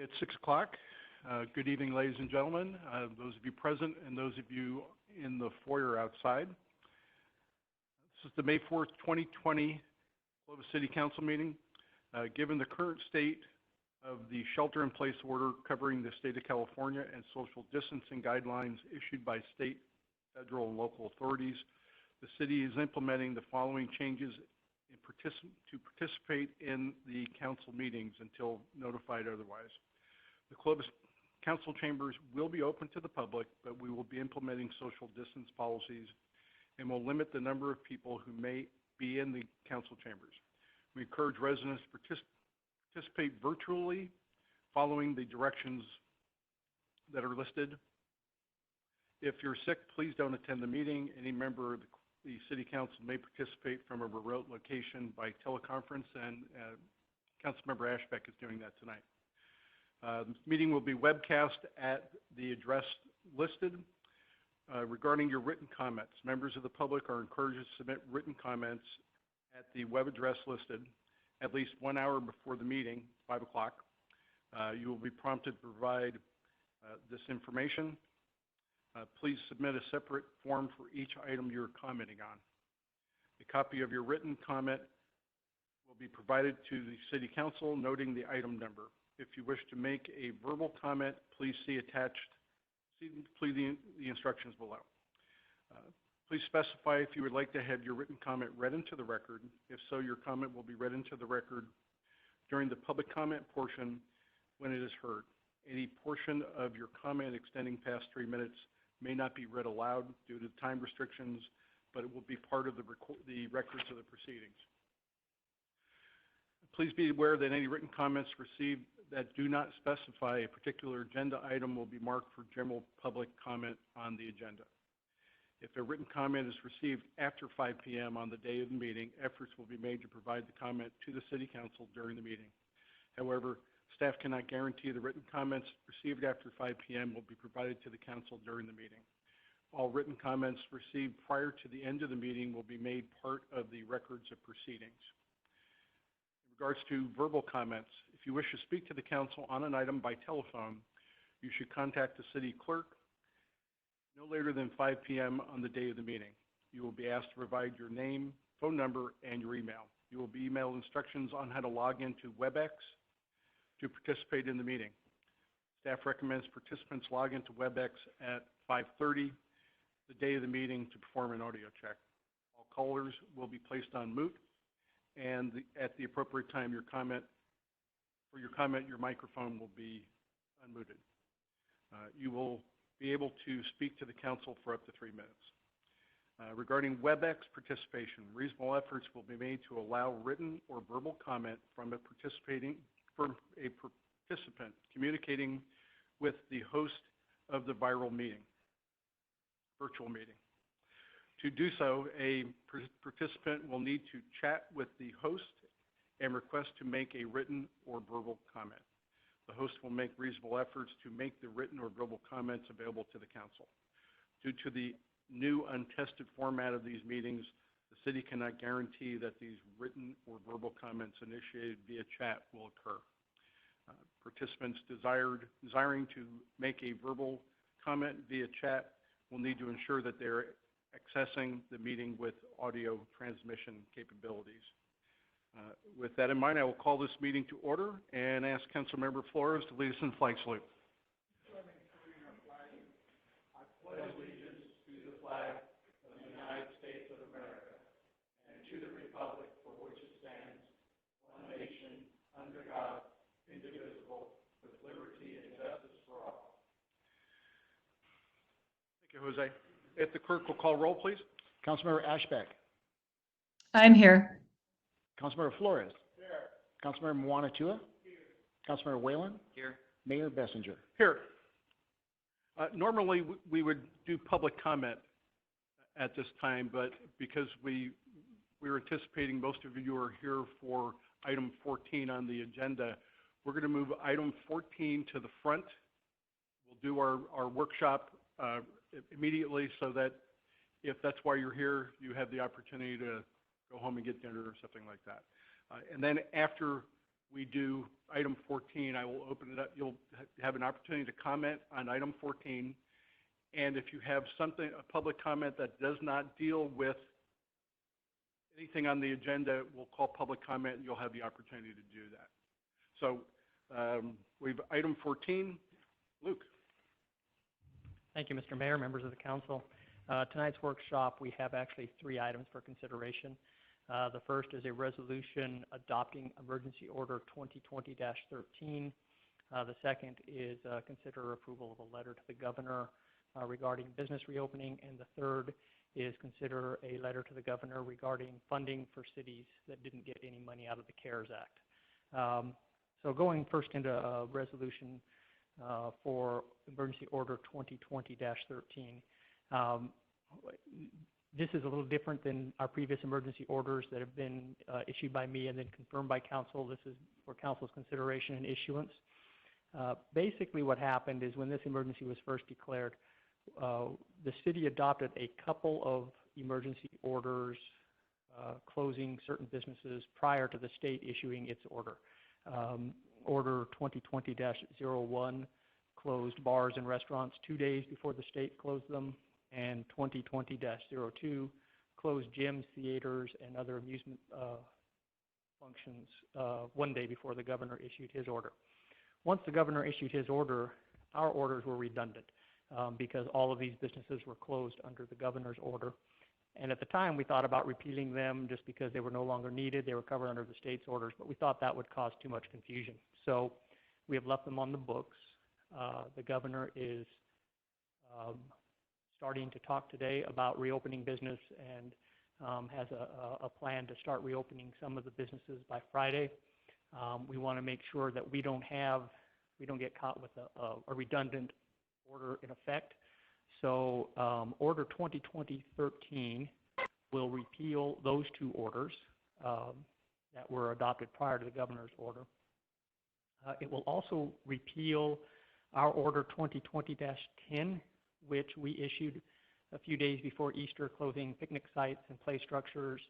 It's 6 o'clock. Good evening, ladies and gentlemen, those of you present and those of you in the foyer outside. This is the May 4th, 2020 Clovis City Council meeting. Given the current state of the shelter-in-place order covering the state of California and social distancing guidelines issued by state, federal, and local authorities, the city is implementing the following changes to participate in the council meetings until notified otherwise. The Clovis council chambers will be open to the public, but we will be implementing social distance policies and will limit the number of people who may be in the council chambers. We encourage residents to participate virtually following the directions that are listed. If you're sick, please don't attend the meeting. Any member of the City Council may participate from a remote location by teleconference, and Councilmember Ashbeck is doing that tonight. The meeting will be webcast at the address listed. Regarding your written comments, members of the public are encouraged to submit written comments at the web address listed at least 1 hour before the meeting, 5 o'clock. You will be prompted to provide this information. Please submit a separate form for each item you're commenting on. A copy of your written comment will be provided to the City Council, noting the item number. If you wish to make a verbal comment, please see the instructions below. Please specify if you would like to have your written comment read into the record. If so, your comment will be read into the record during the public comment portion when it is heard. Any portion of your comment extending past 3 minutes may not be read aloud due to time restrictions, but it will be part of the records of the proceedings. Please be aware that any written comments received that do not specify a particular agenda item will be marked for general public comment on the agenda. If a written comment is received after 5 p.m. on the day of the meeting, efforts will be made to provide the comment to the City Council during the meeting. However, staff cannot guarantee the written comments received after 5 p.m. will be provided to the Council during the meeting. All written comments received prior to the end of the meeting will be made part of the records of proceedings. In regards to verbal comments, if you wish to speak to the Council on an item by telephone, you should contact the City Clerk no later than 5 p.m. on the day of the meeting. You will be asked to provide your name, phone number, and your email. You will be emailed instructions on how to log into WebEx to participate in the meeting. Staff recommends participants log into WebEx at 5:30 the day of the meeting to perform an audio check. All callers will be placed on mute, and at the appropriate time, your microphone will be unmuted. You will be able to speak to the Council for up to 3 minutes. Regarding WebEx participation, reasonable efforts will be made to allow written or verbal comment from a participant communicating with the host of the virtual meeting. To do so, a participant will need to chat with the host and request to make a written or verbal comment. The host will make reasonable efforts to make the written or verbal comments available to the Council. Due to the new untested format of these meetings, the City cannot guarantee that these written or verbal comments initiated via chat will occur. Participants desiring to make a verbal comment via chat will need to ensure that they're accessing the meeting with audio transmission capabilities. With that in mind, I will call this meeting to order and ask Councilmember Flores to lead us in flag salute. I pledge allegiance to the flag of the United States of America and to the republic for which it stands, one nation, under God, indivisible, with liberty and justice for all. Thank you, Jose. If the clerk will call roll, please. Councilmember Ashbeck. I'm here. Councilmember Flores. Here. Councilmember Mwanatua. Here. Councilmember Whalen. Here. Mayor Bessinger. Here. Normally we would do public comment at this time, but because we were anticipating most of you are here for item 14 on the agenda, we're going to move item 14 to the front. We'll do our workshop immediately so that if that's why you're here, you have the opportunity to go home and get dinner or something like that. And then after we do item 14, I will open it up. You'll have an opportunity to comment on item 14. And if you have something, a public comment that does not deal with anything on the agenda, we'll call public comment and you'll have the opportunity to do that. So we've item 14. Luke. Thank you, Mr. Mayor, members of the council. Tonight's workshop, we have actually 3 items for consideration. The first is a resolution adopting Emergency Order 2020-13. The second is consider approval of a letter to the governor regarding business reopening. And the third is consider a letter to the governor regarding funding for cities that didn't get any money out of the CARES Act. So going first into a resolution for Emergency Order 2020-13. This is a little different than our previous emergency orders that have been issued by me and then confirmed by council. This is for council's consideration and issuance. Basically what happened is when this emergency was first declared, the city adopted a couple of emergency orders closing certain businesses prior to the state issuing its order. Order 2020-01 closed bars and restaurants 2 days before the state closed them, and 2020-02 closed gyms, theaters, and other amusement functions 1 day before the governor issued his order. Once the governor issued his order, our orders were redundant because all of these businesses were closed under the governor's order. And at the time, we thought about repealing them just because they were no longer needed. They were covered under the state's orders, but we thought that would cause too much confusion. So we have left them on the books. The governor is starting to talk today about reopening business and has a plan to start reopening some of the businesses by Friday. We want to make sure that we don't get caught with a redundant order in effect. So Order 2020-13 will repeal those 2 orders that were adopted prior to the governor's order. It will also repeal our Order 2020-10, which we issued a few days before Easter, closing picnic sites and play structures.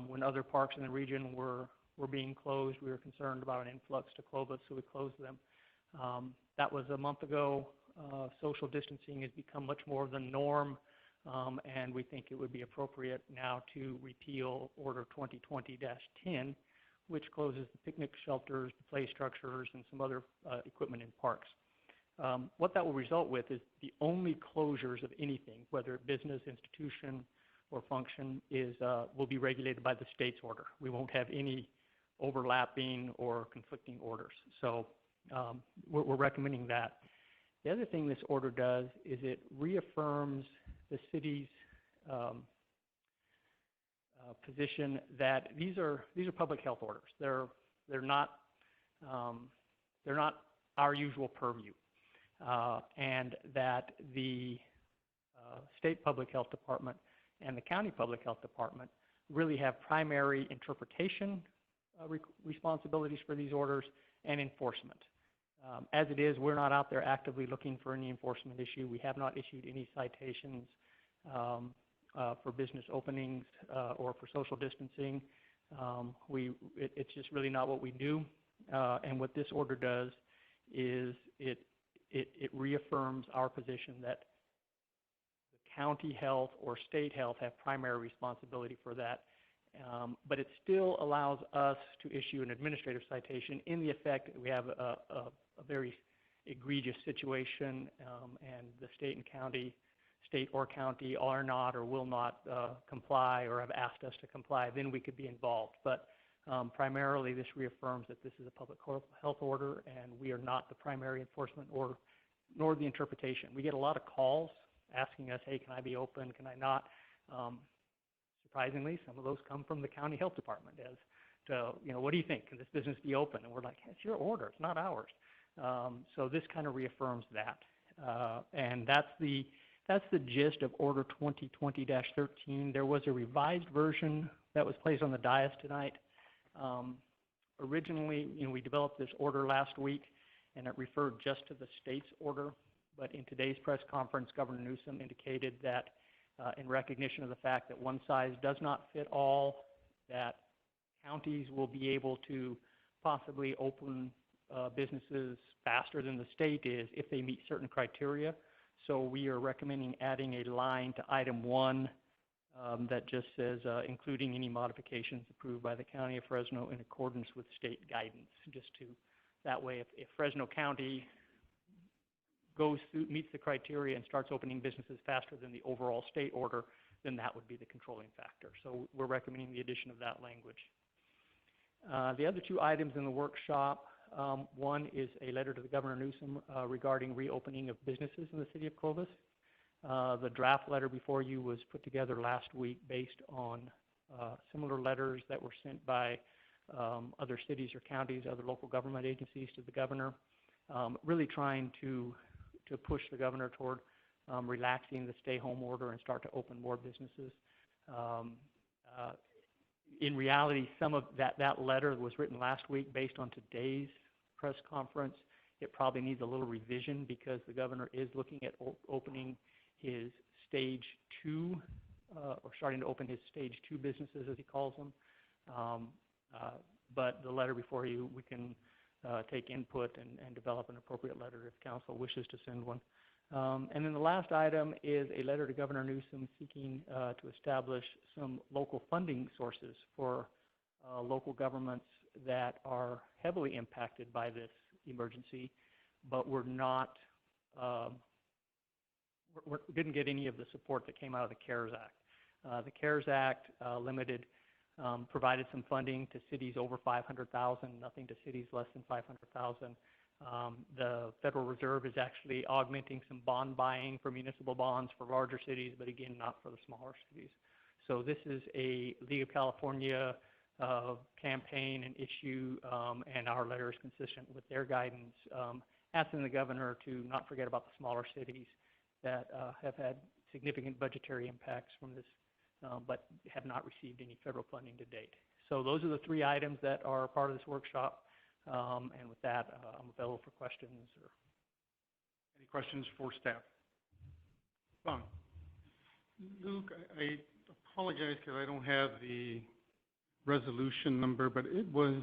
When other parks in the region were being closed, we were concerned about an influx to Clovis, so we closed them. That was a month ago. Social distancing has become much more of the norm, and we think it would be appropriate now to repeal Order 2020-10, which closes the picnic shelters, the play structures, and some other equipment in parks. What that will result with is the only closures of anything, whether business, institution, or function, will be regulated by the state's order. We won't have any overlapping or conflicting orders. So we're recommending that. The other thing this order does is it reaffirms the city's position that these are public health orders. They're not our usual purview, and that the state public health department and the county public health department really have primary interpretation responsibilities for these orders and enforcement. As it is, we're not out there actively looking for any enforcement issue. We have not issued any citations for business openings or for social distancing. It's just really not what we do. And what this order does is it reaffirms our position that the county health or state health have primary responsibility for that. But it still allows us to issue an administrative citation in the effect that we have a very egregious situation and the state or county are not or will not comply or have asked us to comply, then we could be involved. But primarily this reaffirms that this is a public health order and we are not the primary enforcement order nor the interpretation. We get a lot of calls asking us, hey, can I be open, can I not? Surprisingly, some of those come from the county health department as to, what do you think? Can this business be open? And we're like, it's your order, it's not ours. So this kind of reaffirms that. And that's the gist of Order 2020-13. There was a revised version that was placed on the dais tonight. Originally, we developed this order last week, and it referred just to the state's order. But in today's press conference, Governor Newsom indicated that in recognition of the fact that one size does not fit all, that counties will be able to possibly open businesses faster than the state is if they meet certain criteria. So we are recommending adding a line to item 1 that just says, including any modifications approved by the County of Fresno in accordance with state guidance. Just to, that way, if Fresno County goes through, meets the criteria and starts opening businesses faster than the overall state order, then that would be the controlling factor. So we're recommending the addition of that language. The other 2 items in the workshop, one is a letter to the Governor Newsom regarding reopening of businesses in the city of Clovis. The draft letter before you was put together last week based on similar letters that were sent by other cities or counties, other local government agencies to the governor, really trying to push the governor toward relaxing the stay-home order and start to open more businesses. In reality, some of that letter was written last week based on today's press conference. It probably needs a little revision because the governor is looking at opening his stage 2, or starting to open his stage 2 businesses, as he calls them. But the letter before you, we can take input and develop an appropriate letter if council wishes to send one. And then the last item is a letter to Governor Newsom seeking to establish some local funding sources for local governments that are heavily impacted by this emergency, but were not, didn't get any of the support that came out of the CARES Act. The CARES Act provided some funding to cities over 500,000, nothing to cities less than 500,000. The Federal Reserve is actually augmenting some bond buying for municipal bonds for larger cities, but again, not for the smaller cities. So this is a League of California campaign and issue, and our letter is consistent with their guidance, asking the governor to not forget about the smaller cities that have had significant budgetary impacts from this, but have not received any federal funding to date. So those are the 3 items that are part of this workshop. And with that, I'm available for questions. Or Any questions for staff? Don? Luke, I apologize because I don't have the resolution number, but it was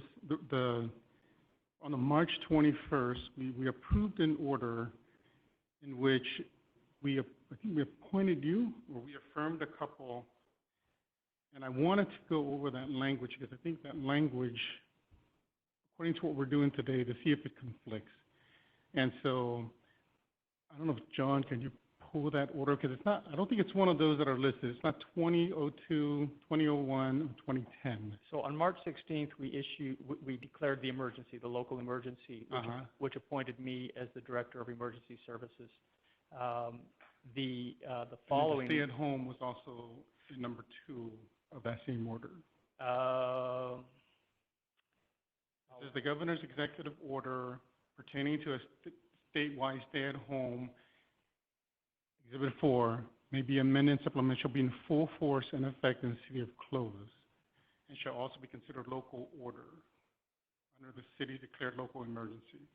on the March 21st, we approved an order in which I think we appointed you, or we affirmed a couple, and I wanted to go over that language because I think that language, according to what we're doing today, to see if it conflicts. And so, I don't know if, John, can you pull that order? Because it's not, I don't think it's one of those that are listed. It's not 2002, 2001, or 2010. so on March 16th, we declared the emergency, the local emergency, which appointed me as the Director of Emergency Services. The following... And the stay-at-home was also number 2 of that same order. This is the governor's executive order pertaining to a statewide stay-at-home. Exhibit 4 may be amended and supplemented, shall be in full force and effect in the city of Clovis, and shall also be considered local order under the city declared local emergency.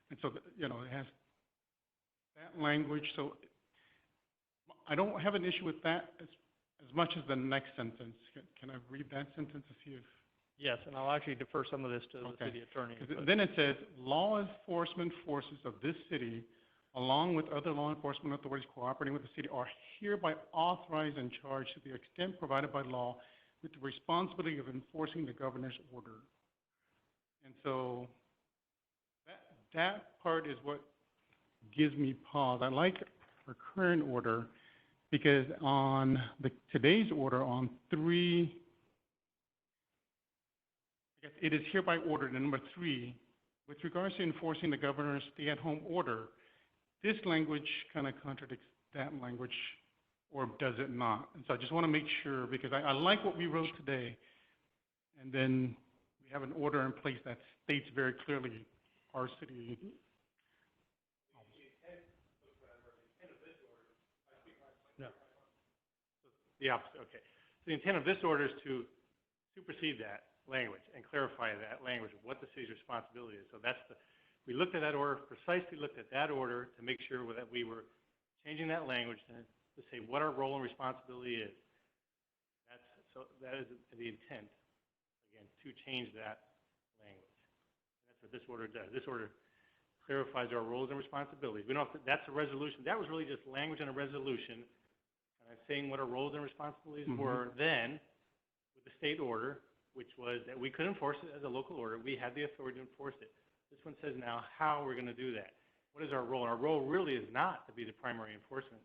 And so, you know, it has that language. So I don't have an issue with that as much as the next sentence. Can I read that sentence to see if... Yes, and I'll actually defer some of this to the city attorney. Then it says, law enforcement forces of this city, along with other law enforcement authorities cooperating with the city, are hereby authorized and charged to the extent provided by law with the responsibility of enforcing the governor's order. And so that part is what gives me pause. I like our current order because on today's order on 3, it is hereby ordered in number 3, with regards to enforcing the governor's stay-at-home order, this language kind of contradicts that language, or does it not? And so I just want to make sure, because I like what we wrote today, and then we have an order in place that states very clearly our city. No. The opposite, okay. So the intent of this order is to supersede that language and clarify that language of what the city's responsibility is. So that's we looked at that order, precisely looked at that order to make sure that we were changing that language to say what our role and responsibility is. That is the intent, again, to change that language. That's what this order does. This order clarifies our roles and responsibilities. We don't have to, that's a resolution. That was really just language in a resolution, saying what our roles and responsibilities were then with the state order, which was that we could enforce it as a local order. We had the authority to enforce it. This one says now how we're going to do that. What is our role? And our role really is not to be the primary enforcement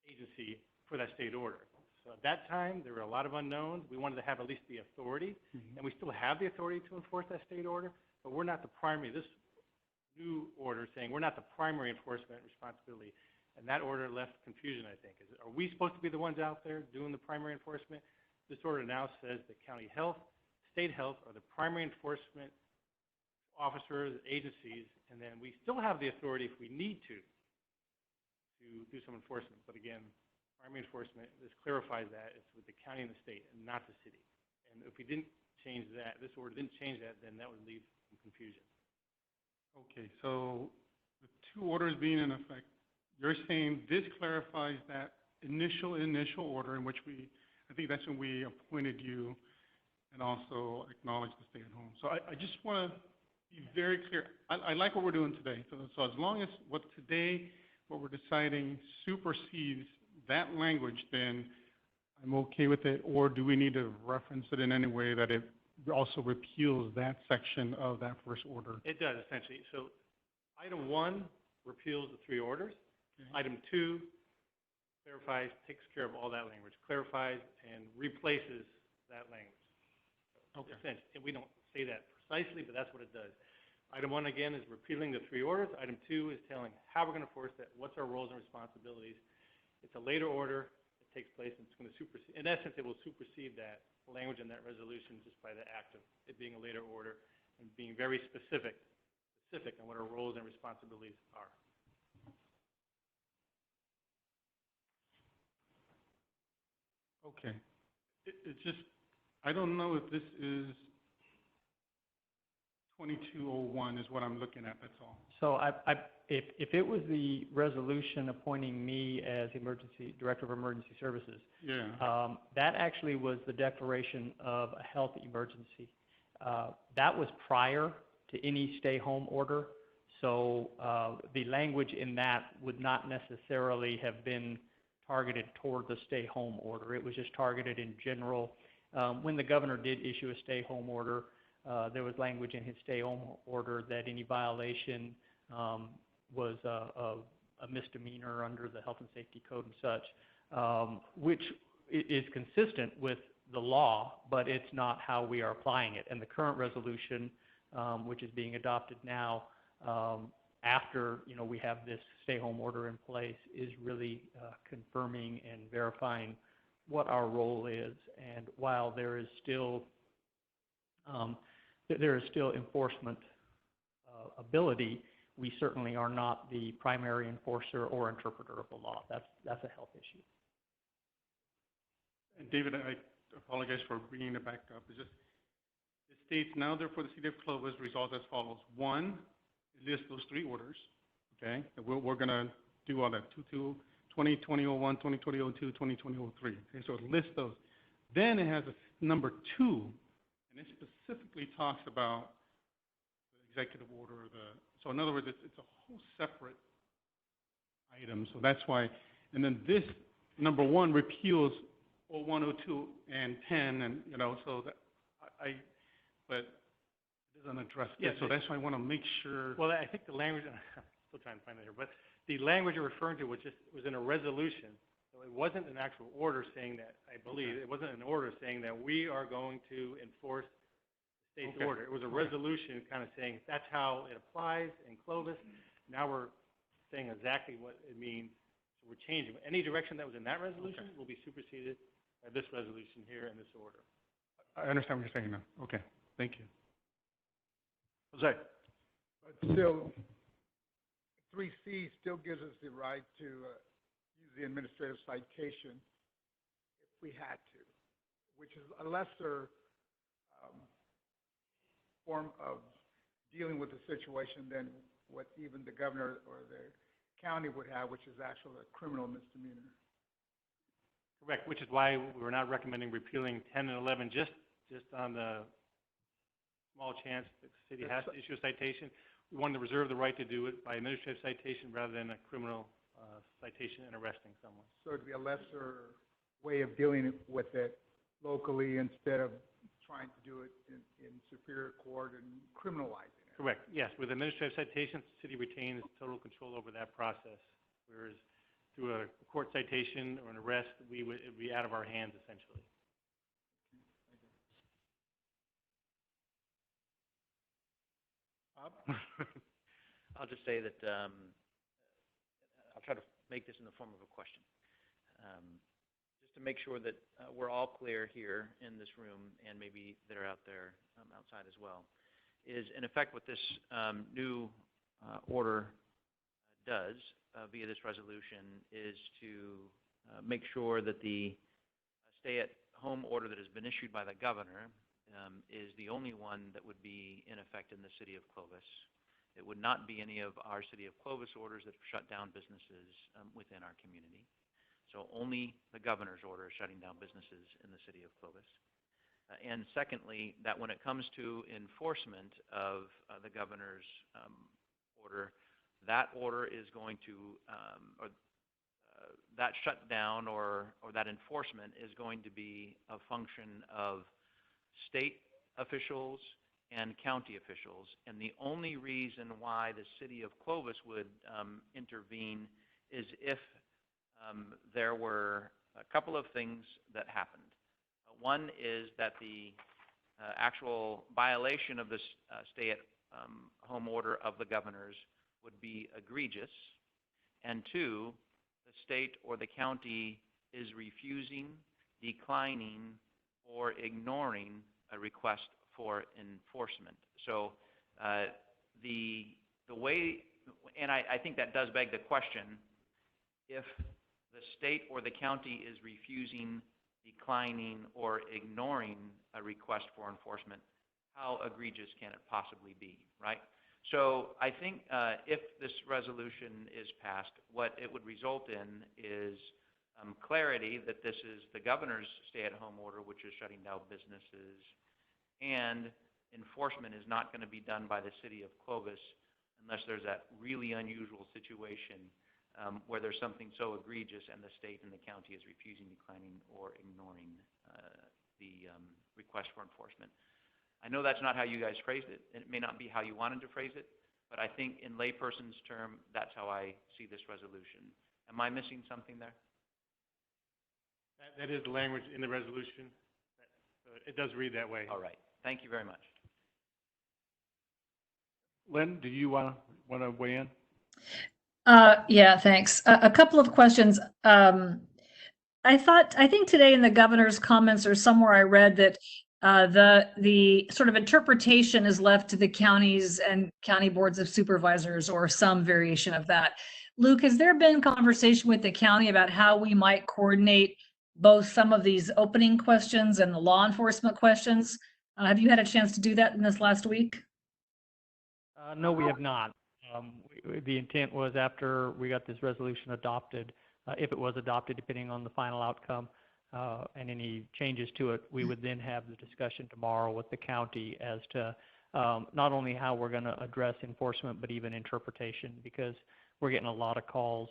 agency for that state order. So at that time, there were a lot of unknowns. We wanted to have at least the authority, and we still have the authority to enforce that state order, but we're not the primary. This new order saying we're not the primary enforcement responsibility, and that order left confusion, I think. Are we supposed to be the ones out there doing the primary enforcement? This order now says that county health, state health are the primary enforcement officers, agencies, and then we still have the authority if we need to do some enforcement. But again, primary enforcement, this clarifies that it's with the county and the state and not the city. And if we didn't change that, this order didn't change that, then that would leave some confusion. Okay, so the two orders being in effect, you're saying this clarifies that initial order in which I think that's when we appointed you and also acknowledged the stay-at-home. So I just want to be very clear. I like what we're doing today. So as long as what we're deciding supersedes that language, then I'm okay with it. Or do we need to reference it in any way that it also repeals that section of that first order? It does, essentially. So item 1 repeals the 3 orders. Okay. Item 2 clarifies, takes care of all that language, clarifies and replaces that language. Okay. Essentially, we don't say that precisely, but that's what it does. Item 1, again, is repealing the 3 orders. Item 2 is telling how we're going to enforce that, what's our roles and responsibilities. It's a later order. It takes place, and it's going to supersede. In essence, it will supersede that language in that resolution just by the act of it being a later order and being very specific on what our roles and responsibilities are. Okay. It just, I don't know if this is 2201 is what I'm looking at, that's all. So if it was the resolution appointing me as Director of Emergency Services, Yeah. that actually was the declaration of a health emergency. That was prior to any stay-home order, so the language in that would not necessarily have been targeted toward the stay-home order. It was just targeted in general. When the governor did issue a stay-home order, there was language in his stay-home order that any violation was a misdemeanor under the Health and Safety Code and such, which is consistent with the law, but it's not how we are applying it. And the current resolution, which is being adopted now, after we have this stay-home order in place, is really confirming and verifying what our role is. And while there is still enforcement ability, we certainly are not the primary enforcer or interpreter of the law. That's a health issue. And David, I apologize for bringing it back up. It's just, it states, now therefore the City of Clovis resolves as follows. 1, it lists those 3 orders, okay? And we're going to do all that, 2020-01, 2020-02, 2020-03. Okay, so it lists those. Then it has a number 2, and it specifically talks about the executive order. So in other words, it's a whole separate item. So that's why, and then this number 1 repeals 01, 02, and 10, and so that but it doesn't address this. So that's why I want to make sure. Well, I think the language, I'm still trying to find it here, but the language you're referring to was in a resolution. So it wasn't an actual order saying that, I believe. It wasn't an order saying that we are going to enforce the state's order. It was a resolution kind of saying that's how it applies in Clovis. Now we're saying exactly what it means. So we're changing. Any direction that was in that resolution will be superseded by this resolution here in this order. I understand what you're saying now. Okay, thank you. Jose? But still, 3C still gives us the right to use the administrative citation if we had to, which is a lesser form of dealing with the situation than what even the governor or the county would have, which is actually a criminal misdemeanor. Correct, which is why we're not recommending repealing 10 and 11 just on the small chance that the city has to issue a citation. We wanted to reserve the right to do it by administrative citation rather than a criminal citation and arresting someone. So it'd be a lesser way of dealing with it locally instead of trying to do it in Superior Court and criminalizing it. Correct, yes. With administrative citations, the city retains total control over that process, whereas through a court citation or an arrest, it would be out of our hands essentially. Bob? I'll just say that I'll try to make this in the form of a question. Just to make sure that we're all clear here in this room and maybe that are out there outside as well, is in effect what this new order does via this resolution is to make sure that the stay-at-home order that has been issued by the governor is the only one that would be in effect in the city of Clovis. It would not be any of our city of Clovis orders that have shut down businesses within our community. So only the governor's order is shutting down businesses in the city of Clovis. And secondly, that when it comes to enforcement of the governor's order, that order is going to, that shutdown or that enforcement is going to be a function of state officials and county officials. And the only reason why the city of Clovis would intervene is if there were a couple of things that happened. One is that the actual violation of this stay-at-home order of the governor's would be egregious, and two, the state or the county is refusing, declining, or ignoring a request for enforcement. So the way, and I think that does beg the question, if the state or the county is refusing, declining, or ignoring a request for enforcement, how egregious can it possibly be, right? So I think if this resolution is passed, what it would result in is clarity that this is the governor's stay-at-home order, which is shutting down businesses, and enforcement is not going to be done by the city of Clovis unless there's that really unusual situation where there's something so egregious and the state and the county is refusing, declining, or ignoring the request for enforcement. I know that's not how you guys phrased it, and it may not be how you wanted to phrase it, but I think in layperson's term, that's how I see this resolution. Am I missing something there? That is the language in the resolution. It does read that way. All right. Thank you very much. Lynn, do you want to weigh in? Yeah, thanks. A couple of questions. I think today in the governor's comments or somewhere I read that the sort of interpretation is left to the counties and county boards of supervisors or some variation of that. Luke, has there been conversation with the county about how we might coordinate both some of these opening questions and the law enforcement questions? Have you had a chance to do that in this last week? No, we have not. The intent was after we got this resolution adopted, if it was adopted, depending on the final outcome and any changes to it, we would then have the discussion tomorrow with the county as to not only how we're going to address enforcement, but even interpretation, because we're getting a lot of calls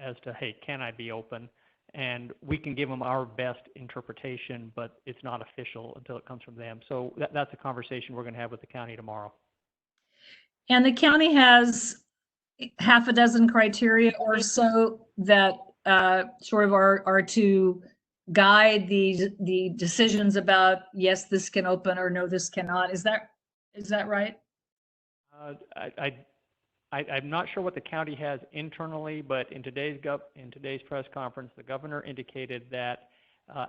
as to, hey, can I be open? And we can give them our best interpretation, but it's not official until it comes from them. So that's a conversation we're going to have with the county tomorrow. And the county has half a dozen criteria or so that sort of are to guide the decisions about, yes, this can open, or no, this cannot. Is that right? I'm not sure what the county has internally, but in today's press conference, the governor indicated that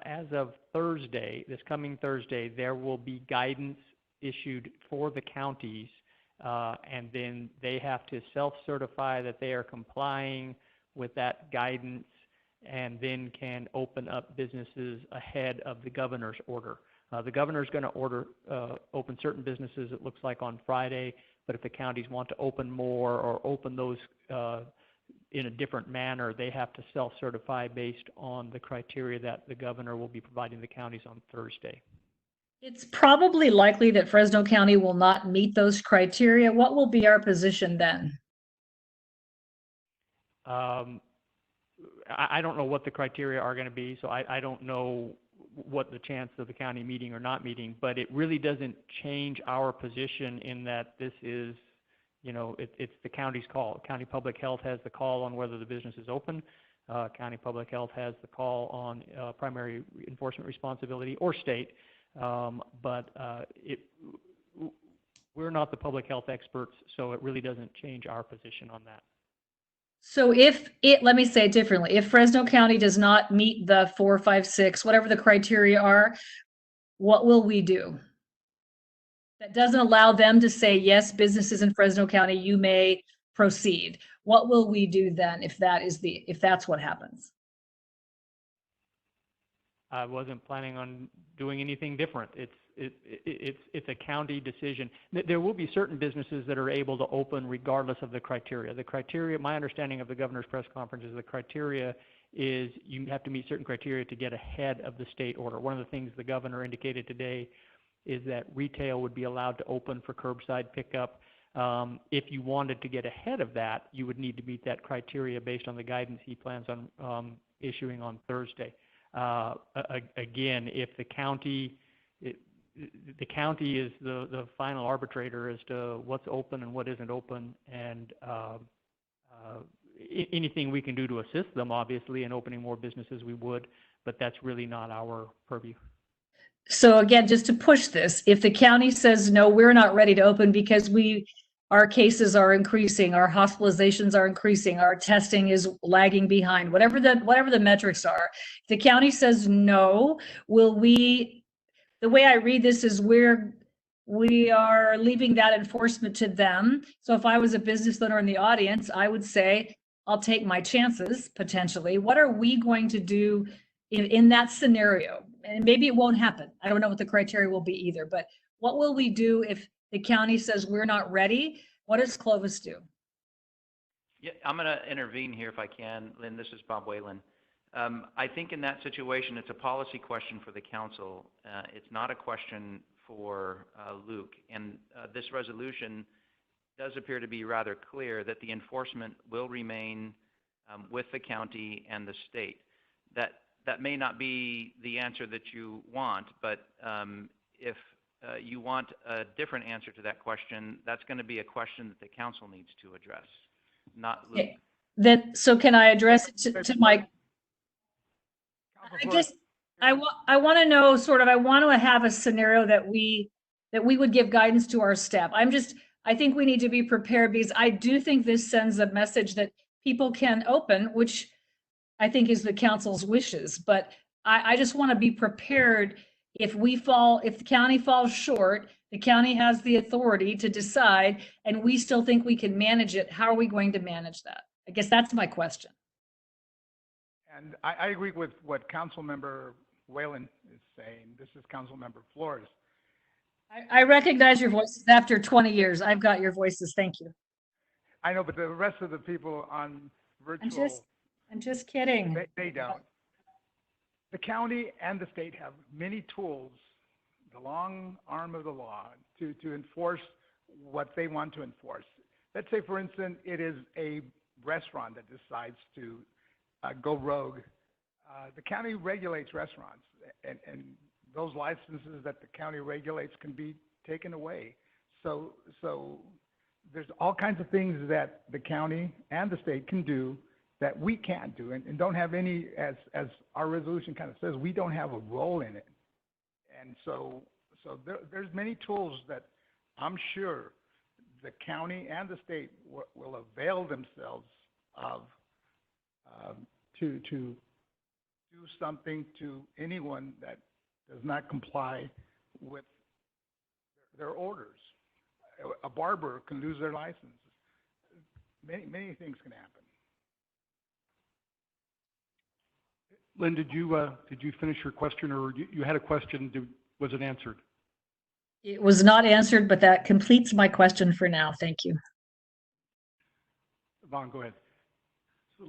as of Thursday, this coming Thursday, there will be guidance issued for the counties, and then they have to self-certify that they are complying with that guidance, and then can open up businesses ahead of the governor's order. The governor's going to open certain businesses, it looks like, on Friday. But if the counties want to open more or open those in a different manner, they have to self-certify based on the criteria that the governor will be providing the counties on Thursday. It's probably likely that Fresno County will not meet those criteria. What will be our position then? I don't know what the criteria are going to be, so I don't know what the chance of the county meeting or not meeting, but it really doesn't change our position in that this is, it's the county's call. County Public Health has the call on whether the business is open. County Public Health has the call on primary enforcement responsibility, or state, but we're not the public health experts, so it really doesn't change our position on that. So let me say it differently, if Fresno County does not meet the 4, 5, 6, whatever the criteria are, what will we do? That doesn't allow them to say, yes, businesses in Fresno County, you may proceed. What will we do then if that's what happens? I wasn't planning on doing anything different. It's a county decision. There will be certain businesses that are able to open regardless of the criteria. The criteria, my understanding of the governor's press conference is the criteria is you have to meet certain criteria to get ahead of the state order. One of the things the governor indicated today is that retail would be allowed to open for curbside pickup. If you wanted to get ahead of that, you would need to meet that criteria based on the guidance he plans on issuing on Thursday. Again, if the county is the final arbitrator as to what's open and what isn't open, and anything we can do to assist them, obviously, in opening more businesses, we would, but that's really not our purview. So again, just to push this, if the county says, no, we're not ready to open because our cases are increasing, our hospitalizations are increasing, our testing is lagging behind, whatever the metrics are, if the county says no, the way I read this is we are leaving that enforcement to them. So if I was a business owner in the audience, I would say, I'll take my chances, potentially. What are we going to do in that scenario? And maybe it won't happen. I don't know what the criteria will be either, but what will we do if the county says we're not ready? What does Clovis do? Yeah, I'm going to intervene here if I can. Lynn, this is Bob Whalen. I think in that situation, it's a policy question for the council. It's not a question for Luke. And this resolution does appear to be rather clear that the enforcement will remain with the county and the state. That may not be the answer that you want, but if you want a different answer to that question, that's going to be a question that the council needs to address, not Luke. Okay. So can I address it to my... I want to know I want to have a scenario that we would give guidance to our staff. I think we need to be prepared, because I do think this sends a message that people can open, which I think is the council's wishes, but I just want to be prepared if the county falls short, the county has the authority to decide, and we still think we can manage it. How are we going to manage that? I guess that's my question. And I agree with what Councilmember Whalen is saying. This is Councilmember Flores. I recognize your voices after 20 years. I've got your voices. Thank you. I know, but the rest of the people on virtual... I'm just kidding. They don't. The county and the state have many tools, the long arm of the law, to enforce what they want to enforce. Let's say, for instance, it is a restaurant that decides to go rogue. The county regulates restaurants, and those licenses that the county regulates can be taken away. So there's all kinds of things that the county and the state can do that we can't do, and don't have any, as our resolution kind of says, we don't have a role in it. And so there's many tools that I'm sure the county and the state will avail themselves of to do something to anyone that does not comply with their orders. A barber can lose their license. Many things can happen. Lynn, did you finish your question, or you had a question? Was it answered? It was not answered, but that completes my question for now. Thank you. Vaughn, go ahead. So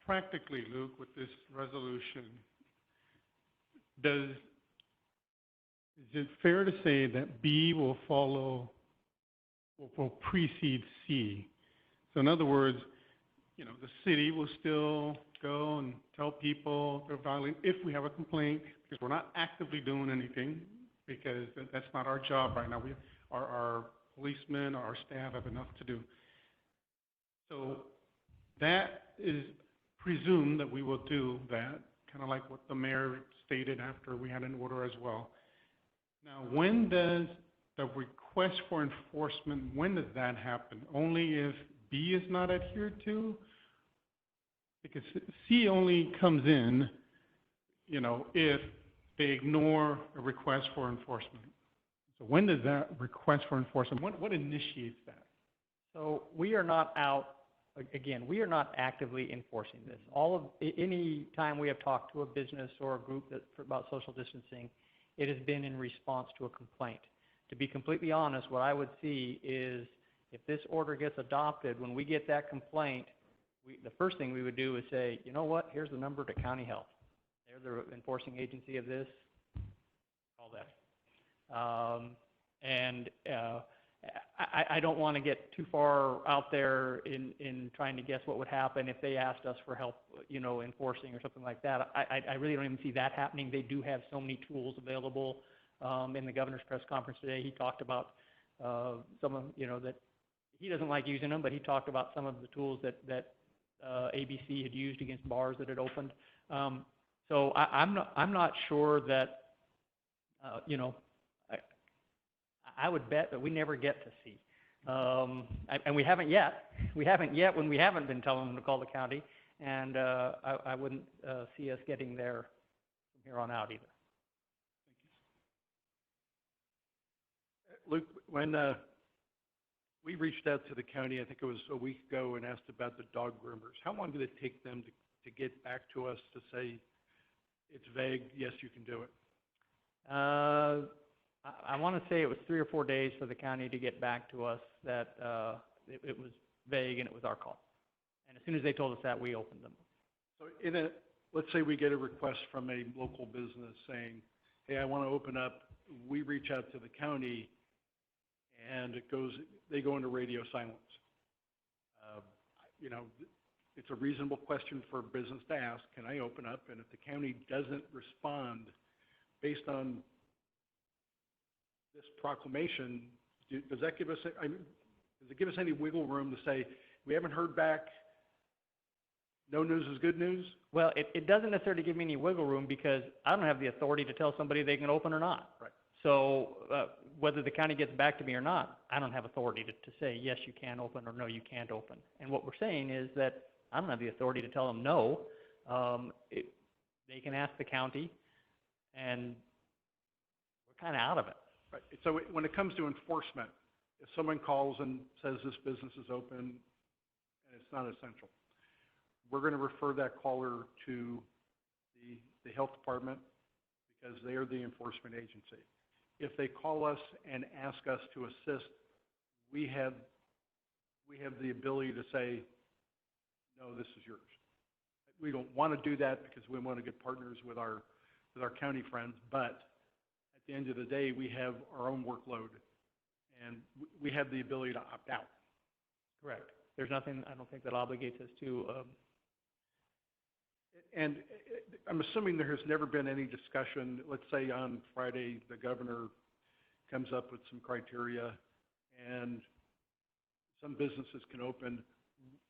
practically, Luke, with this resolution, does Is it fair to say that B will will precede C? So in other words, the city will still go and tell people they're violating if we have a complaint, because we're not actively doing anything, because that's not our job right now. Our policemen, our staff have enough to do. So that is presumed that we will do that, kind of like what the mayor stated after we had an order as well. Now, when does the request for enforcement, when does that happen? Only if B is not adhered to? Because C only comes in, if they ignore a request for enforcement. So when does that request for enforcement, what initiates that? So we are not out, again, we are not actively enforcing this. Any time we have talked to a business or a group about social distancing, it has been in response to a complaint. To be completely honest, what I would see is if this order gets adopted, when we get that complaint, the first thing we would do is say, you know what, here's the number to county health. They're the enforcing agency of this, call that. I don't want to get too far out there in trying to guess what would happen if they asked us for help, enforcing or something like that. I really don't even see that happening. They do have so many tools available. In the governor's press conference today, he talked about some of, that he doesn't like using them, but he talked about some of the tools that ABC had used against bars that had opened. So I'm not sure that, I would bet that we never get to see. And we haven't yet. We haven't yet when we haven't been telling them to call the county. And I wouldn't see us getting there from here on out either. Luke, when we reached out to the county, I think it was a week ago, and asked about the dog groomers, how long did it take them to get back to us to say, it's vague, yes, you can do it? I want to say it was 3 or 4 days for the county to get back to us that it was vague and it was our call. And as soon as they told us that, we opened them. So let's say we get a request from a local business saying, hey, I want to open up. We reach out to the county, and they go into radio silence. It's a reasonable question for a business to ask, can I open up? And if the county doesn't respond based on this proclamation, does that give us, does it give us any wiggle room to say, we haven't heard back, no news is good news? Well, it doesn't necessarily give me any wiggle room because I don't have the authority to tell somebody they can open or not. Right. So whether the county gets back to me or not, I don't have authority to say, yes, you can open or no, you can't open. And what we're saying is that I don't have the authority to tell them no. They can ask the county, and we're kind of out of it. Right. So when it comes to enforcement, if someone calls and says this business is open and it's not essential, we're going to refer that caller to the health department because they are the enforcement agency. If they call us and ask us to assist, we have the ability to say, no, this is yours. We don't want to do that because we want to get partners with our county friends, but at the end of the day, we have our own workload, and we have the ability to opt out. Correct. There's nothing, I don't think, that obligates us to. And I'm assuming there has never been any discussion, let's say on Friday, the governor comes up with some criteria and some businesses can open.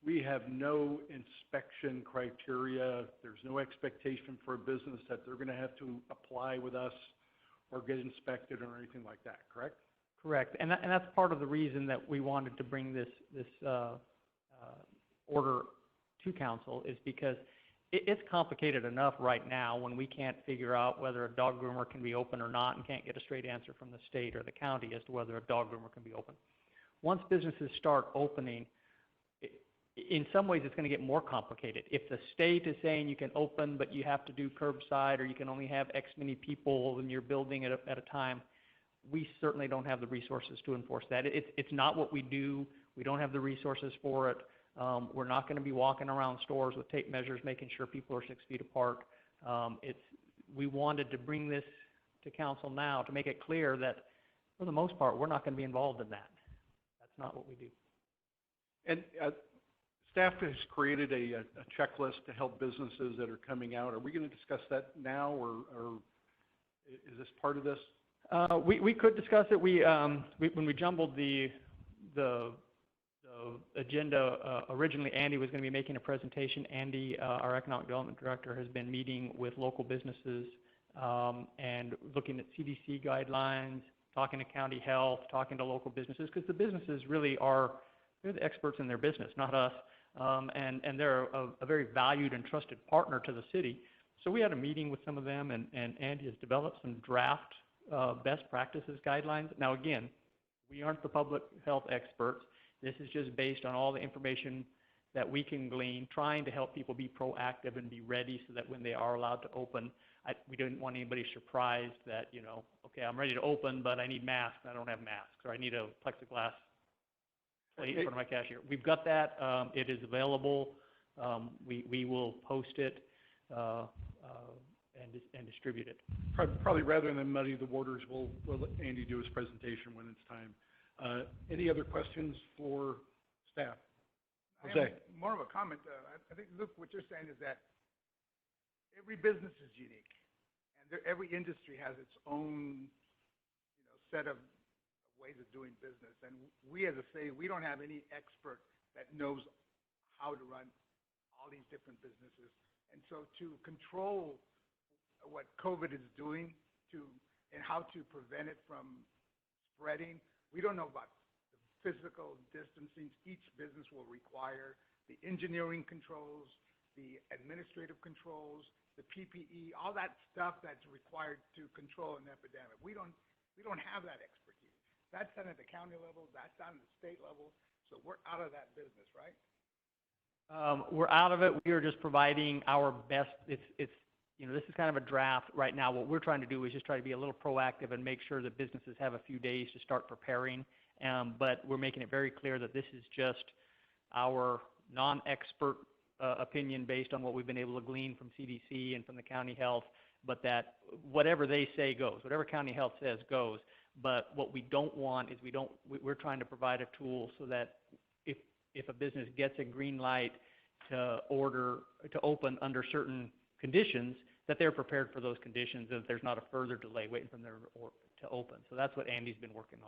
We have no inspection criteria. There's no expectation for a business that they're going to have to apply with us or get inspected or anything like that, correct? Correct. And that's part of the reason that we wanted to bring this order to council, is because it's complicated enough right now when we can't figure out whether a dog groomer can be open or not and can't get a straight answer from the state or the county as to whether a dog groomer can be open. Once businesses start opening, in some ways it's going to get more complicated. If the state is saying you can open but you have to do curbside, or you can only have X many people in your building at a time, we certainly don't have the resources to enforce that. It's not what we do. We don't have the resources for it. We're not going to be walking around stores with tape measures making sure people are 6 feet apart. We wanted to bring this to council now to make it clear that, for the most part, we're not going to be involved in that. That's not what we do. And staff has created a checklist to help businesses that are coming out. Are we going to discuss that now, or is this part of this? We could discuss it. When we jumbled the agenda, originally Andy was going to be making a presentation. Andy, our Economic Development Director, has been meeting with local businesses and looking at CDC guidelines, talking to county health, talking to local businesses, because the businesses really they're the experts in their business, not us, and they're a very valued and trusted partner to the city. So we had a meeting with some of them, and Andy has developed some draft best practices guidelines. Now, again, we aren't the public health experts. This is just based on all the information that we can glean, trying to help people be proactive and be ready so that when they are allowed to open, we didn't want anybody surprised that, okay, I'm ready to open, but I need masks, and I don't have masks, or I need a plexiglass plate in front of my cashier. We've got that. It is available. We will post it and distribute it. Probably rather than muddy the waters, we'll let Andy do his presentation when it's time. Any other questions for staff? Jose? More of a comment. I think, Luke, what you're saying is that every business is unique, and every industry has its own, set of ways of doing business. And we, as a city, we don't have any expert that knows how to run all these different businesses. And so, to control what COVID is doing and how to prevent it from spreading, we don't know about the physical distancing. Each business will require the engineering controls, the administrative controls, the PPE, all that stuff that's required to control an epidemic. We don't have that expertise. That's done at the county level, that's done at the state level, so we're out of that business, right? We're out of it. We are just providing our best. This is kind of a draft right now. What we're trying to do is just try to be a little proactive and make sure that businesses have a few days to start preparing. But we're making it very clear that this is just our non-expert opinion based on what we've been able to glean from CDC and from the county health, but that whatever they say goes, whatever county health says goes. But what we don't want is we're trying to provide a tool so that if a business gets a green light to open under certain conditions, that they're prepared for those conditions, and that there's not a further delay waiting for them to open. So that's what Andy's been working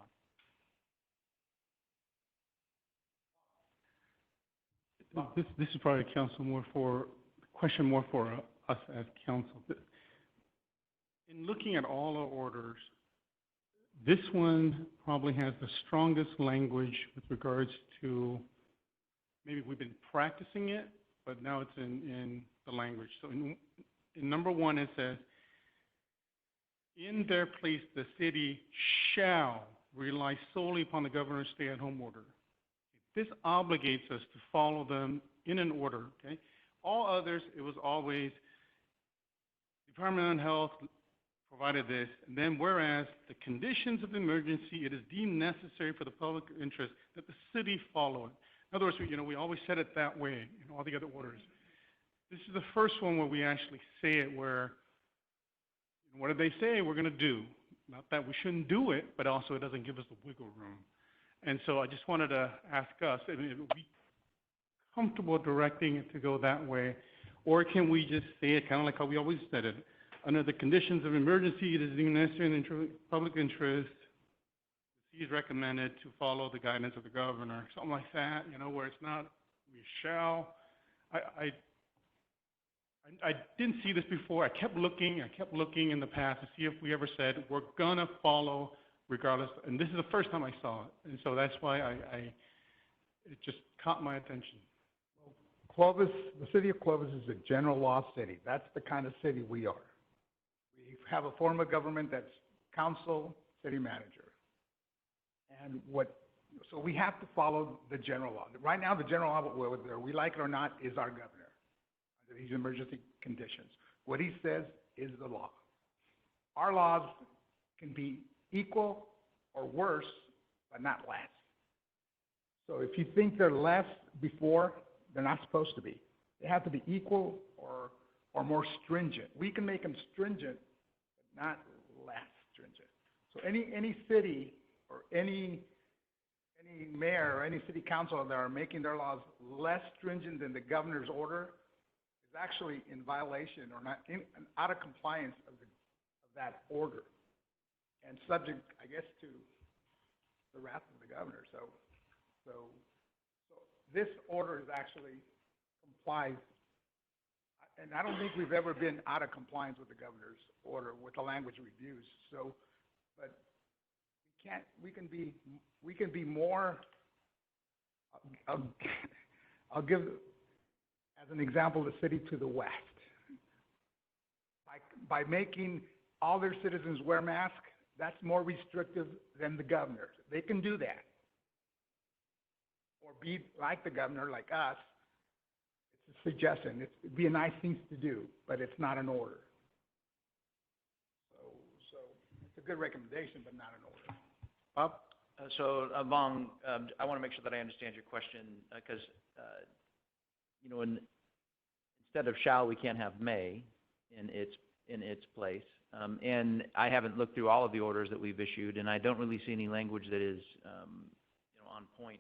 on. This is probably question more for us as council. In looking at all our orders, this one probably has the strongest language with regards to, maybe we've been practicing it, but now it's in the language. So in number one, it says, in their place, the city shall rely solely upon the governor's stay-at-home order. This obligates us to follow them in an order, okay? All others, it was always Department of Health provided this, and then whereas the conditions of emergency, it is deemed necessary for the public interest that the city follow it. In other words, we always said it that way in all the other orders. This is the first one where we actually say it where, what did they say we're going to do? Not that we shouldn't do it, but also it doesn't give us the wiggle room. And so I just wanted to ask us, are we comfortable directing it to go that way? Or can we just say it kind of like how we always said it? Under the conditions of emergency, it is deemed necessary in the public interest. The city is recommended to follow the guidance of the governor. Something like that, where it's not, we shall. I didn't see this before. I kept looking in the past to see if we ever said, we're gonna follow regardless, and this is the first time I saw it, and so that's why it just caught my attention. Clovis, the city of Clovis is a general law city. That's the kind of city we are. We have a form of government that's council, city manager. And so we have to follow the general law. Right now, the general law, whether we like it or not, is our governor under these emergency conditions. What he says is the law. Our laws can be equal or worse, but not less. So if you think they're less before, they're not supposed to be. They have to be equal or more stringent. We can make them stringent, but not less. So any city or any mayor or any city council that are making their laws less stringent than the governor's order is actually in violation or not out of compliance of that order, and subject, I guess, to the wrath of the governor. So this order is actually complies, and I don't think we've ever been out of compliance with the governor's order with the language we've used. So, but we can be more. I'll give as an example the city to the west. By making all their citizens wear masks, that's more restrictive than the governor. They can do that. Or be like the governor, like us. It's a suggestion. It'd be a nice thing to do, but it's not an order. So it's a good recommendation, but not an order. Bob? So among, I want to make sure that I understand your question, because, you know, instead of shall, we can't have may in its place. And I haven't looked through all of the orders that we've issued, and I don't really see any language that is, you know, on point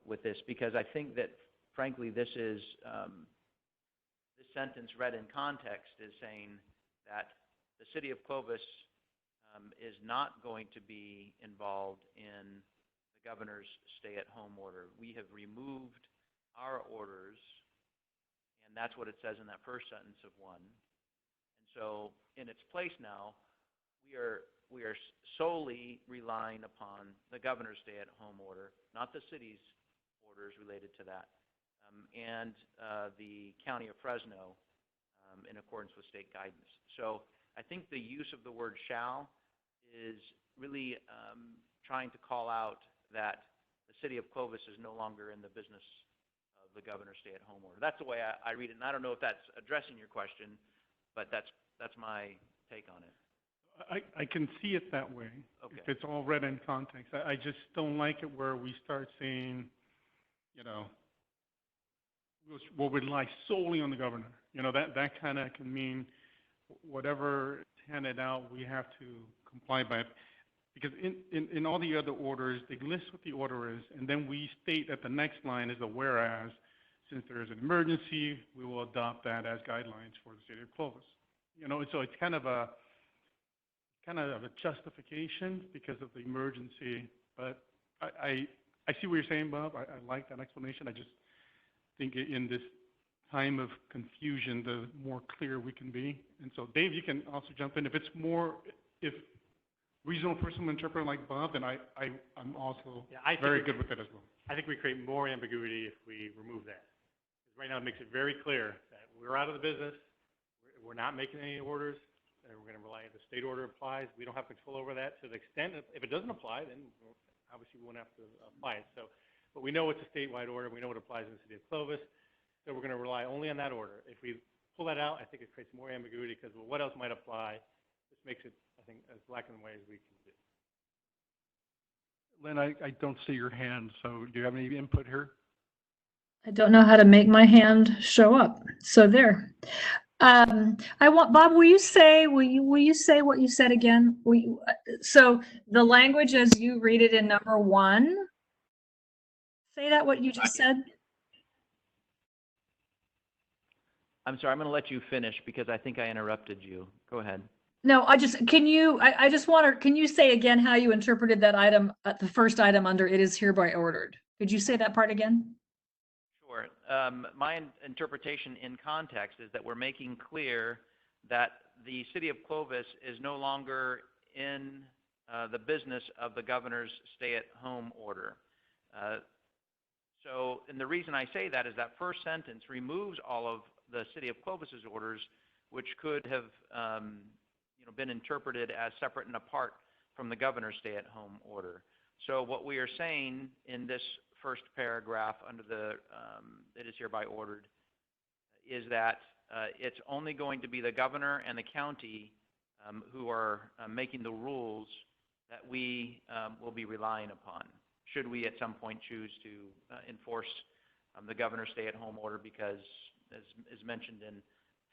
with this, because I think that, frankly, this is, this sentence read in context is saying that the city of Clovis is not going to be involved in the governor's stay-at-home order. We have removed our orders, and that's what it says in that first sentence of 1. And so, in its place now, we are solely relying upon the governor's stay-at-home order, not the city's orders related to that, and the county of Fresno in accordance with state guidance. So I think the use of the word shall is really trying to call out that the city of Clovis is no longer in the business of the governor's stay-at-home order. That's the way I read it, and I don't know if that's addressing your question, but that's my take on it. I can see it that way, Okay. if it's all read in context. I just don't like it where we start saying, you know, we'll rely solely on the governor. You know, that kind of can mean whatever is handed out, we have to comply by it. Because in all the other orders, they list what the order is, and then we state that the next line is a whereas. Since there is an emergency, we will adopt that as guidelines for the city of Clovis. You know, so it's kind of a justification because of the emergency. But I see what you're saying, Bob. I like that explanation. I just think in this time of confusion, the more clear we can be. And so, Dave, you can also jump in. If reasonable person will interpret like Bob, then I'm also very good with it as well. I think we create more ambiguity if we remove that. Because right now it makes it very clear that we're out of the business, we're not making any orders, and we're going to rely on the state order applies. We don't have control over that to the extent, if it doesn't apply, then obviously we won't have to apply it. So, but we know it's a statewide order, we know it applies in the city of Clovis, so we're going to rely only on that order. If we pull that out, I think it creates more ambiguity because, well, what else might apply? This makes it, I think, as black and white as we can do. Lynn, I don't see your hand, so do you have any input here? I don't know how to make my hand show up. So there. Bob, will you say what you said again? So the language as you read it in number 1, say that what you just said? I'm sorry, I'm going to let you finish because I think I interrupted you. Go ahead. No, can you say again how you interpreted that item, the first item under it is hereby ordered? Could you say that part again? Sure. My interpretation in context is that we're making clear that the city of Clovis is no longer in the business of the governor's stay-at-home order. And the reason I say that is that first sentence removes all of the city of Clovis's orders, which could have been interpreted as separate and apart from the governor's stay-at-home order. So what we are saying in this first paragraph under the it is hereby ordered is that it's only going to be the governor and the county who are making the rules that we will be relying upon, should we at some point choose to enforce the governor's stay-at-home order, because as mentioned in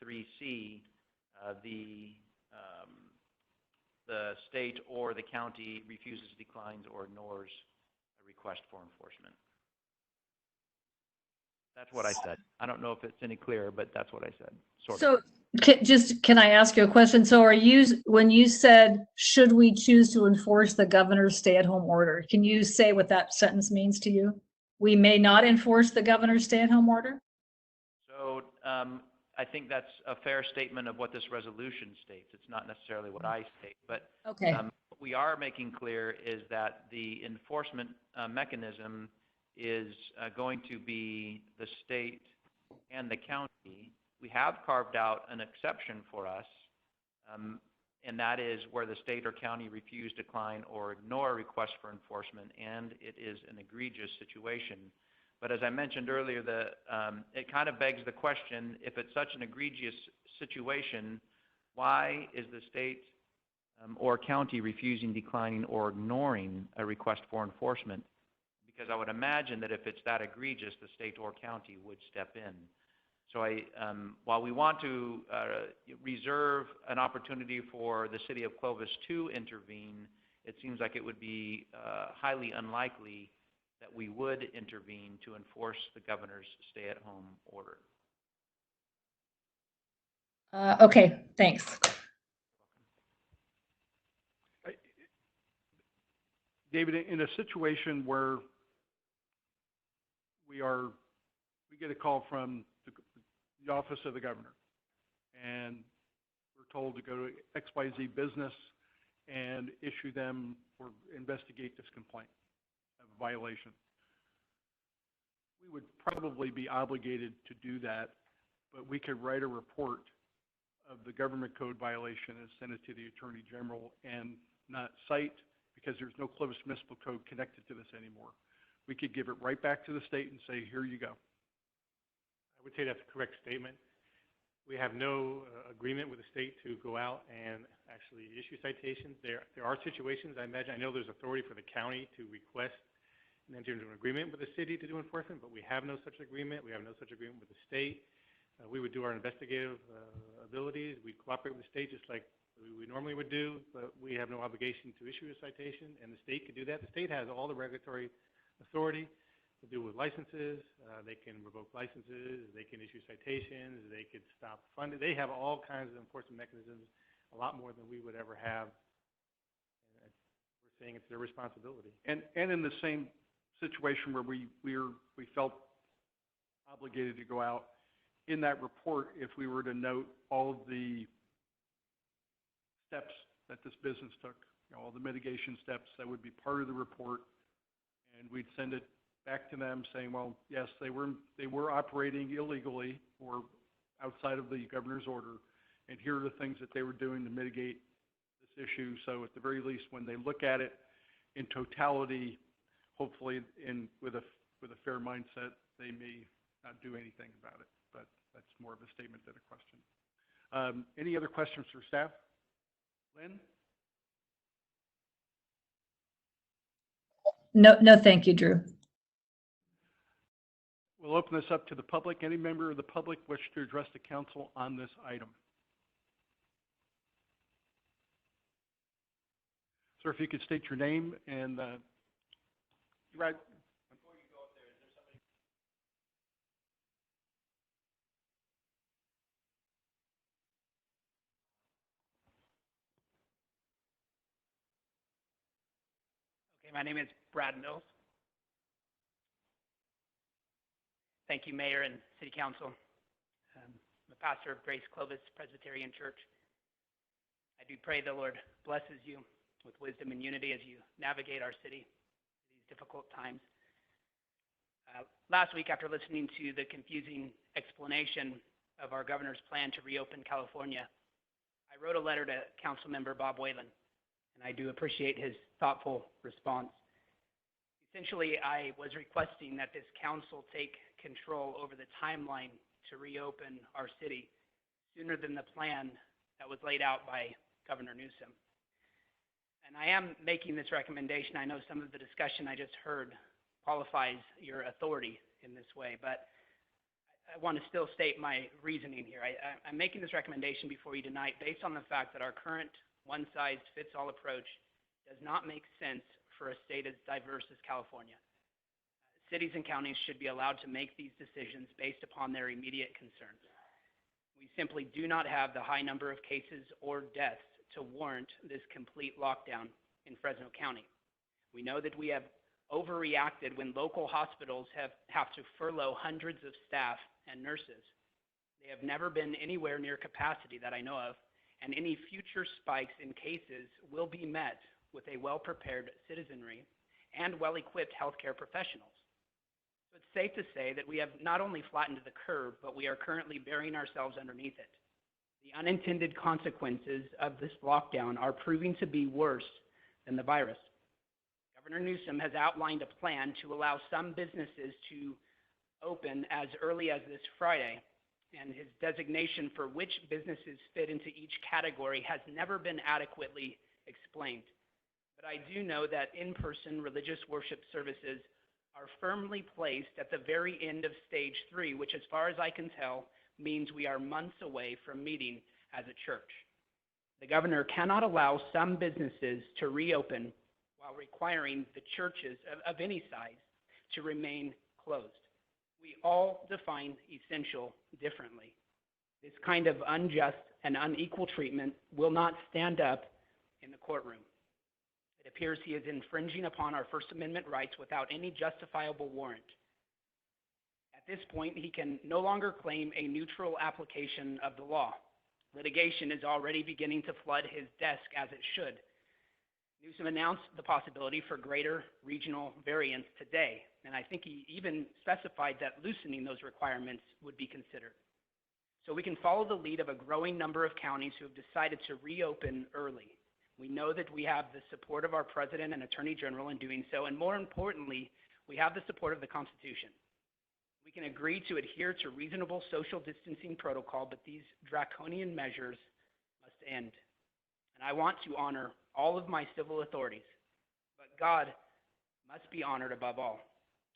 3C, the state or the county refuses, declines, or ignores a request for enforcement. That's what I said. I don't know if it's any clearer, but that's what I said, sort of. So can I ask you a question? So when you said, should we choose to enforce the governor's stay-at-home order, can you say what that sentence means to you? We may not enforce the governor's stay-at-home order? So I think that's a fair statement of what this resolution states. It's not necessarily what I state, but Okay. what we are making clear is that the enforcement mechanism is going to be the state and the county. We have carved out an exception for us, and that is where the state or county refuse, decline, or ignore a request for enforcement, and it is an egregious situation. But as I mentioned earlier, it kind of begs the question, if it's such an egregious situation, why is the state or county refusing, declining, or ignoring a request for enforcement? Because I would imagine that if it's that egregious, the state or county would step in. So while we want to reserve an opportunity for the city of Clovis to intervene, it seems like it would be highly unlikely that we would intervene to enforce the governor's stay-at-home order. Okay, thanks. David, in a situation where we get a call from the office of the governor, and we're told to go to XYZ business and issue them or investigate this complaint of a violation. We would probably be obligated to do that, but we could write a report of the government code violation and send it to the Attorney General and not cite, because there's no Clovis Municipal Code connected to this anymore. We could give it right back to the state and say, here you go. I would say that's a correct statement. We have no agreement with the state to go out and actually issue citations. There are situations, I imagine, I know there's authority for the county to request and enter into an agreement with the city to do enforcement, but we have no such agreement. We have no such agreement with the state. We would do our investigative abilities. We cooperate with the state just like we normally would do, but we have no obligation to issue a citation, and the state could do that. The state has all the regulatory authority to do with licenses. They can revoke licenses. They can issue citations. They could stop funding. They have all kinds of enforcement mechanisms, a lot more than we would ever have. And we're saying it's their responsibility. And in the same situation where we felt obligated to go out, in that report, if we were to note all of the steps that this business took, all the mitigation steps, that would be part of the report, and we'd send it back to them saying, well, yes, they were operating illegally or outside of the governor's order, and here are the things that they were doing to mitigate this issue. So at the very least, when they look at it in totality, hopefully with a fair mindset, they may not do anything about it. But that's more of a statement than a question. Any other questions for staff? Lynn? No, thank you, Drew. We'll open this up to the public. Any member of the public wish to address the council on this item? Sir, if you could state your name and right. Before you go up there, is there somebody? Okay, my name is Brad Mills. Thank you, Mayor and City Council. I'm a pastor of Grace Clovis Presbyterian Church. I do pray the Lord blesses you with wisdom and unity as you navigate our city these difficult times. Last week, after listening to the confusing explanation of our governor's plan to reopen California, I wrote a letter to Councilmember Bob Whalen, and I do appreciate his thoughtful response. Essentially, I was requesting that this council take control over the timeline to reopen our city sooner than the plan that was laid out by Governor Newsom. And I am making this recommendation. I know some of the discussion I just heard qualifies your authority in this way, but I want to still state my reasoning here. I'm making this recommendation before you tonight based on the fact that our current one-size-fits-all approach does not make sense for a state as diverse as California. Cities and counties should be allowed to make these decisions based upon their immediate concerns. We simply do not have the high number of cases or deaths to warrant this complete lockdown in Fresno County. We know that we have overreacted when local hospitals have to furlough hundreds of staff and nurses. They have never been anywhere near capacity that I know of, and any future spikes in cases will be met with a well-prepared citizenry and well-equipped healthcare professionals. So it's safe to say that we have not only flattened the curve, but we are currently burying ourselves underneath it. The unintended consequences of this lockdown are proving to be worse than the virus. Governor Newsom has outlined a plan to allow some businesses to open as early as this Friday, and his designation for which businesses fit into each category has never been adequately explained. But I do know that in-person religious worship services are firmly placed at the very end of stage 3, which as far as I can tell means we are months away from meeting as a church. The governor cannot allow some businesses to reopen while requiring the churches of any size to remain closed. We all define essential differently. This kind of unjust and unequal treatment will not stand up in the courtroom. It appears he is infringing upon our First Amendment rights without any justifiable warrant. At this point, he can no longer claim a neutral application of the law. Litigation is already beginning to flood his desk, as it should. Newsom announced the possibility for greater regional variance today, and I think he even specified that loosening those requirements would be considered. So we can follow the lead of a growing number of counties who have decided to reopen early. We know that we have the support of our President and Attorney General in doing so, and more importantly, we have the support of the Constitution. We can agree to adhere to reasonable social distancing protocol, but these draconian measures must end. And I want to honor all of my civil authorities, but God must be honored above all.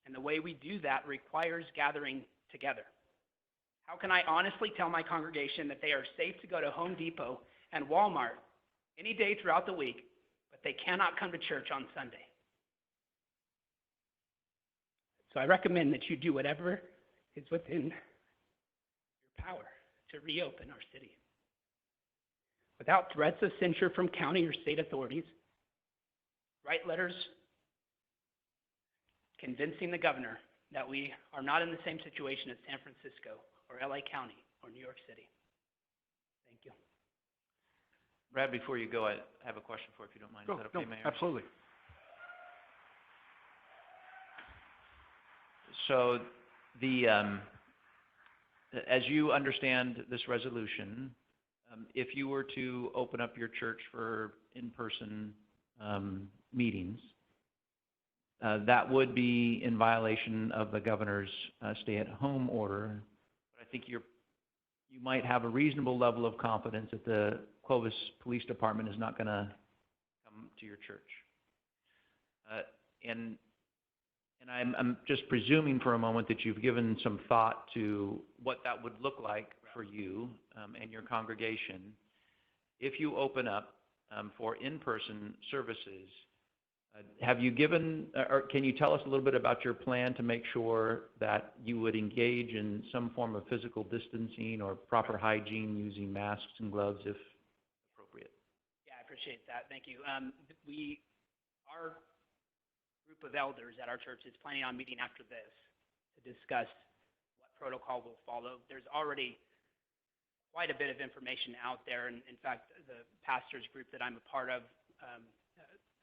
And the way we do that requires gathering together. How can I honestly tell my congregation that they are safe to go to Home Depot and Walmart any day throughout the week, but they cannot come to church on Sunday? So I recommend that you do whatever is within your power to reopen our city. Without threats of censure from county or state authorities, write letters convincing the governor that we are not in the same situation as San Francisco or LA County or New York City. Thank you. Brad, before you go, I have a question for you, if you don't mind. Is that okay, Mayor? Absolutely. So as you understand this resolution, if you were to open up your church for in-person meetings, that would be in violation of the governor's stay-at-home order. But I think you might have a reasonable level of confidence that the Clovis Police Department is not going to come to your church. And I'm just presuming for a moment that you've given some thought to what that would look like for you and your congregation if you open up for in-person services. Have you given, or can you tell us a little bit about your plan to make sure that you would engage in some form of physical distancing or proper hygiene using masks and gloves if appropriate? Yeah, I appreciate that. Thank you. Our group of elders at our church is planning on meeting after this to discuss what protocol we'll follow. There's already quite a bit of information out there, and in fact, the pastors group that I'm a part of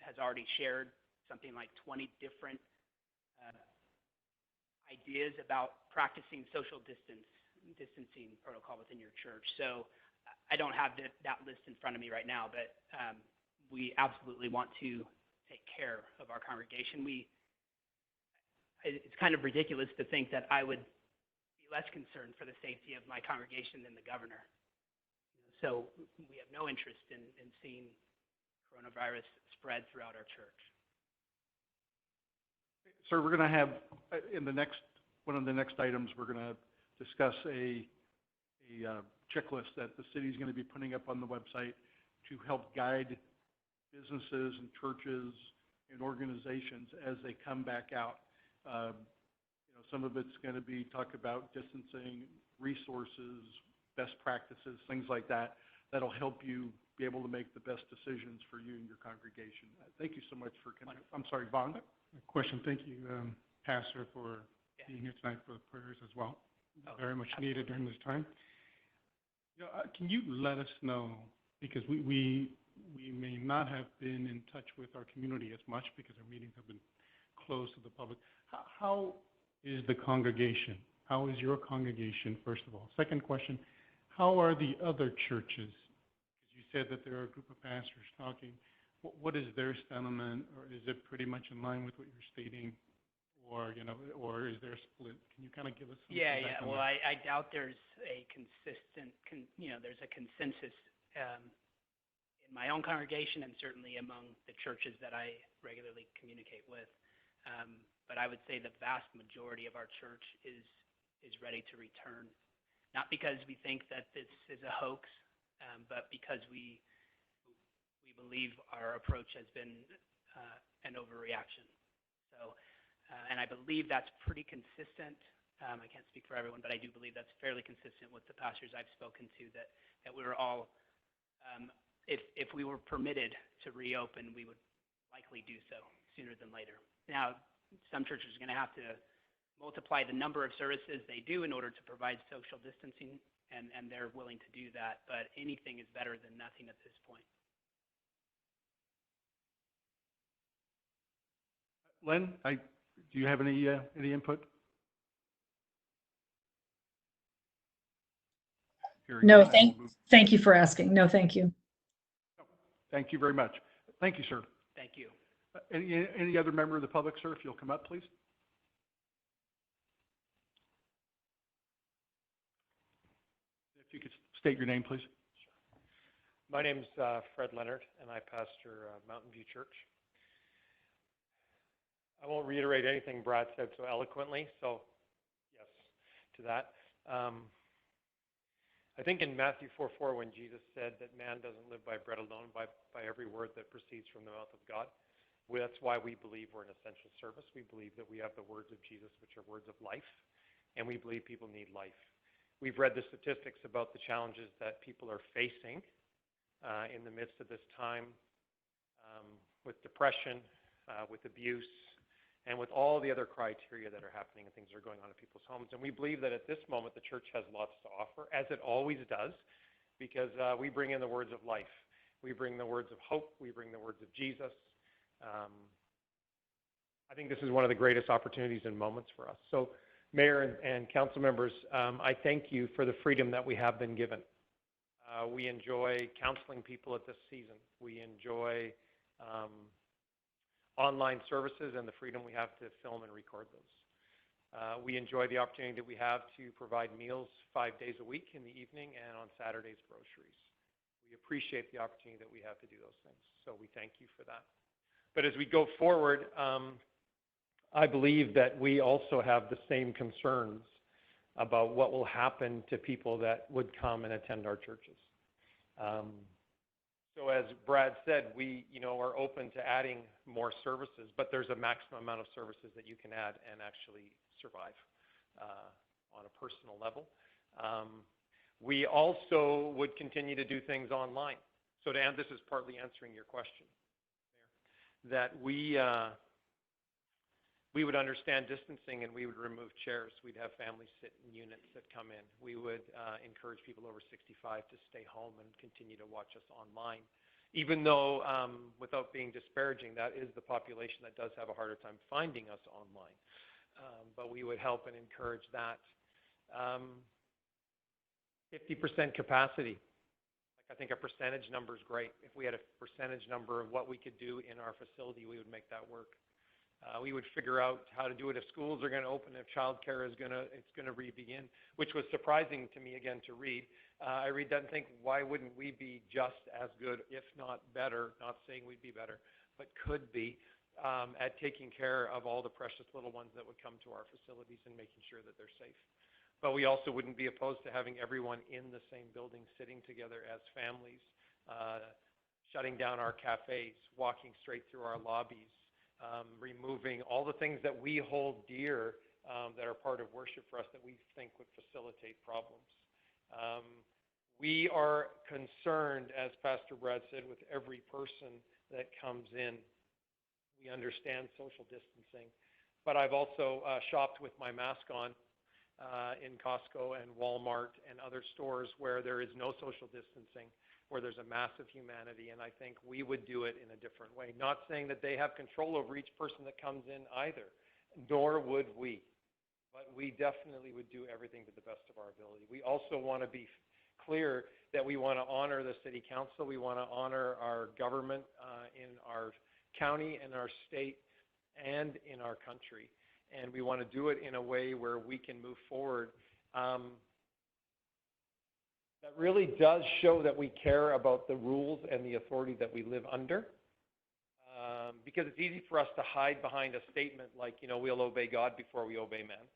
has already shared something like 20 different ideas about practicing social distancing protocol within your church. So I don't have that list in front of me right now, but we absolutely want to take care of our congregation. It's kind of ridiculous to think that I would be less concerned for the safety of my congregation than the governor. So we have no interest in seeing coronavirus spread throughout our church. Sir, we're going to have, in the next, one of the next items, we're going to discuss a checklist that the city is going to be putting up on the website to help guide businesses and churches and organizations as they come back out. Some of it's going to be talk about distancing, resources, best practices, things like that. That'll help you be able to make the best decisions for you and your congregation. Thank you so much for coming. I'm sorry, Vaughn? Question. Thank you, Pastor, for being here tonight for the prayers as well. Very much needed during this time. Can you let us know, because we may not have been in touch with our community as much because our meetings have been closed to the public. How is the congregation? How is your congregation, first of all? Second question, how are the other churches? Because you said that there are a group of pastors talking. What is their sentiment, or is it pretty much in line with what you're stating? Or, or is there a split? Can you kind of give us some feedback on Well, that? I doubt there's a consistent, there's a consensus in my own congregation and certainly among the churches that I regularly communicate with. But I would say the vast majority of our church is ready to return, not because we think that this is a hoax, but because we believe our approach has been an overreaction. So, and I believe that's pretty consistent. I can't speak for everyone, but I do believe that's fairly consistent with the pastors I've spoken to, that we were all, if we were permitted to reopen, we would likely do so sooner than later. Now, some churches are going to have to multiply the number of services they do in order to provide social distancing, and they're willing to do that, but anything is better than nothing at this point. Len, do you have any input? Hearing No, none, I will move. thank you for asking. No, thank you. Thank you very much. Thank you, sir. Thank you. Any other member of the public, sir, if you'll come up, please? If you could state your name, please. My name's Fred Leonard, and I pastor Mountain View Church. I won't reiterate anything Brad said so eloquently, so yes to that. I think in Matthew 4:4, when Jesus said that man doesn't live by bread alone, by every word that proceeds from the mouth of God, that's why we believe we're an essential service. We believe that we have the words of Jesus, which are words of life, and we believe people need life. We've read the statistics about the challenges that people are facing in the midst of this time with depression, with abuse, and with all the other criteria that are happening and things that are going on in people's homes. And we believe that at this moment the church has lots to offer, as it always does, because we bring in the words of life. We bring the words of hope. We bring the words of Jesus. I think this is one of the greatest opportunities and moments for us. So, Mayor and council members, I thank you for the freedom that we have been given. We enjoy counseling people at this season. We enjoy online services and the freedom we have to film and record those. We enjoy the opportunity that we have to provide meals 5 days a week in the evening and on Saturdays groceries. We appreciate the opportunity that we have to do those things, so we thank you for that. But as we go forward, I believe that we also have the same concerns about what will happen to people that would come and attend our churches. So as Brad said, we are open to adding more services, but there's a maximum amount of services that you can add and actually survive on a personal level. We also would continue to do things online. So this is partly answering your question, Mayor, that we would understand distancing and we would remove chairs. We'd have families sit in units that come in. We would encourage people over 65 to stay home and continue to watch us online. Even though, without being disparaging, that is the population that does have a harder time finding us online. But we would help and encourage that. 50% capacity. I think a percentage number is great. If we had a percentage number of what we could do in our facility, we would make that work. We would figure out how to do it if schools are going to open, if childcare is going to re-begin, which was surprising to me again to read. I read that and think, why wouldn't we be just as good, if not better, not saying we'd be better, but could be, at taking care of all the precious little ones that would come to our facilities and making sure that they're safe. But we also wouldn't be opposed to having everyone in the same building sitting together as families, shutting down our cafes, walking straight through our lobbies, removing all the things that we hold dear that are part of worship for us that we think would facilitate problems. We are concerned, as Pastor Brad said, with every person that comes in. We understand social distancing, but I've also shopped with my mask on in Costco and Walmart and other stores where there is no social distancing, where there's a massive humanity, and I think we would do it in a different way. Not saying that they have control over each person that comes in either, nor would we, but we definitely would do everything to the best of our ability. We also want to be clear that we want to honor the city council, we want to honor our government in our county and our state and in our country, and we want to do it in a way where we can move forward that really does show that we care about the rules and the authority that we live under. Because it's easy for us to hide behind a statement like, you know, we'll obey God before we obey man.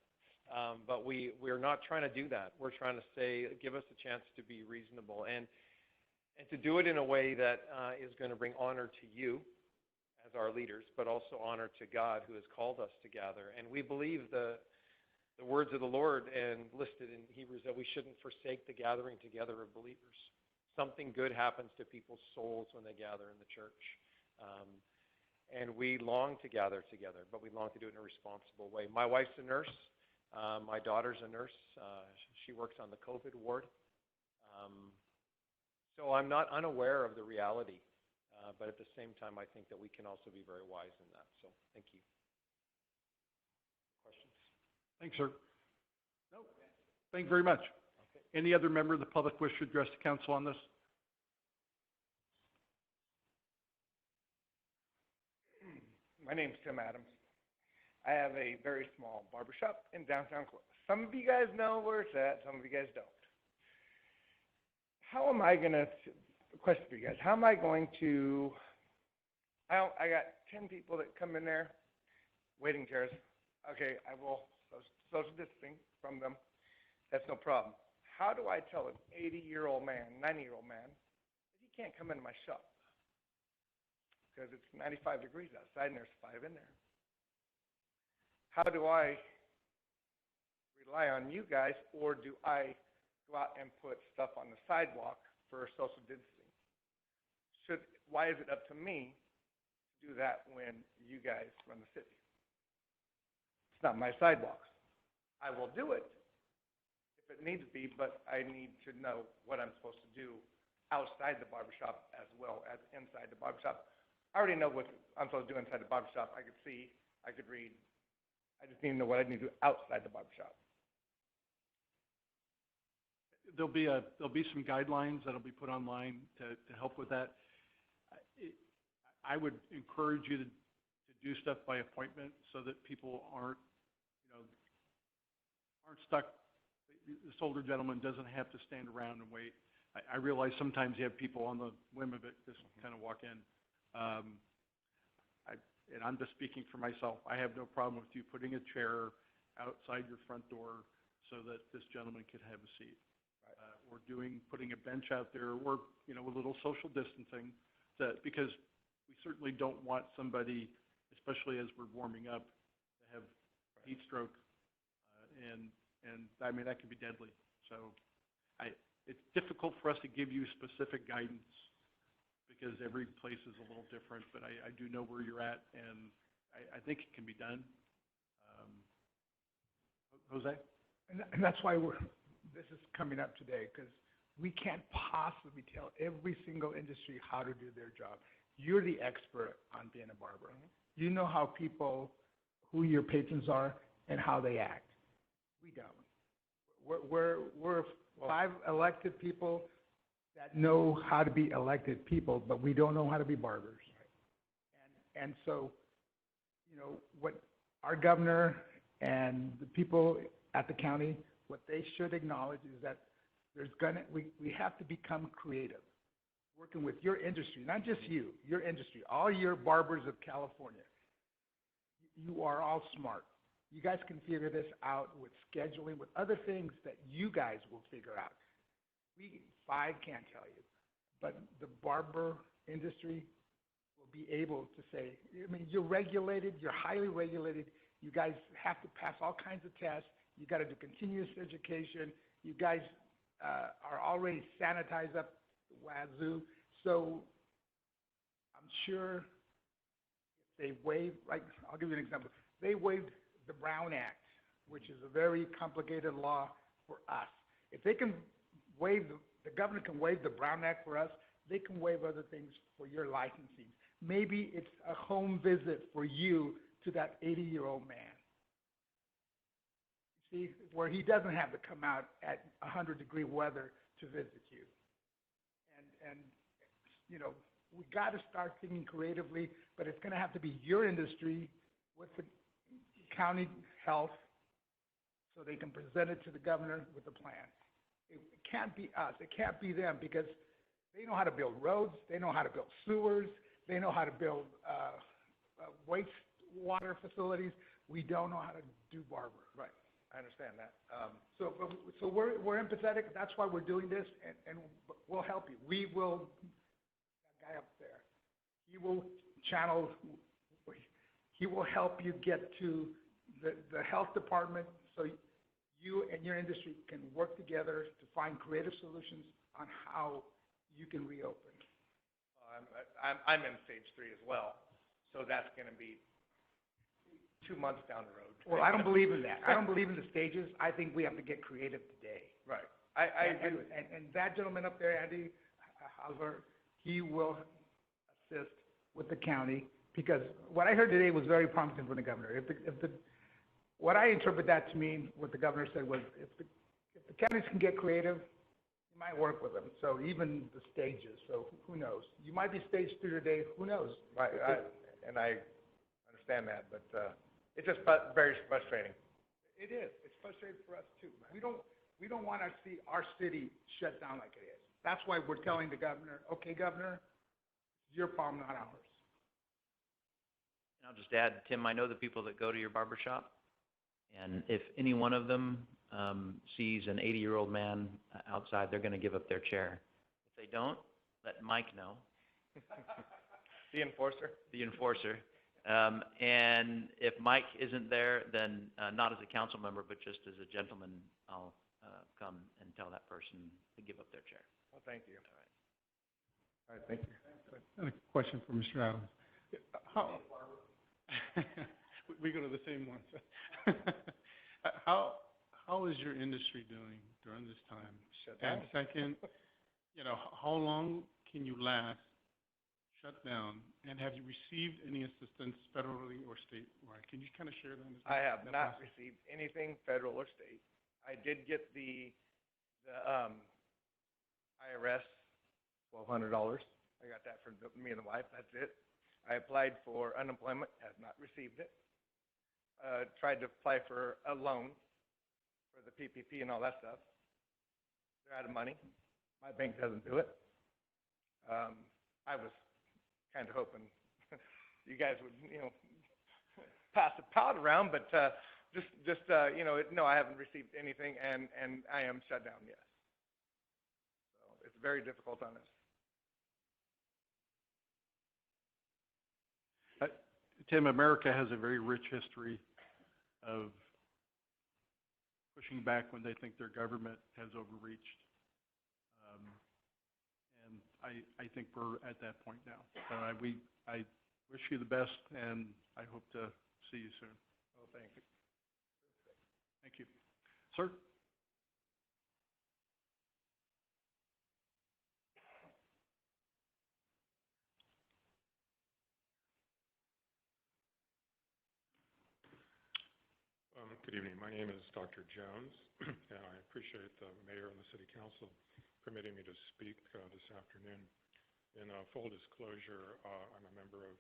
But we're not trying to do that. We're trying to say, give us a chance to be reasonable and to do it in a way that is going to bring honor to you as our leaders, but also honor to God who has called us to gather. And we believe the words of the Lord and listed in Hebrews that we shouldn't forsake the gathering together of believers. Something good happens to people's souls when they gather in the church. And we long to gather together, but we long to do it in a responsible way. My wife's a nurse. My daughter's a nurse. She works on the COVID ward. So I'm not unaware of the reality, but at the same time, I think that we can also be very wise in that. So thank you. Questions? Thanks, sir. No, thank you very much. Okay. Any other member of the public wish to address the council on this? My name's Tim Adams. I have a very small barbershop in downtown Clovis. Some of you guys know where it's at, some of you guys don't. How am I going to, question for you guys, how am I going to, I got 10 people that come in there, waiting chairs. Okay, I will social distancing from them. That's no problem. How do I tell an 80-year-old man, 90-year-old man, that he can't come into my shop? Because it's 95 degrees outside and there's 5 in there. How do I rely on you guys, or do I go out and put stuff on the sidewalk for social distancing? Why is it up to me to do that when you guys run the city? It's not my sidewalks. I will do it if it needs to be, but I need to know what I'm supposed to do outside the barbershop as well as inside the barbershop. I already know what I'm supposed to do inside the barbershop. I could see, I could read. I just need to know what I need to do outside the barbershop. There'll be some guidelines that'll be put online to help with that. I would encourage you to do stuff by appointment so that people aren't stuck. This older gentleman doesn't have to stand around and wait. I realize sometimes you have people on the whim of it just kind of walk in. And I'm just speaking for myself. I have no problem with you putting a chair outside your front door so that this gentleman could have a seat. Or putting a bench out there, or a little social distancing, because we certainly don't want somebody, especially as we're warming up, to have heat stroke, and I mean that can be deadly. So it's difficult for us to give you specific guidance because every place is a little different, but I do know where you're at, and I think it can be done. Jose? And that's why this is coming up today, because we can't possibly tell every single industry how to do their job. You're the expert on being a barber. Mm-hmm. You know how who your patrons are and how they act. We don't. We're 5 elected people that know how to be elected people, but we don't know how to be barbers. Right. And so, what our governor and the people at the county, what they should acknowledge is that we have to become creative, working with your industry, not just you, your industry, all your barbers of California. You are all smart. You guys can figure this out with scheduling, with other things that you guys will figure out. We 5 can't tell you, but the barber industry will be able to say, I mean, you're regulated, you're highly regulated, you guys have to pass all kinds of tests, you gotta do continuous education, you guys are already sanitized up the wazoo, so I'm sure if they waive, like, I'll give you an example. They waived the Brown Act, which is a very complicated law for us. If they can waive, the governor can waive the Brown Act for us, they can waive other things for your licensing. Maybe it's a home visit for you to that 80-year-old man. See, where he doesn't have to come out at 100-degree weather to visit you. And you know, we got to start thinking creatively, but it's going to have to be your industry with the county health so they can present it to the governor with a plan. It can't be us. It can't be them because they know how to build roads. They know how to build sewers. They know how to build wastewater facilities. We don't know how to do Barber. Right. I understand that. So we're empathetic. That's why we're doing this, and we'll help you. We will, that guy up there, he will channel, he will help you get to the health department so you and your industry can work together to find creative solutions on how you can reopen. I'm in stage 3 as well, so that's going to be 2 months down the road. Well, I don't believe in that. I don't believe in the stages. I think we have to get creative today. Right. I agree with and that gentleman up there, Andy Hauser, he will assist with the county because what I heard today was very promising from the governor. What I interpret that to mean, what the governor said was, if the counties can get creative, you might work with them. So even the stages. So who knows? You might be stage 3 today. Who knows? Right. And I understand that, but it's just very frustrating. It is. It's frustrating for us too. We don't want to see our city shut down like it is. That's why we're telling the governor, okay, governor, it's your problem, not ours. And I'll just add, Tim, I know the people that go to your barber shop, and if any one of them sees an 80-year-old man outside, they're going to give up their chair. If they don't, let Mike know. The enforcer? The enforcer. And if Mike isn't there, then not as a council member, but just as a gentleman, I'll come and tell that person to give up their chair. Well, thank you. All right. All right, thank you. I had a question for Mr. Adams. How, we go to the same one. How is your industry doing during this time? Shut down. And second, how long can you last shut down? And have you received any assistance federally or statewide? Can you kind of share that? I have not received anything federal or state. I did get the IRS $1,200. I got that from me and the wife. That's it. I applied for unemployment, have not received it. Tried to apply for a loan for the PPP and all that stuff. They're out of money. My bank doesn't do it. I was kind of hoping you guys would, pass the pot around, but no, I haven't received anything, and I am shut down, yes. So it's very difficult on us. Tim, America has a very rich history of pushing back when they think their government has overreached. And I think we're at that point now. So I wish you the best, and I hope to see you soon. Oh, thank you. Thank you. Sir? Good evening. My name is Dr. Jones, and I appreciate the mayor and the city council permitting me to speak this afternoon. In full disclosure, I'm a member of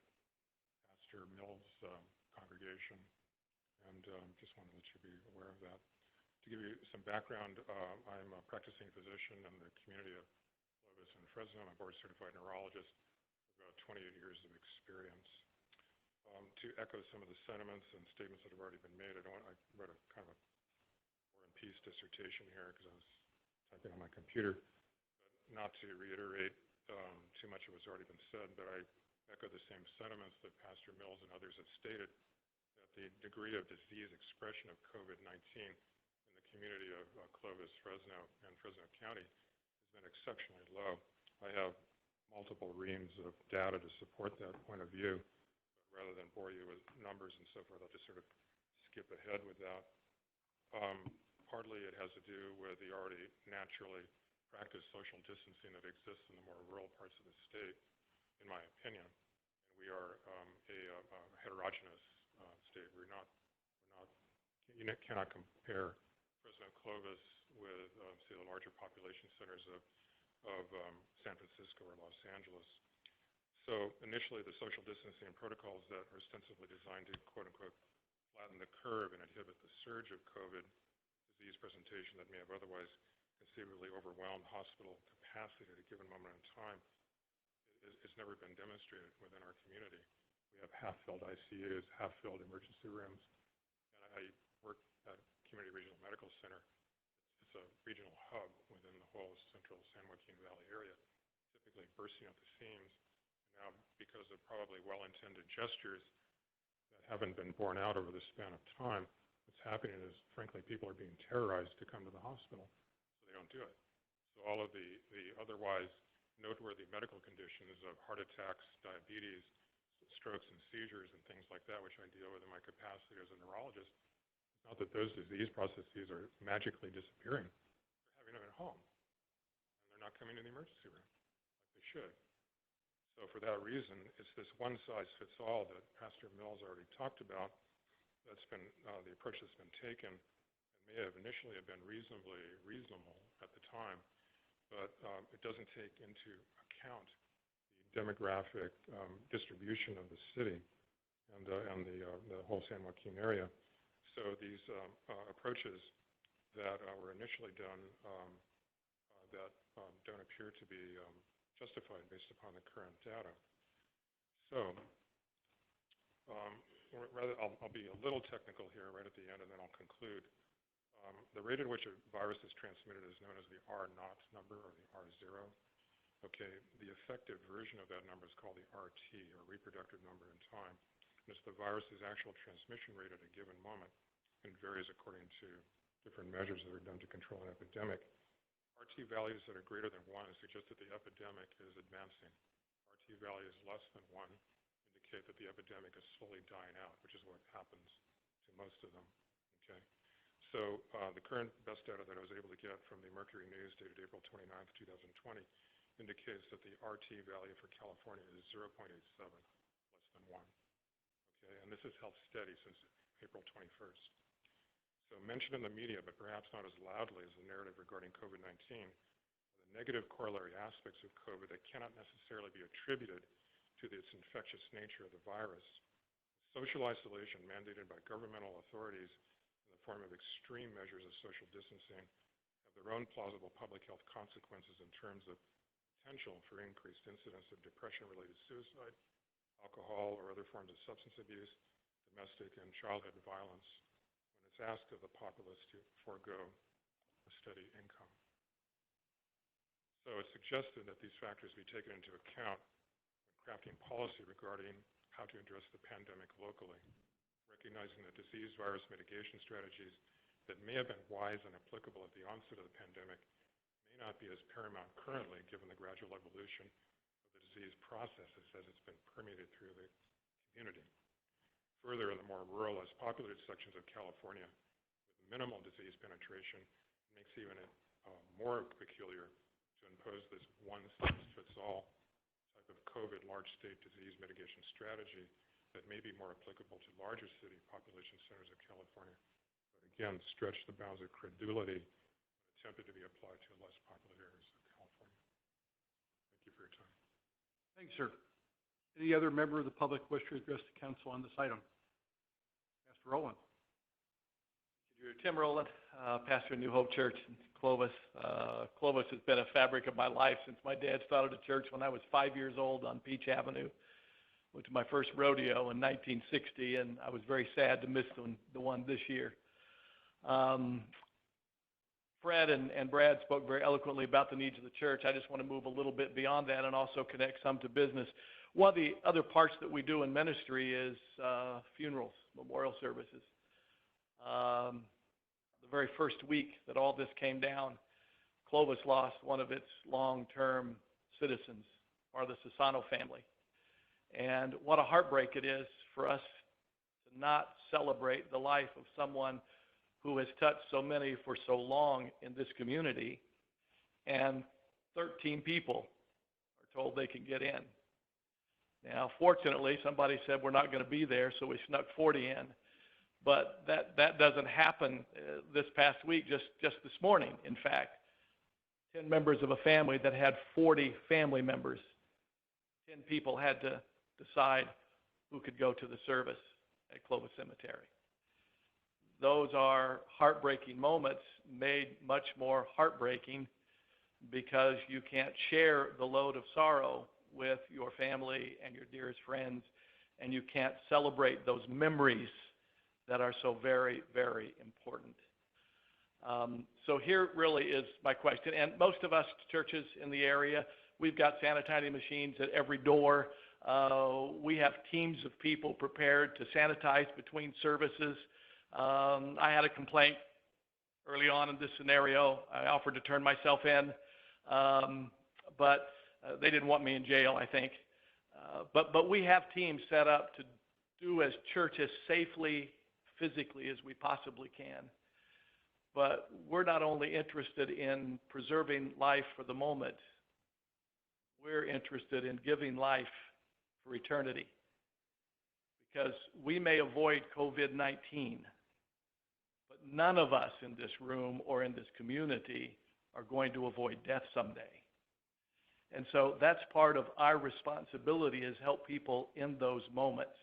Pastor Mills' congregation, and just wanted to let you be aware of that. To give you some background, I'm a practicing physician in the community of Clovis and Fresno. I'm a board-certified neurologist with about 28 years of experience. To echo some of the sentiments and statements that have already been made, I wrote a kind of a War and Peace dissertation here because I was typing on my computer, but not to reiterate too much of what's already been said, but I echo the same sentiments that Pastor Mills and others have stated, that the degree of disease expression of COVID-19 in the community of Clovis, Fresno, and Fresno County has been exceptionally low. I have multiple reams of data to support that point of view. But rather than bore you with numbers and so forth, I'll just sort of skip ahead with that. Partly it has to do with the already naturally practiced social distancing that exists in the more rural parts of the state, in my opinion. And we are a heterogeneous state. You cannot compare Fresno Clovis with, say, the larger population centers of San Francisco or Los Angeles. So initially, the social distancing protocols that are ostensibly designed to, quote unquote, flatten the curve and inhibit the surge of COVID disease presentation that may have otherwise conceivably overwhelmed hospital capacity at a given moment in time, it's never been demonstrated within our community. We have half-filled ICUs, half-filled emergency rooms, and I work at Community Regional Medical Center. It's a regional hub within the whole central San Joaquin Valley area, typically bursting at the seams. Now, because of probably well-intended gestures that haven't been borne out over the span of time, what's happening is, frankly, people are being terrorized to come to the hospital, so they don't do it. So all of the otherwise noteworthy medical conditions of heart attacks, diabetes, strokes and seizures and things like that, which I deal with in my capacity as a neurologist, it's not that those disease processes are magically disappearing. They're having them at home, and they're not coming to the emergency room like they should. So for that reason, it's this one-size-fits-all that Pastor Mills already talked about. That's been the approach that's been taken, and may have initially been reasonably reasonable at the time, but it doesn't take into account the demographic distribution of the city and the whole San Joaquin area. So these approaches that were initially done that don't appear to be justified based upon the current data. So I'll be a little technical here right at the end, and then I'll conclude. The rate at which a virus is transmitted is known as the R0 number, or the R0. Okay, the effective version of that number is called the RT, or reproductive number in time. And it's the virus's actual transmission rate at a given moment, and varies according to different measures that are done to control an epidemic. RT values that are greater than 1 suggest that the epidemic is advancing. RT values less than 1 indicate that the epidemic is slowly dying out, which is what happens to most of them. Okay. So the current best data that I was able to get from the Mercury News dated April 29th, 2020, indicates that the RT value for California is 0.87, less than 1. Okay, and this has held steady since April 21st. So mentioned in the media, but perhaps not as loudly as the narrative regarding COVID-19, the negative corollary aspects of COVID that cannot necessarily be attributed to its infectious nature of the virus. Social isolation mandated by governmental authorities in the form of extreme measures of social distancing have their own plausible public health consequences in terms of potential for increased incidence of depression-related suicide, alcohol or other forms of substance abuse, domestic and childhood violence, when it's asked of the populace to forego a steady income. So it's suggested that these factors be taken into account when crafting policy regarding how to address the pandemic locally, recognizing that disease virus mitigation strategies that may have been wise and applicable at the onset of the pandemic may not be as paramount currently, given the gradual evolution of the disease processes as it's been permeated through the community. Further, in the more rural, less populated sections of California with minimal disease penetration, it makes even more peculiar to impose this one-size-fits-all type of COVID large state disease mitigation strategy that may be more applicable to larger city population centers of California, but again, stretch the bounds of credulity when attempted to be applied to less populated areas of California. Thank you for your time. Thanks, sir. Any other member of the public wish to address the council on this item? Pastor Rowland. Tim Rowland, pastor of New Hope Church in Clovis. Clovis has been a fabric of my life since my dad started a church when I was 5 years old on Peach Avenue. Went to my first rodeo in 1960, and I was very sad to miss the one this year. Fred and Brad spoke very eloquently about the needs of the church. I just want to move a little bit beyond that and also connect some to business. One of the other parts that we do in ministry is funerals, memorial services. The very first week that all this came down, Clovis lost one of its long-term citizens, part of the Sassano family. And what a heartbreak it is for us to not celebrate the life of someone who has touched so many for so long in this community, and 13 people are told they can get in. Now, fortunately, somebody said we're not going to be there, so we snuck 40 in. But that doesn't happen this past week, just this morning, in fact. 10 members of a family that had 40 family members. 10 people had to decide who could go to the service at Clovis Cemetery. Those are heartbreaking moments, made much more heartbreaking because you can't share the load of sorrow with your family and your dearest friends, and you can't celebrate those memories that are so very, very important. So here really is my question. And most of us churches in the area, we've got sanitizing machines at every door. We have teams of people prepared to sanitize between services. I had a complaint early on in this scenario. I offered to turn myself in, but they didn't want me in jail, I think. But we have teams set up to do as churches safely, physically as we possibly can. But we're not only interested in preserving life for the moment, we're interested in giving life for eternity. Because we may avoid COVID-19, but none of us in this room or in this community are going to avoid death someday. And so that's part of our responsibility, is help people in those moments.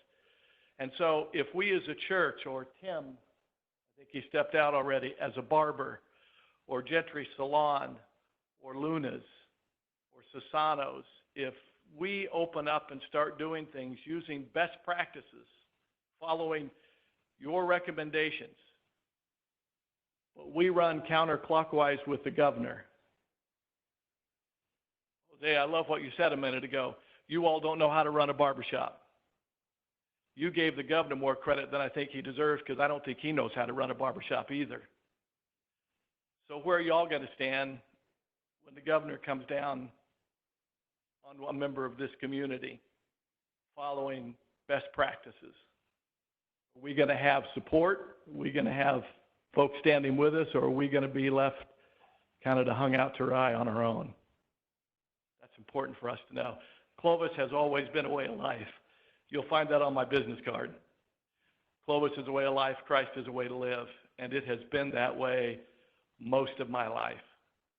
And so if we as a church, or Tim, I think he stepped out already, as a barber, or Gentry Salon, or Luna's, or Sassano's, if we open up and start doing things using best practices, following your recommendations, but we run counterclockwise with the governor. Jose, I love what you said a minute ago. You all don't know how to run a barbershop. You gave the governor more credit than I think he deserves, because I don't think he knows how to run a barbershop either. So where are y'all going to stand when the governor comes down on one member of this community following best practices? Are we going to have support? Are we going to have folks standing with us, or are we going to be left kind of to hung out to dry on our own? That's important for us to know. Clovis has always been a way of life. You'll find that on my business card. Clovis is a way of life. Christ is a way to live. And it has been that way most of my life.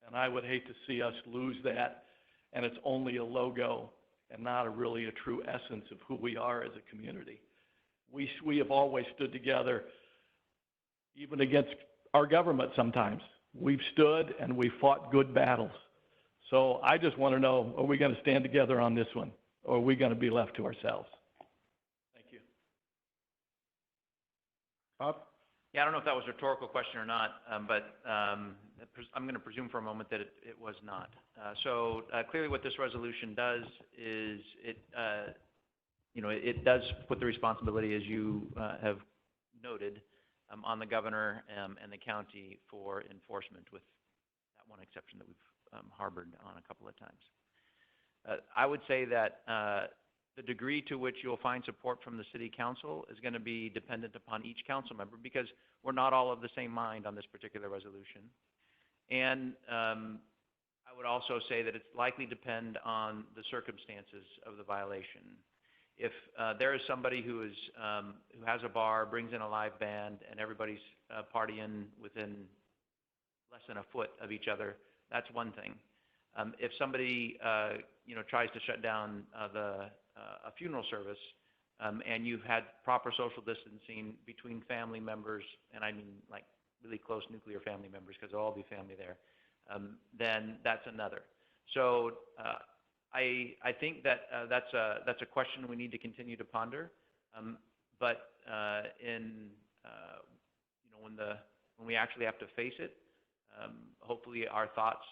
And I would hate to see us lose that, and it's only a logo and not really a true essence of who we are as a community. We have always stood together, even against our government sometimes. We've stood and we fought good battles. So I just want to know, are we going to stand together on this one, or are we going to be left to ourselves? Thank you. Bob? Yeah, I don't know if that was a rhetorical question or not, but I'm going to presume for a moment that it was not. So clearly what this resolution does is it does put the responsibility, as you have noted, on the governor and the county for enforcement, with that one exception that we've harbored on a couple of times. I would say that the degree to which you'll find support from the city council is going to be dependent upon each council member, because we're not all of the same mind on this particular resolution. And I would also say that it's likely to depend on the circumstances of the violation. If there is somebody who has a bar, brings in a live band, and everybody's partying within less than a foot of each other, that's one thing. If somebody tries to shut down a funeral service, and you've had proper social distancing between family members, and I mean like really close nuclear family members, because there'll all be family there, then that's another. So I think that that's a question we need to continue to ponder. But when we actually have to face it, hopefully our thoughts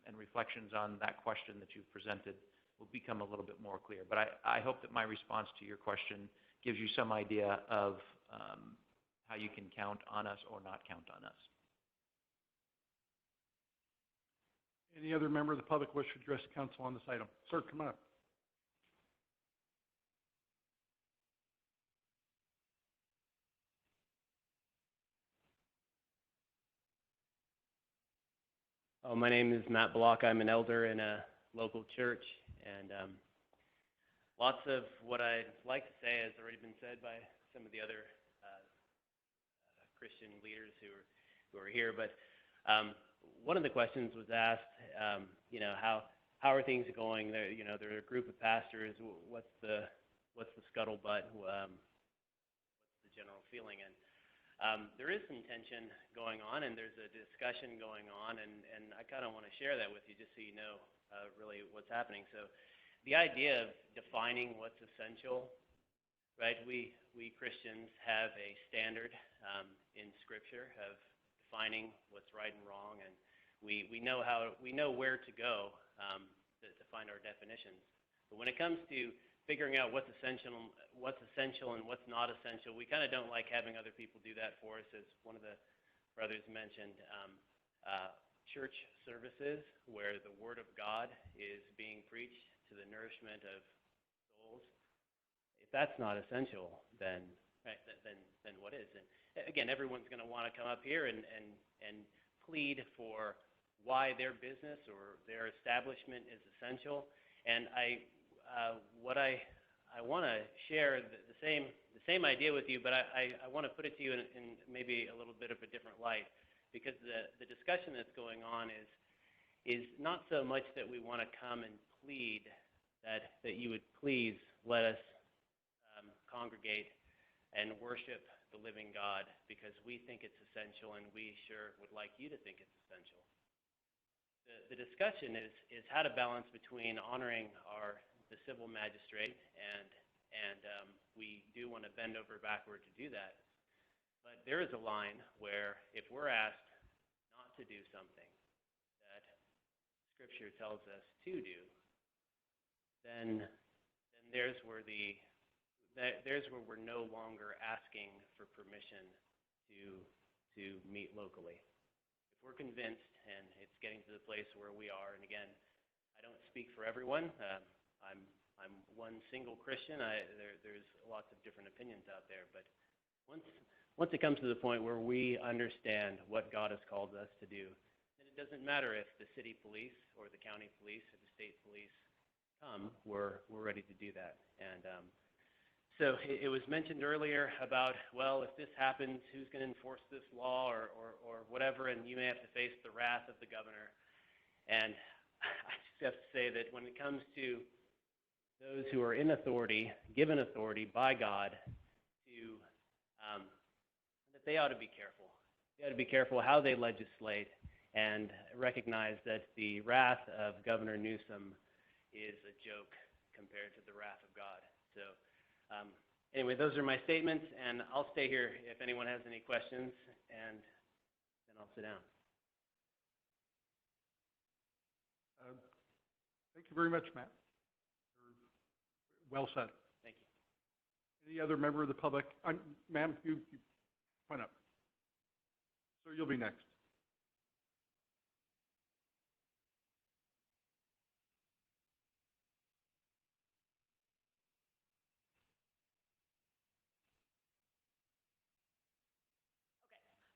and reflections on that question that you've presented will become a little bit more clear. But I hope that my response to your question gives you some idea of how you can count on us or not count on us. Any other member of the public wish to address council on this item? Sir, come on up. Oh, my name is Matt Block. I'm an elder in a local church, and lots of what I'd like to say has already been said by some of the other Christian leaders who are here. But one of the questions was asked, how are things going? There are a group of pastors. What's the scuttlebutt? What's the general feeling? And there is some tension going on, and there's a discussion going on, and I kind of want to share that with you just so you know really what's happening. So the idea of defining what's essential, right? We Christians have a standard in Scripture of defining what's right and wrong, and we know where to go to find our definitions. But when it comes to figuring out what's essential and what's not essential, we kind of don't like having other people do that for us. As one of the brothers mentioned, church services where the Word of God is being preached to the nourishment of souls. If that's not essential, then what is? And again, everyone's going to want to come up here and plead for why their business or their establishment is essential. And what I want to share the same idea with you, but I want to put it to you in maybe a little bit of a different light, because the discussion that's going on is not so much that we want to come and plead that you would please let us congregate and worship the living God because we think it's essential, and we sure would like you to think it's essential. The discussion is how to balance between honoring the civil magistrate, and we do want to bend over backward to do that. But there is a line where if we're asked not to do something that Scripture tells us to do, then there's where we're no longer asking for permission to meet locally. If we're convinced, and it's getting to the place where we are, and again, I don't speak for everyone. I'm one single Christian. There's lots of different opinions out there, but once it comes to the point where we understand what God has called us to do, then it doesn't matter if the city police or the county police or the state police come. We're ready to do that. And so it was mentioned earlier about, well, if this happens, who's going to enforce this law or whatever, and you may have to face the wrath of the governor. And I just have to say that when it comes to those who are in authority, given authority by God, that they ought to be careful. They ought to be careful how they legislate and recognize that the wrath of Governor Newsom is a joke compared to the wrath of God. So anyway, those are my statements, and I'll stay here if anyone has any questions, and then I'll sit down. Thank you very much, Matt. Well said. Thank you. Any other member of the public? Ma'am, you point up. Sir, you'll be next.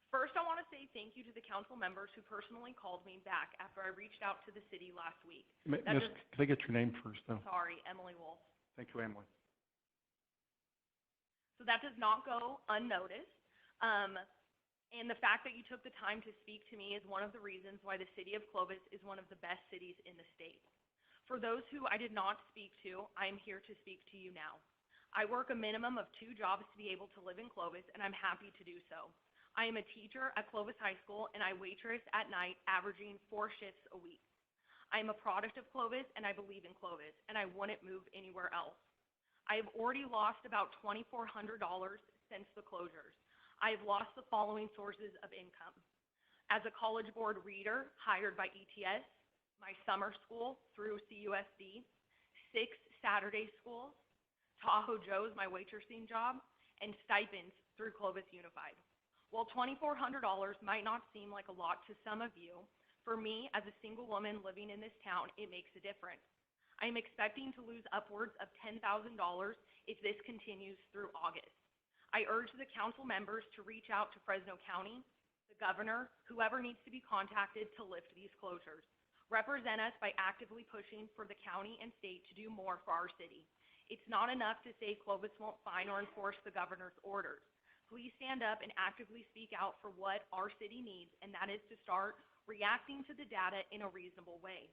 First, I want to say thank you to the council members who personally called me back after I reached out to the city last week. Miss, can I get your name first, though? Sorry, Emily Wolf. Thank you, Emily. So that does not go unnoticed. And the fact that you took the time to speak to me is one of the reasons why the city of Clovis is one of the best cities in the state. For those who I did not speak to, I am here to speak to you now. I work a minimum of 2 jobs to be able to live in Clovis, and I'm happy to do so. I am a teacher at Clovis High School, and I waitress at night, averaging 4 shifts a week. I am a product of Clovis, and I believe in Clovis, and I wouldn't move anywhere else. I have already lost about $2,400 since the closures. I have lost the following sources of income. as a College Board reader hired by ETS, my summer school through CUSD, 6 Saturday schools, Tahoe Joe's, my waitressing job, and stipends through Clovis Unified. While $2,400 might not seem like a lot to some of you, for me, as a single woman living in this town, it makes a difference. I am expecting to lose upwards of $10,000 if this continues through August. I urge the council members to reach out to Fresno County, the governor, whoever needs to be contacted to lift these closures. Represent us by actively pushing for the county and state to do more for our city. It's not enough to say Clovis won't fine or enforce the governor's orders. Please stand up and actively speak out for what our city needs, and that is to start reacting to the data in a reasonable way.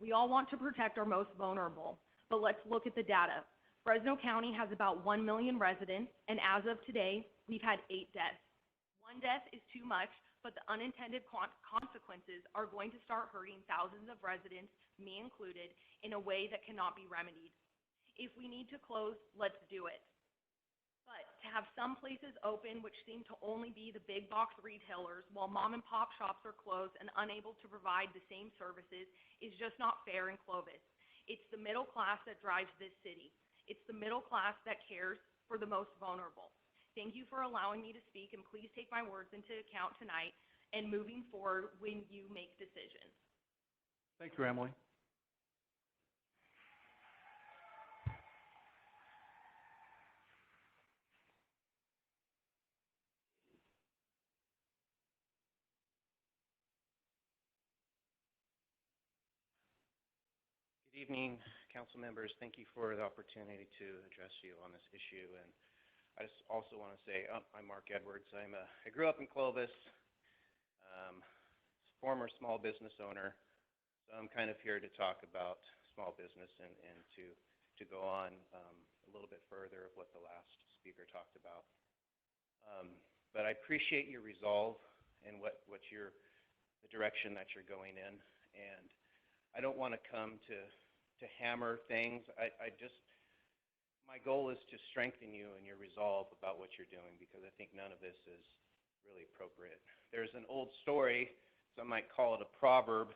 We all want to protect our most vulnerable, but let's look at the data. Fresno County has about 1 million residents, and as of today, we've had 8 deaths. 1 death is too much, but the unintended consequences are going to start hurting thousands of residents, me included, in a way that cannot be remedied. If we need to close, let's do it. But to have some places open which seem to only be the big box retailers while mom and pop shops are closed and unable to provide the same services is just not fair in Clovis. It's the middle class that drives this city. It's the middle class that cares for the most vulnerable. Thank you for allowing me to speak, and please take my words into account tonight and moving forward when you make decisions. Thank you, Emily. Good evening, council members. Thank you for the opportunity to address you on this issue. And I just also want to say, I'm Mark Edwards. I grew up in Clovis, former small business owner. So I'm kind of here to talk about small business and to go on a little bit further of what the last speaker talked about. But I appreciate your resolve and the direction that you're going in. And I don't want to come to hammer things. My goal is to strengthen you in your resolve about what you're doing, because I think none of this is really appropriate. There's an old story, some might call it a proverb,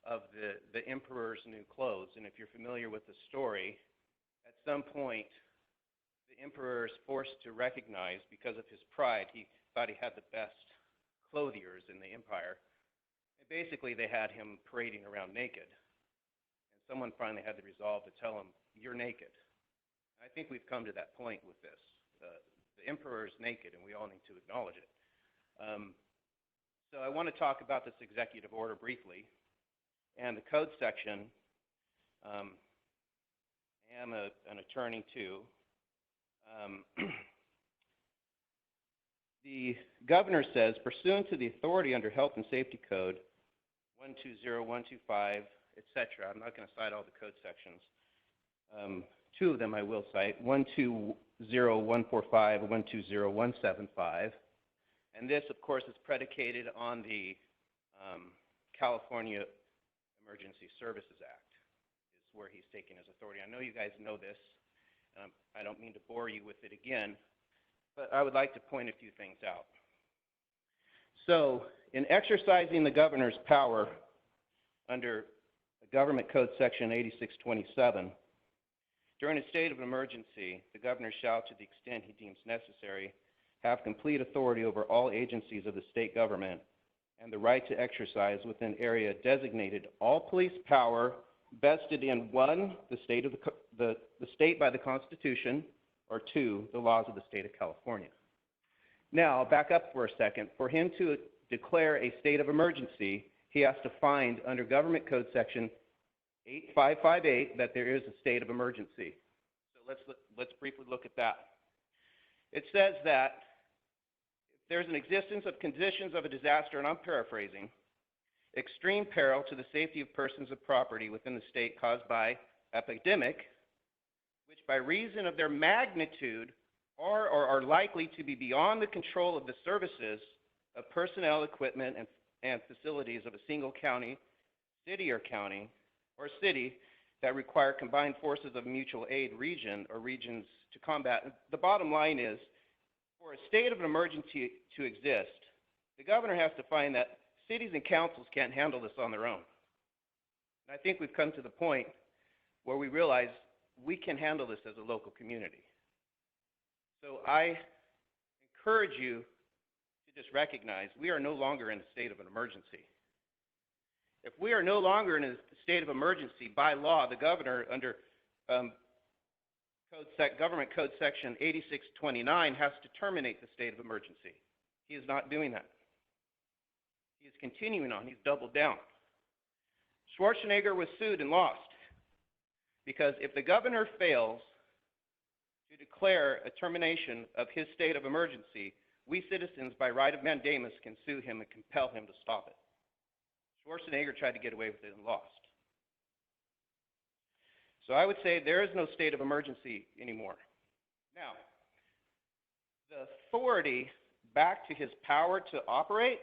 of the emperor's new clothes. And if you're familiar with the story, at some point, the emperor is forced to recognize, because of his pride, he thought he had the best clothiers in the empire. And basically, they had him parading around naked. Someone finally had the resolve to tell him, you're naked. I think we've come to that point with this. The emperor is naked, and we all need to acknowledge it. So I want to talk about this executive order briefly. And the code section, I am an attorney too. The governor says, pursuant to the authority under Health and Safety Code 120125, etc. I'm not going to cite all the code sections. 2 of them I will cite, 120145 and 120175. And this, of course, is predicated on the California Emergency Services Act, is where he's taking his authority. I know you guys know this. I don't mean to bore you with it again, but I would like to point a few things out. So, in exercising the governor's power under Government Code Section 8627, during a state of emergency, the governor shall, to the extent he deems necessary, have complete authority over all agencies of the state government and the right to exercise within area designated all police power vested in 1, the state by the Constitution, or 2, the laws of the state of California. Now, back up for a second. For him to declare a state of emergency, he has to find under Government Code Section 8558 that there is a state of emergency. So let's briefly look at that. It says that if there's an existence of conditions of a disaster, and I'm paraphrasing, extreme peril to the safety of persons or property within the state caused by epidemic, which by reason of their magnitude are likely to be beyond the control of the services of personnel, equipment, and facilities of a single county, city or county, or city that require combined forces of mutual aid region or regions to combat. The bottom line is, for a state of emergency to exist, the governor has to find that cities and councils can't handle this on their own. And I think we've come to the point where we realize we can handle this as a local community. So I encourage you to just recognize we are no longer in a state of an emergency. If we are no longer in a state of emergency by law, the governor under Government Code Section 8629 has to terminate the state of emergency. He is not doing that. He is continuing on. He's doubled down. Schwarzenegger was sued and lost because if the governor fails to declare a termination of his state of emergency, we citizens, by right of mandamus, can sue him and compel him to stop it. Schwarzenegger tried to get away with it and lost. So I would say there is no state of emergency anymore. Now, the authority back to his power to operate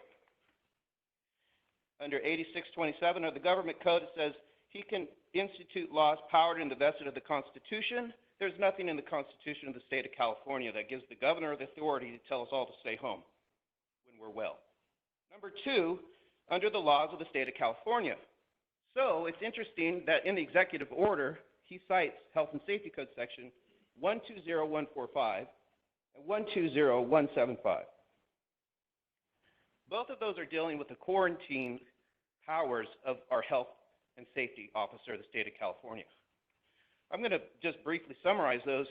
under 8627 of the government code, it says he can institute laws powered and divested of the Constitution. There's nothing in the Constitution of the state of California that gives the governor the authority to tell us all to stay home when we're well. Number two, under the laws of the state of California. So it's interesting that in the executive order, he cites Health and Safety Code Section 120145 and 120175. Both of those are dealing with the quarantine powers of our health and safety officer of the state of California. I'm going to just briefly summarize those.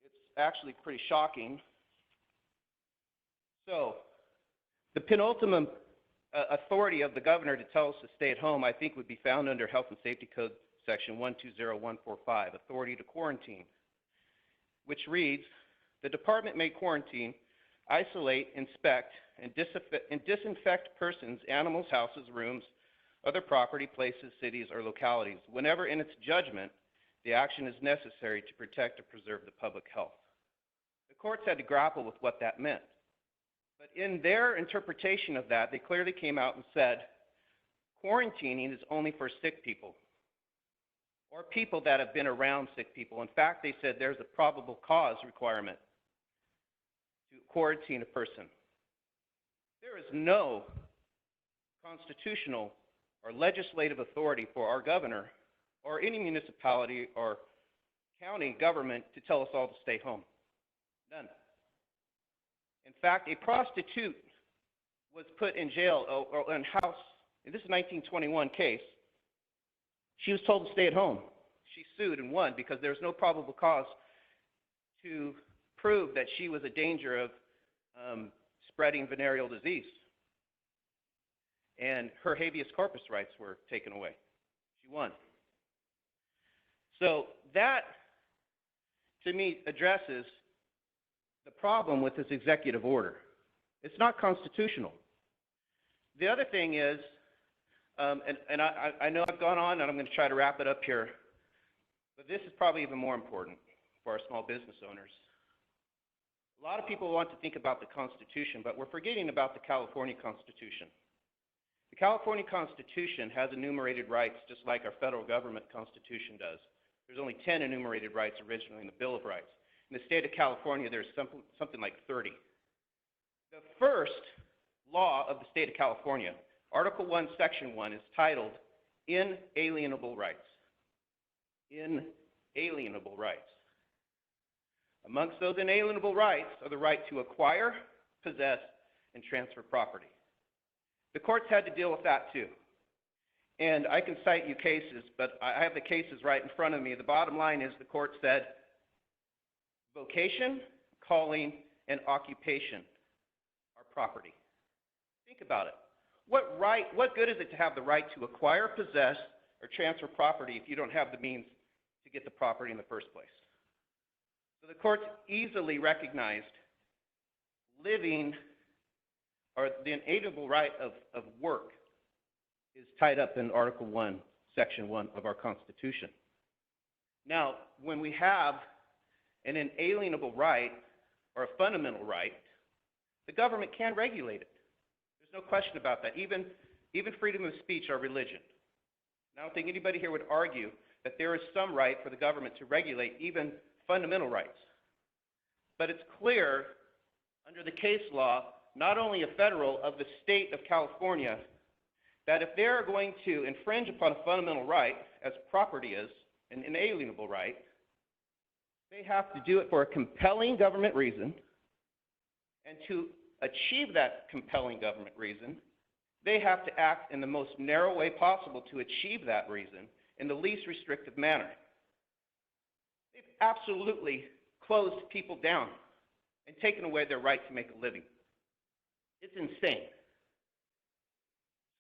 It's actually pretty shocking. So, the penultimate authority of the governor to tell us to stay at home, I think, would be found under Health and Safety Code Section 120145, authority to quarantine, which reads, the department may quarantine, isolate, inspect, and disinfect persons, animals, houses, rooms, other property, places, cities, or localities, whenever in its judgment the action is necessary to protect or preserve the public health. The courts had to grapple with what that meant. But in their interpretation of that, they clearly came out and said, quarantining is only for sick people or people that have been around sick people. In fact, they said there's a probable cause requirement to quarantine a person. There is no constitutional or legislative authority for our governor or any municipality or county government to tell us all to stay home. None. In fact, a prostitute was put in jail or in house, and this is a 1921 case. She was told to stay at home. She sued and won because there was no probable cause to prove that she was a danger of spreading venereal disease. And her habeas corpus rights were taken away. She won. So that, to me, addresses the problem with this executive order. It's not constitutional. The other thing is, and I know I've gone on and I'm going to try to wrap it up here, but this is probably even more important for our small business owners. A lot of people want to think about the Constitution, but we're forgetting about the California Constitution. The California Constitution has enumerated rights just like our federal government Constitution does. There's only 10 enumerated rights originally in the Bill of Rights. In the state of California, there's something like 30. The first law of the state of California, Article 1, Section 1, is titled Inalienable Rights. Inalienable rights. Amongst those inalienable rights are the right to acquire, possess, and transfer property. The courts had to deal with that too. And I can cite you cases, but I have the cases right in front of me. The bottom line is the court said vocation, calling, and occupation are property. Think about it. What good is it to have the right to acquire, possess, or transfer property if you don't have the means to get the property in the first place? So the courts easily recognized living, or the inalienable right of work, is tied up in Article 1, Section 1 of our Constitution. Now, when we have an inalienable right, or a fundamental right, the government can regulate it. There's no question about that. Even freedom of speech or religion. And I don't think anybody here would argue that there is some right for the government to regulate even fundamental rights. But it's clear under the case law not only a federal, of the state of California, that if they are going to infringe upon a fundamental right, as property is, an inalienable right, they have to do it for a compelling government reason, and to achieve that compelling government reason, they have to act in the most narrow way possible to achieve that reason in the least restrictive manner. They've absolutely closed people down and taken away their right to make a living. It's insane.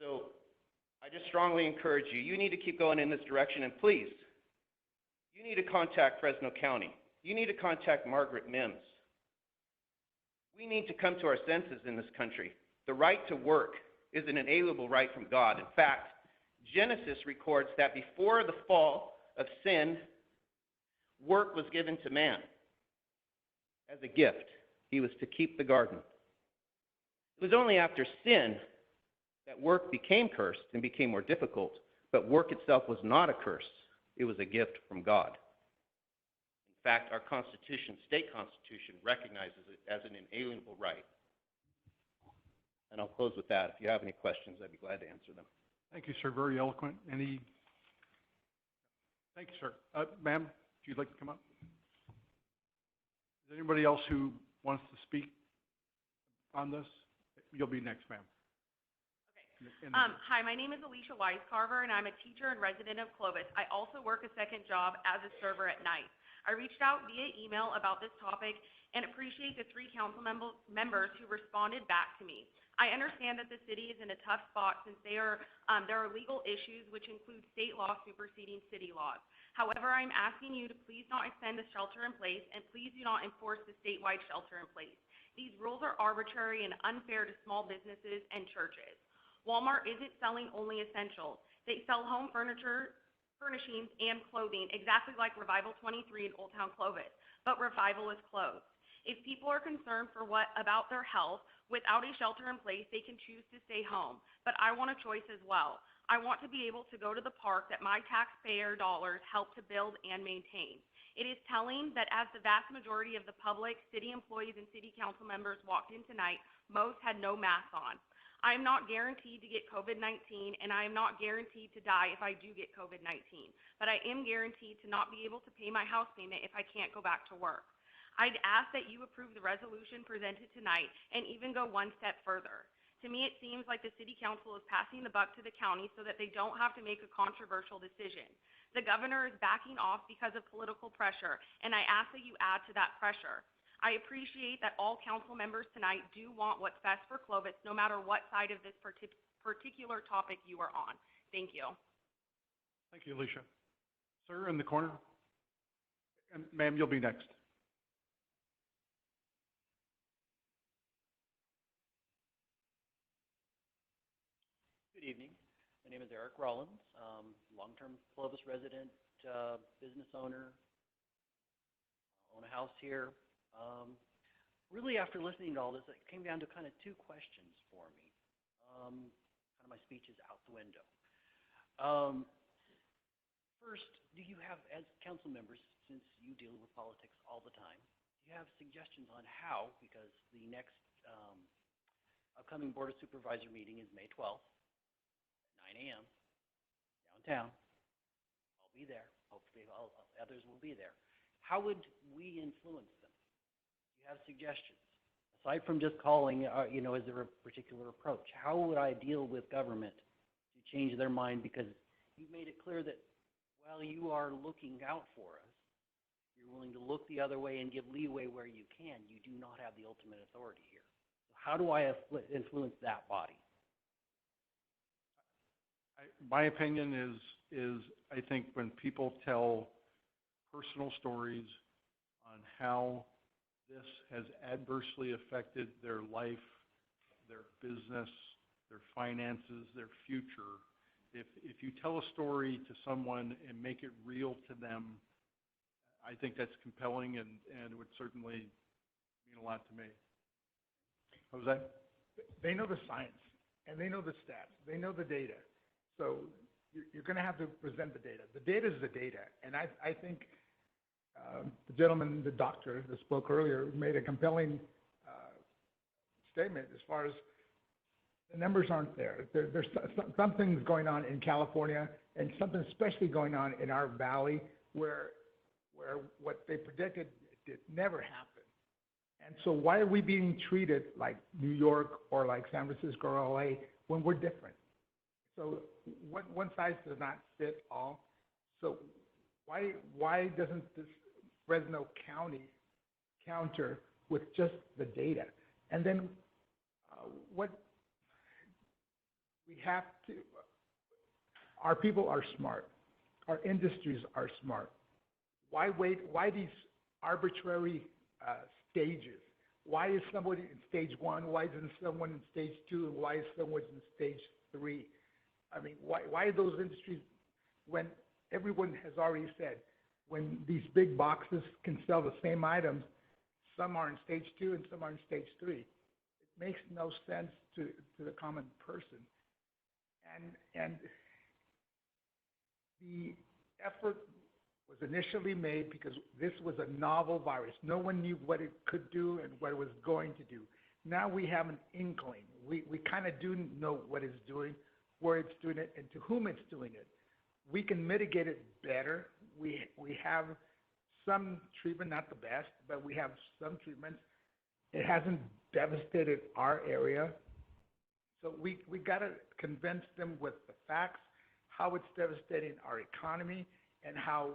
So I just strongly encourage you, you need to keep going in this direction, and please, you need to contact Fresno County. You need to contact Margaret Mims. We need to come to our senses in this country. The right to work is an inalienable right from God. In fact, Genesis records that before the fall of sin, work was given to man as a gift. He was to keep the garden. It was only after sin that work became cursed and became more difficult, but work itself was not a curse. It was a gift from God. In fact, our Constitution, state Constitution, recognizes it as an inalienable right. And I'll close with that. If you have any questions, I'd be glad to answer them. Thank you, sir. Very eloquent. Any? Thank you, sir. Ma'am, if you'd like to come up. Is there anybody else who wants to speak on this? You'll be next, ma'am. Hi, my name is Alicia Weiscarver, and I'm a teacher and resident of Clovis. I also work a second job as a server at night. I reached out via email about this topic and appreciate the 3 council members who responded back to me. I understand that the city is in a tough spot since there are legal issues which include state law superseding city laws. However, I'm asking you to please not extend the shelter in place, and please do not enforce the statewide shelter in place. These rules are arbitrary and unfair to small businesses and churches. Walmart isn't selling only essentials. They sell home furniture, furnishings, and clothing, exactly like Revival 23 in Old Town Clovis, but Revival is closed. If people are concerned about their health, without a shelter in place, they can choose to stay home, but I want a choice as well. I want to be able to go to the park that my taxpayer dollars help to build and maintain. It is telling that as the vast majority of the public, city employees, and city council members walked in tonight, most had no masks on. I am not guaranteed to get COVID-19, and I am not guaranteed to die if I do get COVID-19, but I am guaranteed to not be able to pay my house payment if I can't go back to work. I'd ask that you approve the resolution presented tonight and even go one step further. To me, it seems like the city council is passing the buck to the county so that they don't have to make a controversial decision. The governor is backing off because of political pressure, and I ask that you add to that pressure. I appreciate that all council members tonight do want what's best for Clovis, no matter what side of this particular topic you are on. Thank you. Thank you, Alicia. Sir, in the corner. And ma'am, you'll be next. Good evening. My name is Eric Rollins, long-term Clovis resident, business owner, own a house here. Really, after listening to all this, it came down to kind of 2 questions for me. Kind of my speech is out the window. First, do you have, as council members, since you deal with politics all the time, do you have suggestions on how, because the next upcoming Board of Supervisor meeting is May 12th, at 9 a.m., downtown. I'll be there. Hopefully others will be there. How would we influence them? Do you have suggestions? Aside from just calling, is there a particular approach? How would I deal with government to change their mind? Because you've made it clear that while you are looking out for us, you're willing to look the other way and give leeway where you can. You do not have the ultimate authority here. So how do I influence that body? My opinion is I think when people tell personal stories on how this has adversely affected their life, their business, their finances, their future, if you tell a story to someone and make it real to them, I think that's compelling and would certainly mean a lot to me. Jose? They know the science, and they know the stats. They know the data. So you're going to have to present the data. The data is the data, and I think the gentleman, the doctor that spoke earlier, made a compelling statement as far as the numbers aren't there. There's some things going on in California and something especially going on in our valley where what they predicted did never happen. And so why are we being treated like New York or like San Francisco or LA when we're different? So one size does not fit all. So why doesn't this Fresno County counter with just the data? And then what we have to, our people are smart. Our industries are smart. Why wait? Why these arbitrary stages? Why is somebody in stage 1? Why isn't someone in stage 2? And why is someone in stage 3? I mean, why are those industries, when everyone has already said, when these big boxes can sell the same items, some are in stage 2 and some are in stage 3. It makes no sense to the common person. And the effort was initially made because this was a novel virus. No one knew what it could do and what it was going to do. Now we have an inkling. We kind of do know what it's doing, where it's doing it, and to whom it's doing it. We can mitigate it better. We have some treatment, not the best, but we have some treatments. It hasn't devastated our area. So we got to convince them with the facts, how it's devastating our economy, and how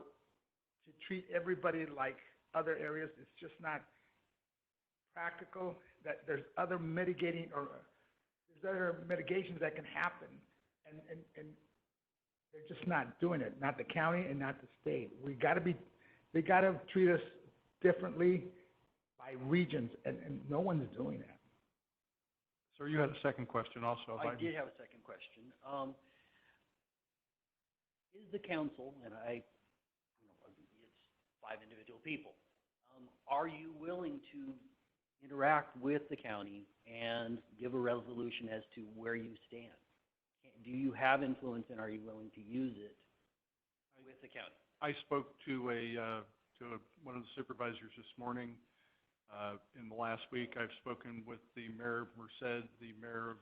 to treat everybody like other areas. It's just not practical, that there's other mitigating or there's other mitigations that can happen, and they're just not doing it, not the county and not the state. They got to treat us differently by regions, and no one's doing that. Sir, you had a second question also. I did have a second question. Is the council, and it's 5 individual people, are you willing to interact with the county and give a resolution as to where you stand? Do you have influence, and are you willing to use it with the county? I spoke to one of the supervisors this morning. In the last week, I've spoken with the mayor of Merced, the mayor of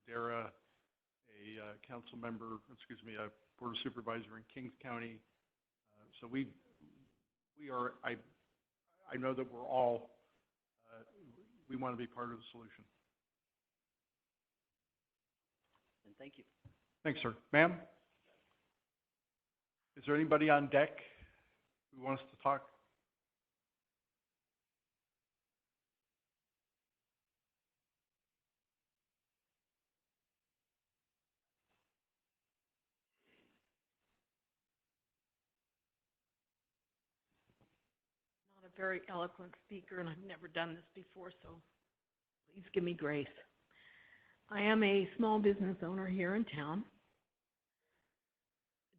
Madera, a council member, a board of supervisor in Kings County. So we are, I know that we're all, we want to be part of the solution. And thank you. Thanks, sir. Ma'am? Is there anybody on deck who wants to talk? Not a very eloquent speaker, and I've never done this before, so please give me grace. I am a small business owner here in town.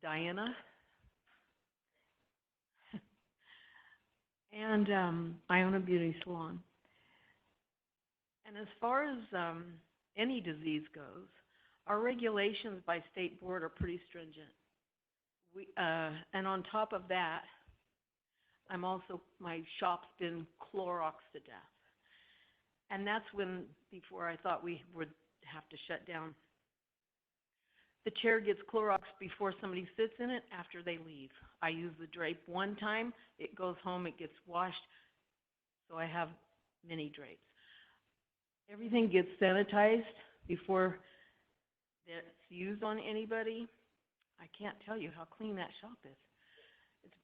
Diana. And I own a beauty salon. And as far as any disease goes, our regulations by state board are pretty stringent. And on top of that, my shop's been Cloroxed to death. And that's before I thought we would have to shut down. The chair gets Cloroxed before somebody sits in it, after they leave. I use the drape one time, it goes home, it gets washed, so I have mini drapes. Everything gets sanitized before it's used on anybody. I can't tell you how clean that shop is. It's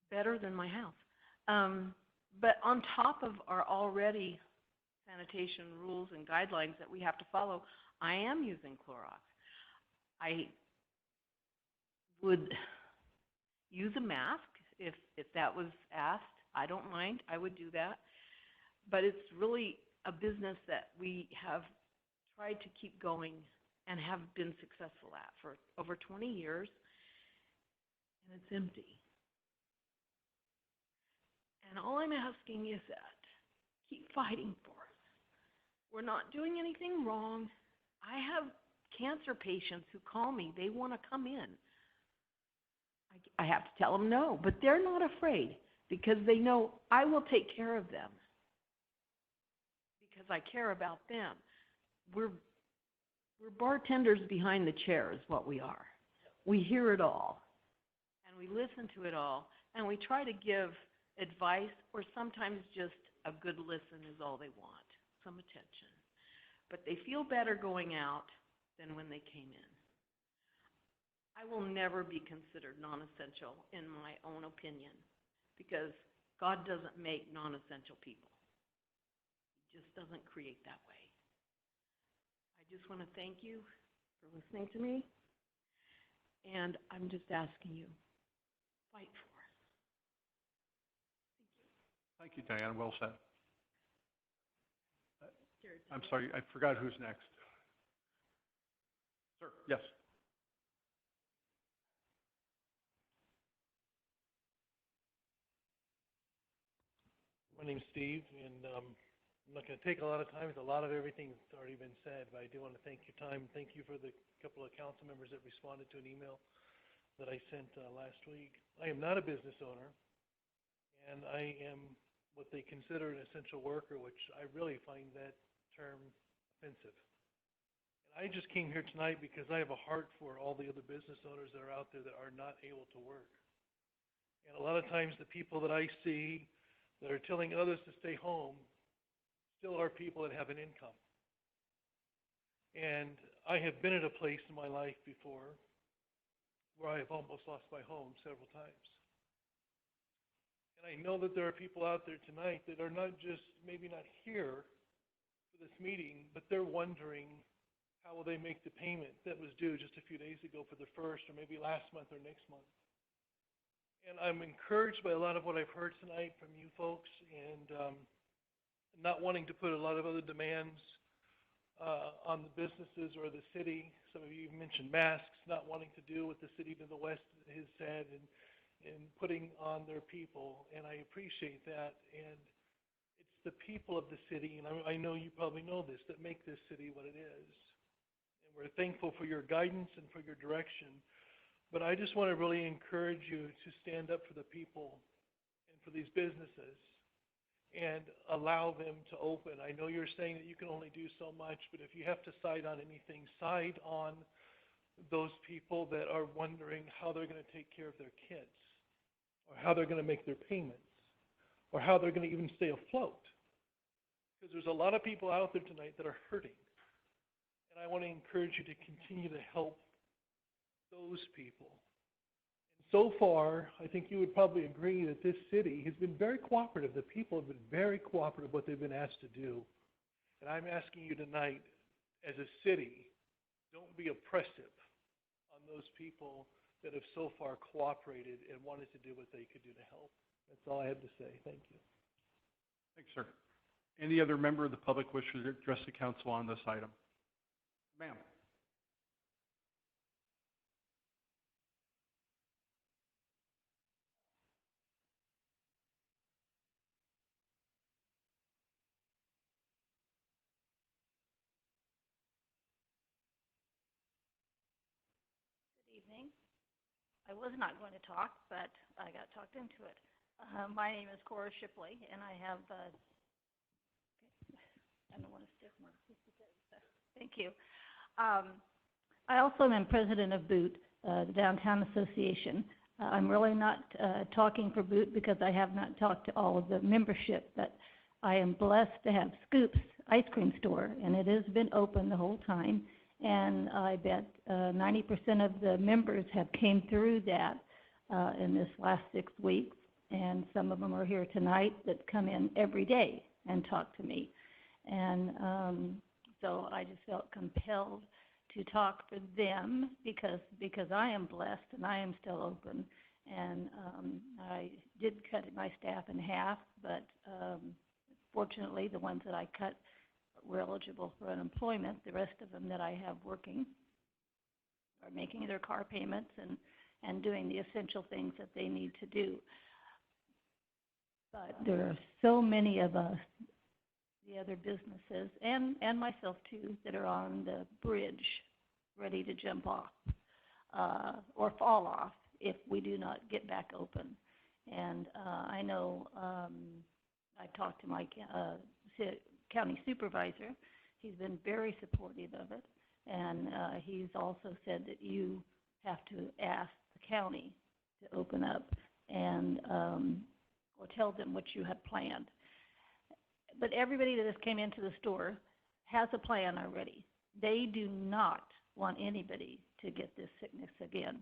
better than my house. But on top of our already sanitation rules and guidelines that we have to follow, I am using Clorox. I would use a mask if that was asked. I don't mind. I would do that. But it's really a business that we have tried to keep going and have been successful at for over 20 years, and it's empty. And all I'm asking is that keep fighting for us. We're not doing anything wrong. I have cancer patients who call me. They want to come in. I have to tell them no, but they're not afraid because they know I will take care of them because I care about them. We're bartenders behind the chair is what we are. We hear it all, and we listen to it all, and we try to give advice, or sometimes just a good listen is all they want, some attention. But they feel better going out than when they came in. I will never be considered non-essential in my own opinion, because God doesn't make non-essential people. He just doesn't create that way. I just want to thank you for listening to me, and I'm just asking you, fight for us. Thank you, Diana. Well said. Jared, I'm sorry, I forgot who's next. Sir, yes. My name's Steve, and I'm not going to take a lot of time. A lot of everything's already been said, but I do want to thank your time. Thank you for the couple of council members that responded to an email that I sent last week. I am not a business owner, and I am what they consider an essential worker, which I really find that term offensive. And I just came here tonight because I have a heart for all the other business owners that are out there that are not able to work. And a lot of times the people that I see that are telling others to stay home still are people that have an income. And I have been at a place in my life before where I have almost lost my home several times. And I know that there are people out there tonight that are not just, maybe not here for this meeting, but they're wondering how will they make the payment that was due just a few days ago for the first, or maybe last month or next month. And I'm encouraged by a lot of what I've heard tonight from you folks, and not wanting to put a lot of other demands on the businesses or the city. Some of you even mentioned masks, not wanting to do what the city to the west has said, and putting on their people, and I appreciate that. And it's the people of the city, and I know you probably know this, that make this city what it is. And we're thankful for your guidance and for your direction. But I just want to really encourage you to stand up for the people and for these businesses and allow them to open. I know you're saying that you can only do so much, but if you have to side on anything, side on those people that are wondering how they're going to take care of their kids, or how they're going to make their payments, or how they're going to even stay afloat. Because there's a lot of people out there tonight that are hurting. And I want to encourage you to continue to help those people. And so far, I think you would probably agree that this city has been very cooperative. The people have been very cooperative what they've been asked to do. And I'm asking you tonight, as a city, don't be oppressive on those people that have so far cooperated and wanted to do what they could do to help. That's all I have to say. Thank you. Thanks, sir. Any other member of the public wish to address the council on this item? Ma'am. Good evening. I was not going to talk, but I got talked into it. My name is Cora Shipley, and I have, I don't want to stick more. Thank you. I also am president of BOOT, the Downtown Association. I'm really not talking for BOOT because I have not talked to all of the membership, but I am blessed to have Scoops Ice Cream Store, and it has been open the whole time. And I bet 90% of the members have came through that in this last 6 weeks. And some of them are here tonight that come in every day and talk to me. And so I just felt compelled to talk for them because I am blessed and I am still open. And I did cut my staff in half, but fortunately the ones that I cut were eligible for unemployment. The rest of them that I have working are making their car payments and doing the essential things that they need to do. But there are so many of us, the other businesses, and myself too, that are on the bridge ready to jump off or fall off if we do not get back open. And I know I talked to my county supervisor. He's been very supportive of it, and he's also said that you have to ask the county to open up and or tell them what you have planned. But everybody that has came into the store has a plan already. They do not want anybody to get this sickness again,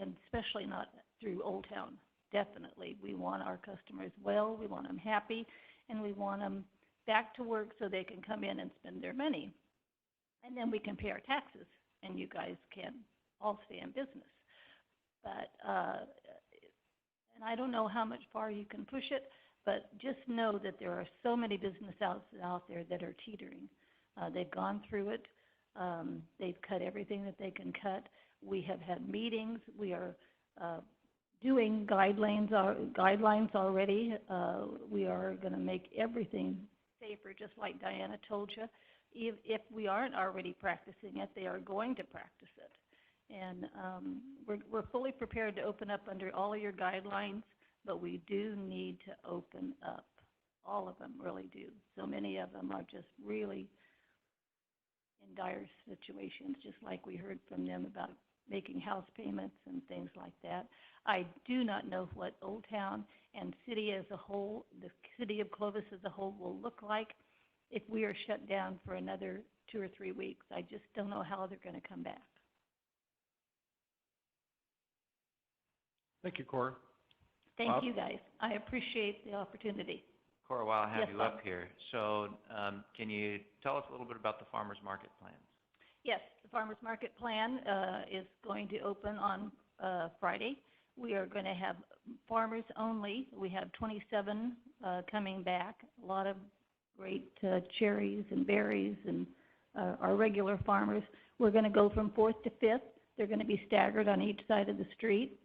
and especially not through Old Town. Definitely. We want our customers well, we want them happy, and we want them back to work so they can come in and spend their money. And then we can pay our taxes, and you guys can all stay in business. But, and I don't know how much far you can push it, but just know that there are so many businesses out there that are teetering. They've gone through it. They've cut everything that they can cut. We have had meetings. We are doing guidelines already. We are going to make everything safer, just like Diana told you. If we aren't already practicing it, they are going to practice it. And we're fully prepared to open up under all of your guidelines, but we do need to open up. All of them really do. So many of them are just really in dire situations, just like we heard from them about making house payments and things like that. I do not know what Old Town and city as a whole, the city of Clovis as a whole, will look like if we are shut down for another 2 or 3 weeks. I just don't know how they're going to come back. Thank you, Cora. Thank Bob? you, guys. I appreciate the opportunity. Cora, while I have Yes, you Bob. up here, so can you tell us a little bit about the farmers market plans? Yes, the farmers market plan is going to open on Friday. We are going to have farmers only. We have 27 coming back, a lot of great cherries and berries and our regular farmers. We're going to go from 4th to 5th. They're going to be staggered on each side of the street.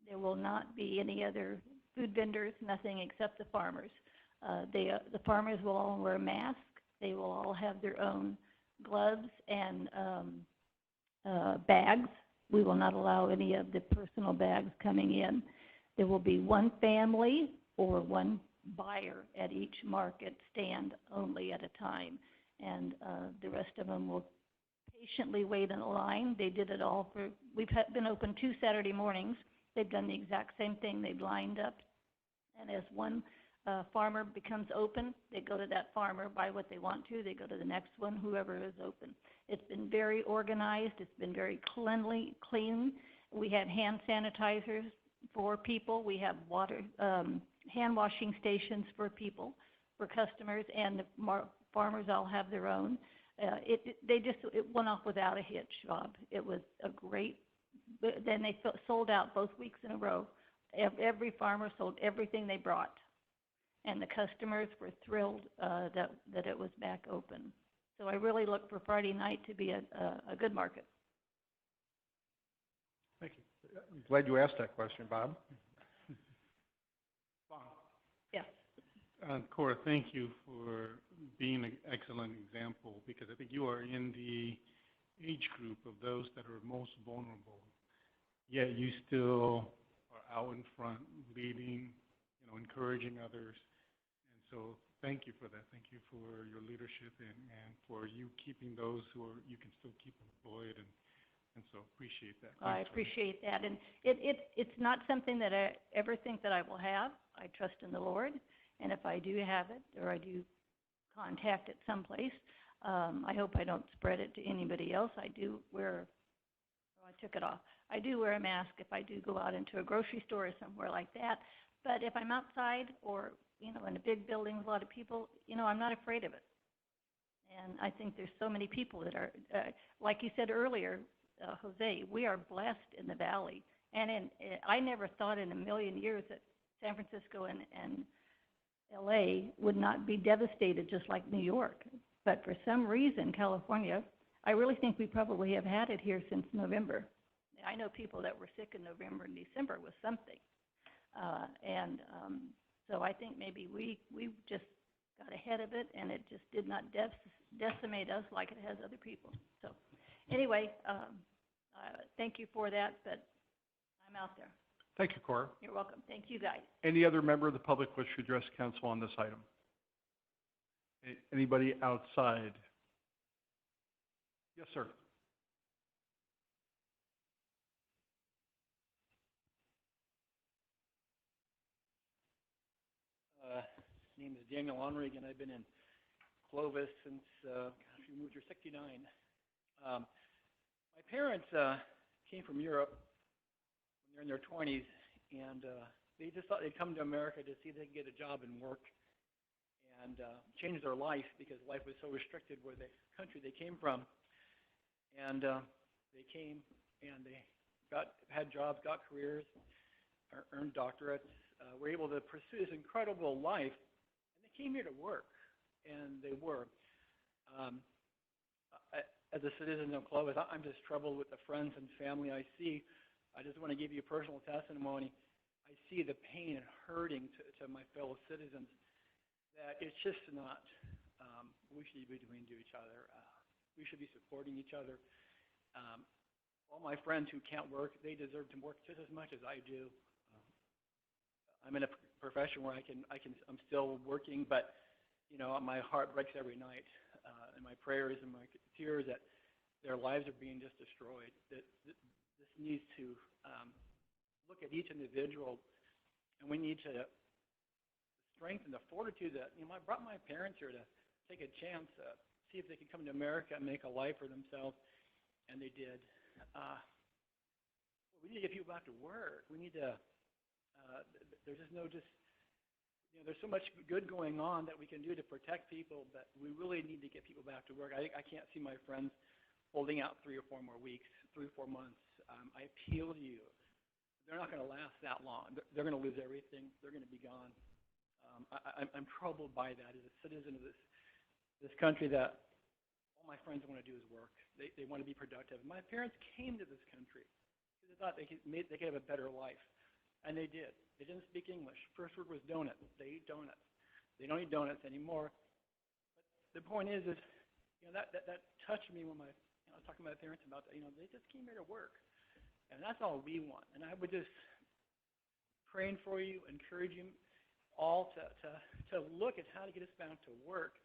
There will not be any other food vendors, nothing except the farmers. The farmers will all wear masks. They will all have their own gloves and bags. We will not allow any of the personal bags coming in. There will be one family or one buyer at each market stand only at a time, and the rest of them will patiently wait in a line. They did it all for, we've been open 2 Saturday mornings. They've done the exact same thing. They've lined up, and as one farmer becomes open, they go to that farmer, buy what they want to, they go to the next one, whoever is open. It's been very organized. It's been very clean. We have hand sanitizers for people. We have water, hand washing stations for people, for customers, and the farmers all have their own. It went off without a hitch, Bob. It was a great, then they sold out both weeks in a row. Every farmer sold everything they brought, and the customers were thrilled that it was back open. So I really look for Friday night to be a good market. Thank you. I'm glad you asked that question, Bob. Yes. Cora, thank you for being an excellent example, because I think you are in the age group of those that are most vulnerable. Yet you still are out in front, leading, encouraging others. And so thank you for that. Thank you for your leadership and for you keeping those who are, you can still keep employed, and so appreciate that. I appreciate that. And it's not something that I ever think that I will have. I trust in the Lord. And if I do have it, or I do contact it someplace, I hope I don't spread it to anybody else. I do wear, I took it off. I do wear a mask if I do go out into a grocery store or somewhere like that. But if I'm outside or, in a big building with a lot of people, I'm not afraid of it. And I think there's so many people that are, like you said earlier, Jose, we are blessed in the Valley. And I never thought in a million years that San Francisco and LA would not be devastated just like New York. But for some reason, California, I really think we probably have had it here since November. I know people that were sick in November and December with something. So I think maybe we just got ahead of it, and it just did not decimate us like it has other people. So anyway, thank you for that, but I'm out there. Thank you, Cora. You're welcome. Thank you, guys. Any other member of the public wish to address council on this item? Anybody outside? Yes, sir. Name is Daniel Onrig, and I've been in Clovis since, we moved here 69. My parents came from Europe when they're in their 20s, and they just thought they'd come to America to see if they could get a job and work and change their life because life was so restricted where the country they came from. And they came and they had jobs, got careers, earned doctorates, were able to pursue this incredible life, and they came here to work, and they were. As a citizen of Clovis, I'm just troubled with the friends and family I see. I just want to give you a personal testimony. I see the pain and hurting to my fellow citizens that it's just not, we should be doing to each other. We should be supporting each other. All my friends who can't work, they deserve to work just as much as I do. I'm in a profession where I'm still working, but you know, my heart breaks every night, and my prayers and my tears that their lives are being just destroyed. That this needs to look at each individual, and we need to strengthen the fortitude that, you know, I brought my parents here to take a chance, see if they could come to America and make a life for themselves, and they did. We need to get people back to work. We need to. There's just no you know, there's so much good going on that we can do to protect people, but we really need to get people back to work. I can't see my friends holding out 3 or 4 more weeks, 3 or 4 months. I appeal to you. They're not going to last that long. They're going to lose everything. They're going to be gone. I'm troubled by that as a citizen of this country that all my friends want to do is work. They want to be productive. My parents came to this country because they thought they could have a better life. And they did. They didn't speak English. First word was donut. They eat donuts. They don't eat donuts anymore. But the point is you know, that touched me when I was talking to my parents about that. You know, they just came here to work. And that's all we want. And I would just praying for you, encourage you all to look at how to get us back to work.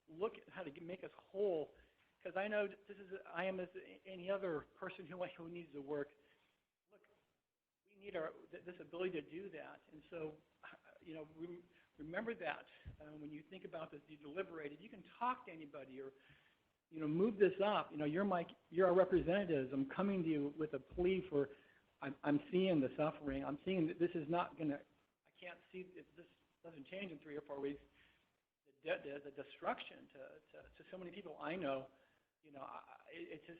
Look at how to make us whole. Because I know I am as any other person who needs to work. Need this ability to do that, and so you know, remember that when you think about this, you deliberated. You can talk to anybody, or you know, move this up. You know, you're our representatives. I'm coming to you with a plea for. I'm seeing the suffering. I'm seeing that this is not gonna. I can't see if this doesn't change in 3 or 4 weeks. The destruction to so many people I know. You know, it just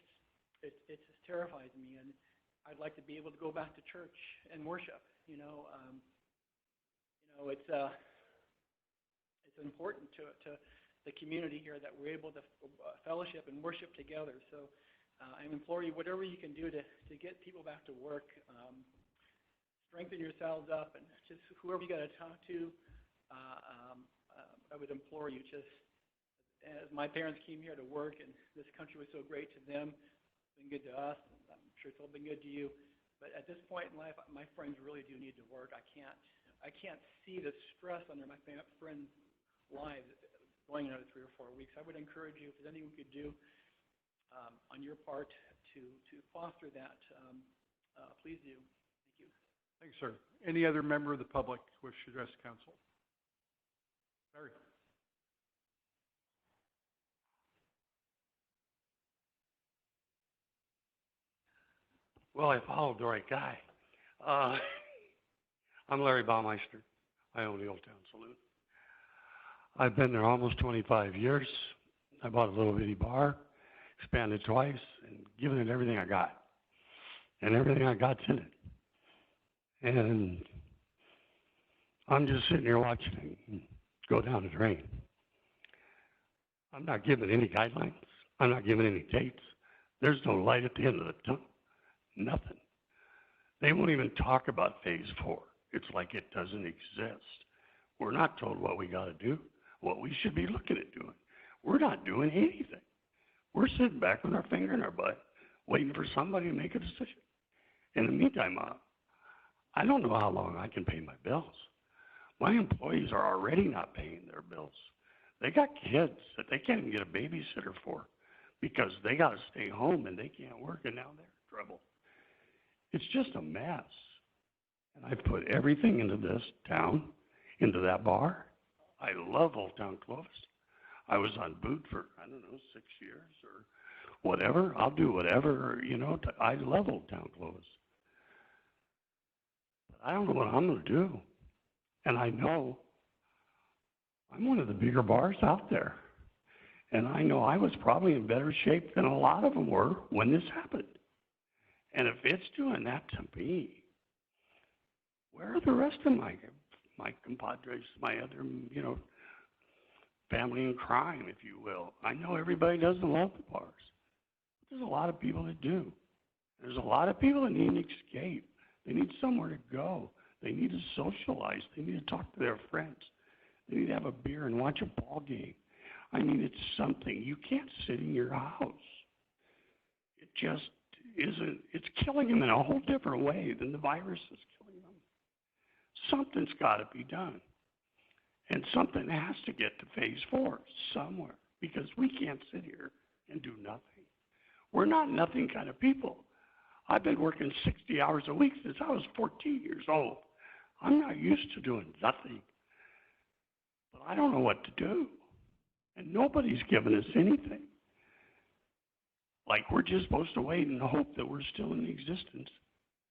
terrifies me, and I'd like to be able to go back to church and worship. You know, it's important to the community here that we're able to fellowship and worship together. So I implore you, whatever you can do to get people back to work, strengthen yourselves up, and just whoever you got to talk to, I would implore you, just as my parents came here to work and this country was so great to them, it's been good to us. I'm sure it's all been good to you, but at this point in life, my friends really do need to work. I can't see the stress under my friends' lives going another 3 or 4 weeks. I would encourage you, if there's anything we could do on your part to foster that, please do. Thank you. Thanks, sir. Any other member of the public wish to address council? Barry. Well, I followed the right guy. I'm Larry Baumeister. I own the Old Town Saloon. I've been there almost 25 years. I bought a little bitty bar, expanded twice, and given it everything I got. And everything I got's in it. And I'm just sitting here watching it go down the drain. I'm not giving any guidelines. I'm not giving any dates. There's no light at the end of the tunnel. Nothing. They won't even talk about phase 4. It's like it doesn't exist. We're not told what we got to do, what we should be looking at doing. We're not doing anything. We're sitting back with our finger in our butt, waiting for somebody to make a decision. In the meantime, I don't know how long I can pay my bills. My employees are already not paying their bills. They got kids that they can't even get a babysitter for because they got to stay home and they can't work, and now they're in trouble. It's just a mess. And I put everything into this town, into that bar. I love Old Town Clovis. I was on boot for, I don't know, 6 years or whatever. I'll do whatever, you know. I love Old Town Clovis. But I don't know what I'm going to do. And I know I'm one of the bigger bars out there. And I know I was probably in better shape than a lot of them were when this happened. And if it's doing that to me, where are the rest of my compadres, my other, you know, family in crime, if you will? I know everybody doesn't love the bars. But there's a lot of people that do. There's a lot of people that need an escape. They need somewhere to go. They need to socialize. They need to talk to their friends. They need to have a beer and watch a ball game. I mean, it's something. You can't sit in your house. It just isn't. It's killing them in a whole different way than the virus is killing them. Something's got to be done. And something has to get to phase 4 somewhere, because we can't sit here and do nothing. We're not nothing kind of people. I've been working 60 hours a week since I was 14 years old. I'm not used to doing nothing. But I don't know what to do. And nobody's given us anything. Like we're just supposed to wait and hope that we're still in existence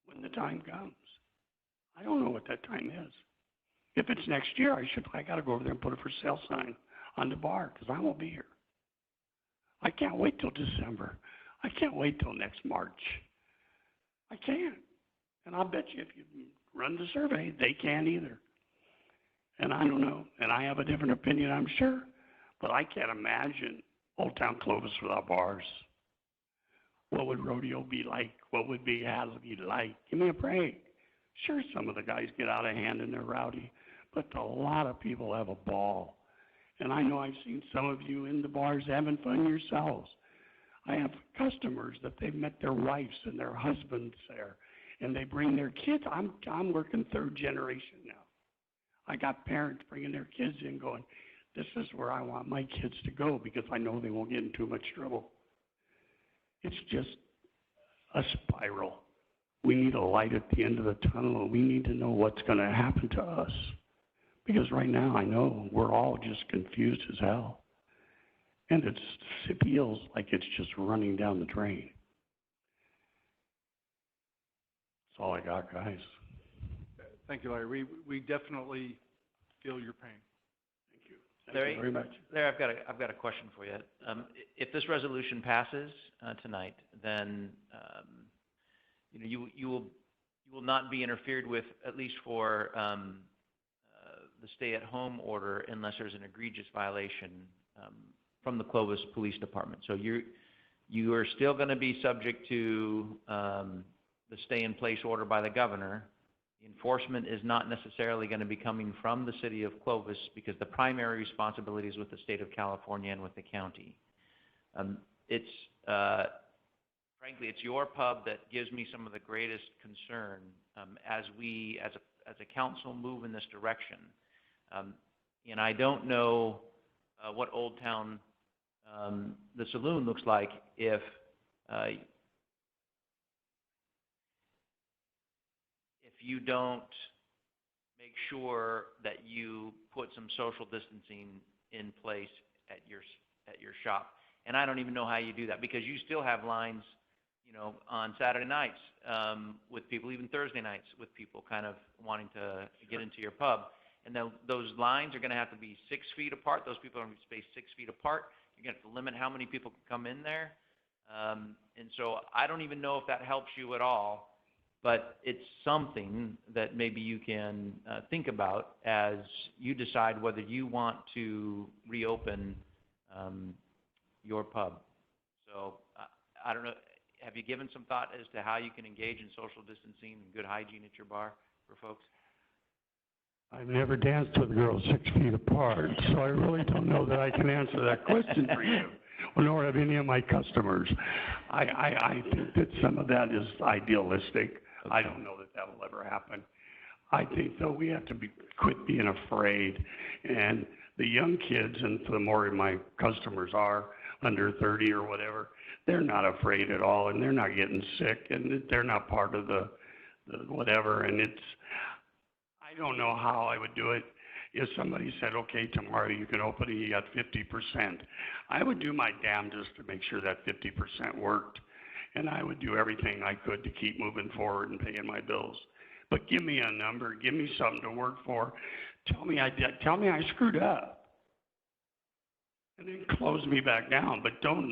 when the time comes. I don't know what that time is. If it's next year, I got to go over there and put a for sale sign on the bar because I won't be here. I can't wait till December. I can't wait till next March. I can't. And I'll bet you if you run the survey, they can't either. And I don't know. And I have a different opinion, I'm sure. But I can't imagine Old Town Clovis without bars. What would rodeo be like? What would be Hadley be like? Give me a break. Sure, some of the guys get out of hand and they're rowdy, but a lot of people have a ball. And I know I've seen some of you in the bars having fun yourselves. I have customers that they've met their wives and their husbands there, and they bring their kids. I'm working 3rd generation now. I got parents bringing their kids in going, this is where I want my kids to go because I know they won't get in too much trouble. It's just a spiral. We need a light at the end of the tunnel, and we need to know what's going to happen to us. Because right now, I know we're all just confused as hell. And it feels like it's just running down the drain. That's all I got, guys. Thank you, Larry. We definitely feel your pain. Thank you. Larry, Thank you very much. Larry, I've got a question for you. If this resolution passes tonight, then you will not be interfered with, at least for the stay-at-home order, unless there's an egregious violation from the Clovis Police Department. So you are still going to be subject to the stay-in-place order by the governor. The enforcement is not necessarily going to be coming from the city of Clovis because the primary responsibility is with the state of California and with the county. Frankly, it's your pub that gives me some of the greatest concern as we, as a council, move in this direction. And I don't know what Old Town, the saloon, looks like if you don't make sure that you put some social distancing in place at your shop. And I don't even know how you do that because you still have lines, on Saturday nights with people, even Thursday nights with people kind of wanting to get into your pub. And those lines are going to have to be 6 feet apart. Those people are going to be spaced 6 feet apart. You're going to have to limit how many people can come in there. And so I don't even know if that helps you at all, but it's something that maybe you can think about as you decide whether you want to reopen your pub. So I don't know. Have you given some thought as to how you can engage in social distancing and good hygiene at your bar for folks? I've never danced with girls 6 feet apart, so I really don't know that I can answer that question for you, nor have any of my customers. I think that some of that is idealistic. Okay. I don't know that will ever happen. I think, though, we have to quit being afraid, and The young kids, and the more my customers are under 30 or whatever, they're not afraid at all, and they're not getting sick, and they're not part of the whatever. And I don't know how I would do it. If somebody said, okay, tomorrow you can open it, you got 50%, I would do my damnedest to make sure that 50% worked. And I would do everything I could to keep moving forward and paying my bills. But give me a number, give me something to work for. Tell me I screwed up. And then close me back down, but don't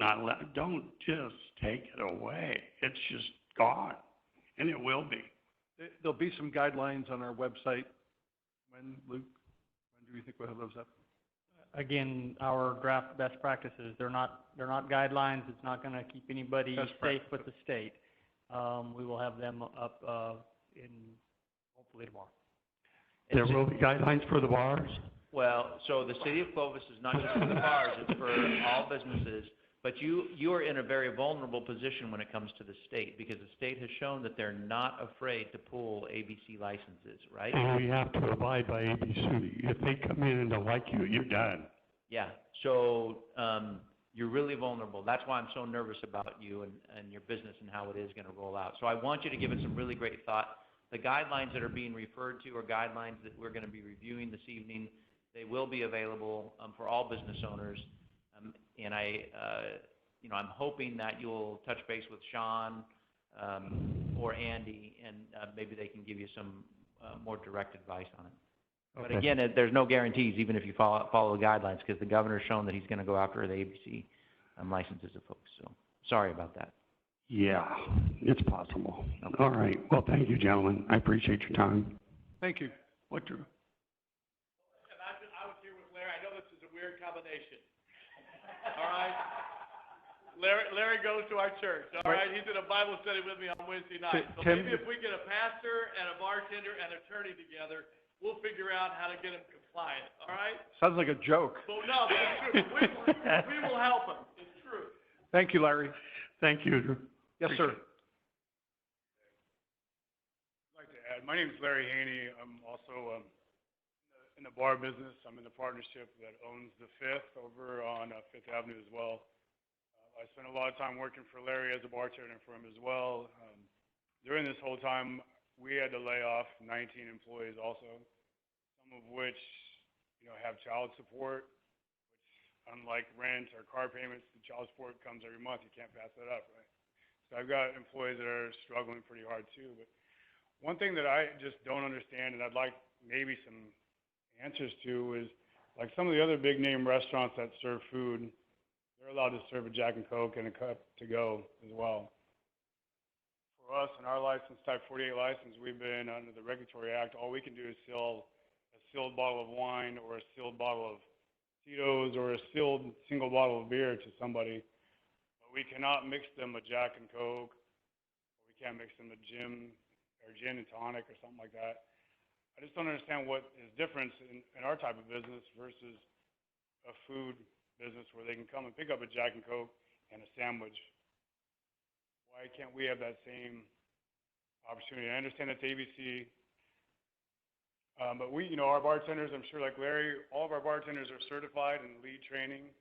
just take it away. It's just gone. And it will be. There'll be some guidelines on our website. When, Luke? When do you think we'll have those up? Again, our draft best practices, they're not guidelines. It's not going to keep anybody safe with the state. We will have them up in hopefully tomorrow. There will be guidelines for the bars? Well, so the city of Clovis is not just for the bars, it's for all businesses. But you are in a very vulnerable position when it comes to the state, because the state has shown that they're not afraid to pull ABC licenses, right? And we have to abide by ABC. If they come in and don't like you, you're done. Yeah, so you're really vulnerable. That's why I'm so nervous about you and your business and how it is going to roll out. So I want you to give it some really great thought. The guidelines that are being referred to are guidelines that we're going to be reviewing this evening. They will be available for all business owners. And I'm hoping that you'll touch base with Sean or Andy, and maybe they can give you some more direct advice on it. But Okay. again, there's no guarantees, even if you follow the guidelines, because the governor's shown that he's going to go after the ABC licenses of folks. So sorry about that. Yeah, it's possible. Okay. All right. Well, thank you, gentlemen. I appreciate your time. Thank you. What, Drew? I was here with Larry. I know this is a weird combination. All right? Larry goes to our church. All right? He's in a Bible study with me on Wednesday night. So Tim, maybe if we get a pastor and a bartender and attorney together, we'll figure out how to get him compliant. All right? Sounds like a joke. Well, no, but it's true. We will help him. It's true. Thank you, Larry. Thank you, Drew. Yes, sir. I'd like to add, my name is Larry Haney. I'm also in the bar business. I'm in the partnership that owns the Fifth over on Fifth Avenue as well. I spent a lot of time working for Larry as a bartender for him as well. During this whole time, we had to lay off 19 employees also, some of which, have child support, which unlike rent or car payments, the child support comes every month. You can't pass that up, right? So I've got employees that are struggling pretty hard too. But one thing that I just don't understand, and I'd like maybe some answers to, is like some of the other big name restaurants that serve food, they're allowed to serve a Jack and Coke and a cup to go as well. For us, in our license, Type 48 license, we've been under the Regulatory Act. All we can do is sell a sealed bottle of wine or a sealed bottle of Tito's or a sealed single bottle of beer to somebody. But we cannot mix them a Jack and Coke, or we can't mix them a gin and tonic or something like that. I just don't understand what is different in our type of business versus a food business where they can come and pick up a Jack and Coke and a sandwich. Why can't we have that same opportunity? I understand it's ABC, but we, our bartenders, I'm sure like Larry, all of our bartenders are certified in lead training.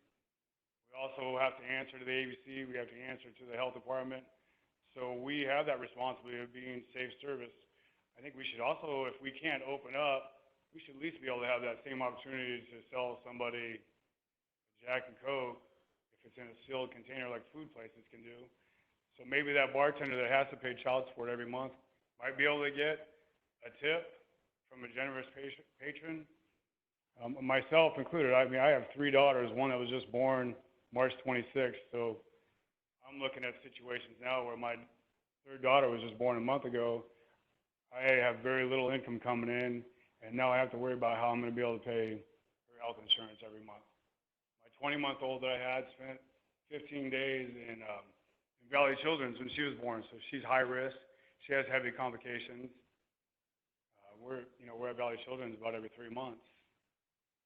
We also have to answer to the ABC. We have to answer to the health department. So we have that responsibility of being safe service. I think we should also, if we can't open up, we should at least be able to have that same opportunity to sell somebody Jack and Coke if it's in a sealed container like food places can do. So maybe that bartender that has to pay child support every month might be able to get a tip from a generous patron. Myself included. I mean, I have 3 daughters, one that was just born March 26th. So I'm looking at situations now where my 3rd daughter was just born a month ago. I have very little income coming in, and now I have to worry about how I'm going to be able to pay her health insurance every month. My 20-month-old that I had spent 15 days in Valley Children's when she was born, so she's high risk. She has heavy complications. We're at Valley Children's about every 3 months.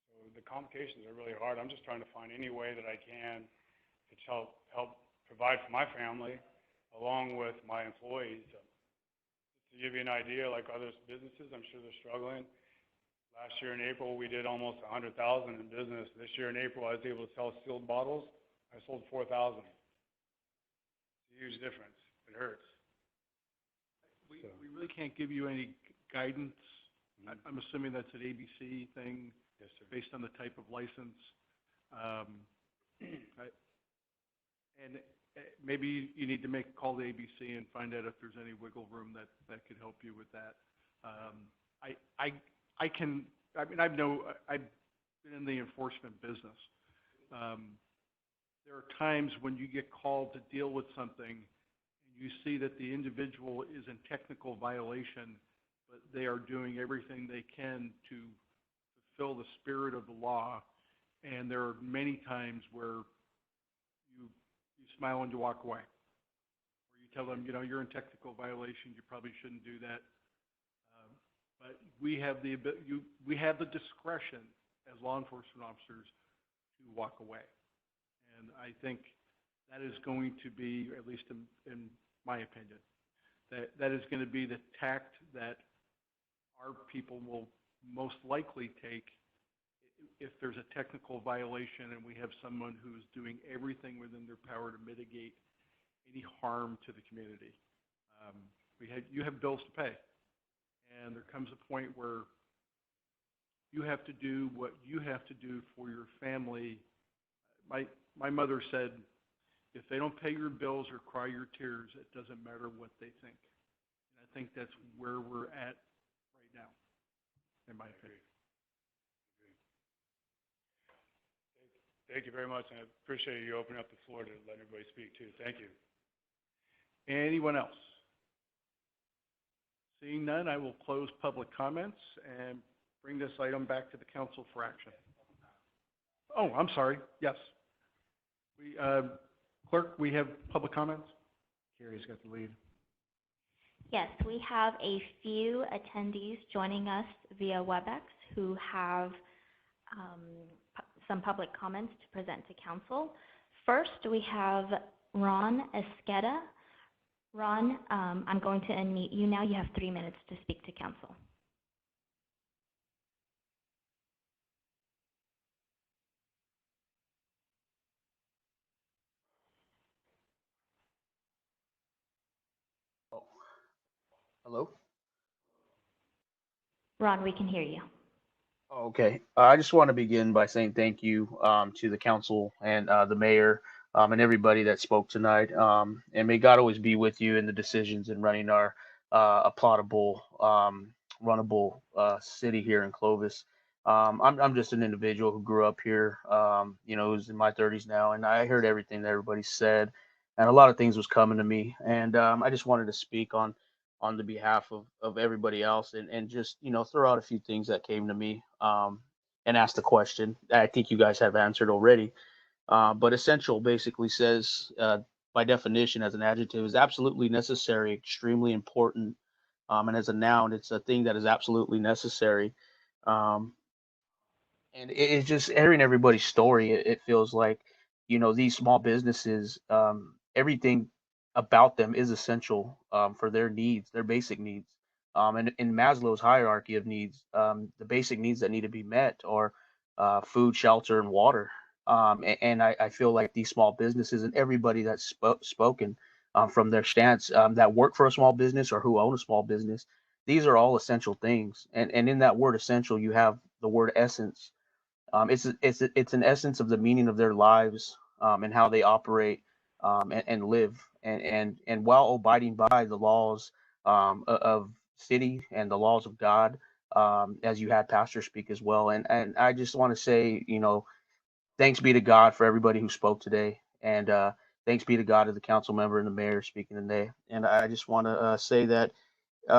So the complications are really hard. I'm just trying to find any way that I can to help provide for my family along with my employees. To give you an idea, like other businesses, I'm sure they're struggling. Last year in April, we did almost 100,000 in business. This year in April, I was able to sell sealed bottles. I sold 4,000. It's a huge difference. It hurts. We really can't give you any guidance. I'm assuming that's an ABC thing. Yes, sir. Based on the type of license. Maybe you need to make a call to ABC and find out if there's any wiggle room that could help you with that. I've been in the enforcement business. There are times when you get called to deal with something and you see that the individual is in technical violation, but they are doing everything they can to fulfill the spirit of the law. And there are many times where you smile and you walk away. Or you tell them, you're in technical violation, you probably shouldn't do that. But we have the discretion as law enforcement officers to walk away. And I think that is going to be, at least in my opinion, that is going to be the tact that our people will most likely take if there's a technical violation and we have someone who's doing everything within their power to mitigate any harm to the community. You have bills to pay, and there comes a point where you have to do what you have to do for your family. My mother said, if they don't pay your bills or cry your tears, it doesn't matter what they think. And I think that's where we're at right now, in my opinion. Thank you very much, and I appreciate you opening up the floor to let everybody speak too. Thank you. Anyone else? Seeing none, I will close public comments and bring this item back to the council for action. Oh, I'm sorry. Yes. Clerk, we have public comments? Carrie's got the lead. Yes, we have a few attendees joining us via WebEx who have some public comments to present to council. First, we have Ron Esqueda. Ron, I'm going to unmute you now. You have 3 minutes to speak to council. Hello? Ron, we can hear you. Okay. I just want to begin by saying thank you to the council and the mayor and everybody that spoke tonight. And may God always be with you in the decisions in running our applaudable, runnable city here in Clovis. I'm just an individual who grew up here, who's in my 30s now, and I heard everything that everybody said, and a lot of things was coming to me. And I just wanted to speak on the behalf of everybody else and just, throw out a few things that came to me and ask the question. I think you guys have answered already. But essential basically says, by definition, as an adjective, is absolutely necessary, extremely important. And as a noun, it's a thing that is absolutely necessary. Um, and it's just hearing everybody's story. It feels like, these small businesses, everything about them is essential for their needs, their basic needs. And in Maslow's hierarchy of needs, the basic needs that need to be met are food, shelter, and water. And I feel like these small businesses and everybody that's spoken from their stance that work for a small business or who own a small business, these are all essential things. And in that word essential, you have the word essence. It's an essence of the meaning of their lives and how they operate and live, and while abiding by the laws of city and the laws of God, as you had pastor speak as well. And I just want to say, thanks be to God for everybody who spoke today, and thanks be to God to the council member and the mayor speaking today. And I just want to say that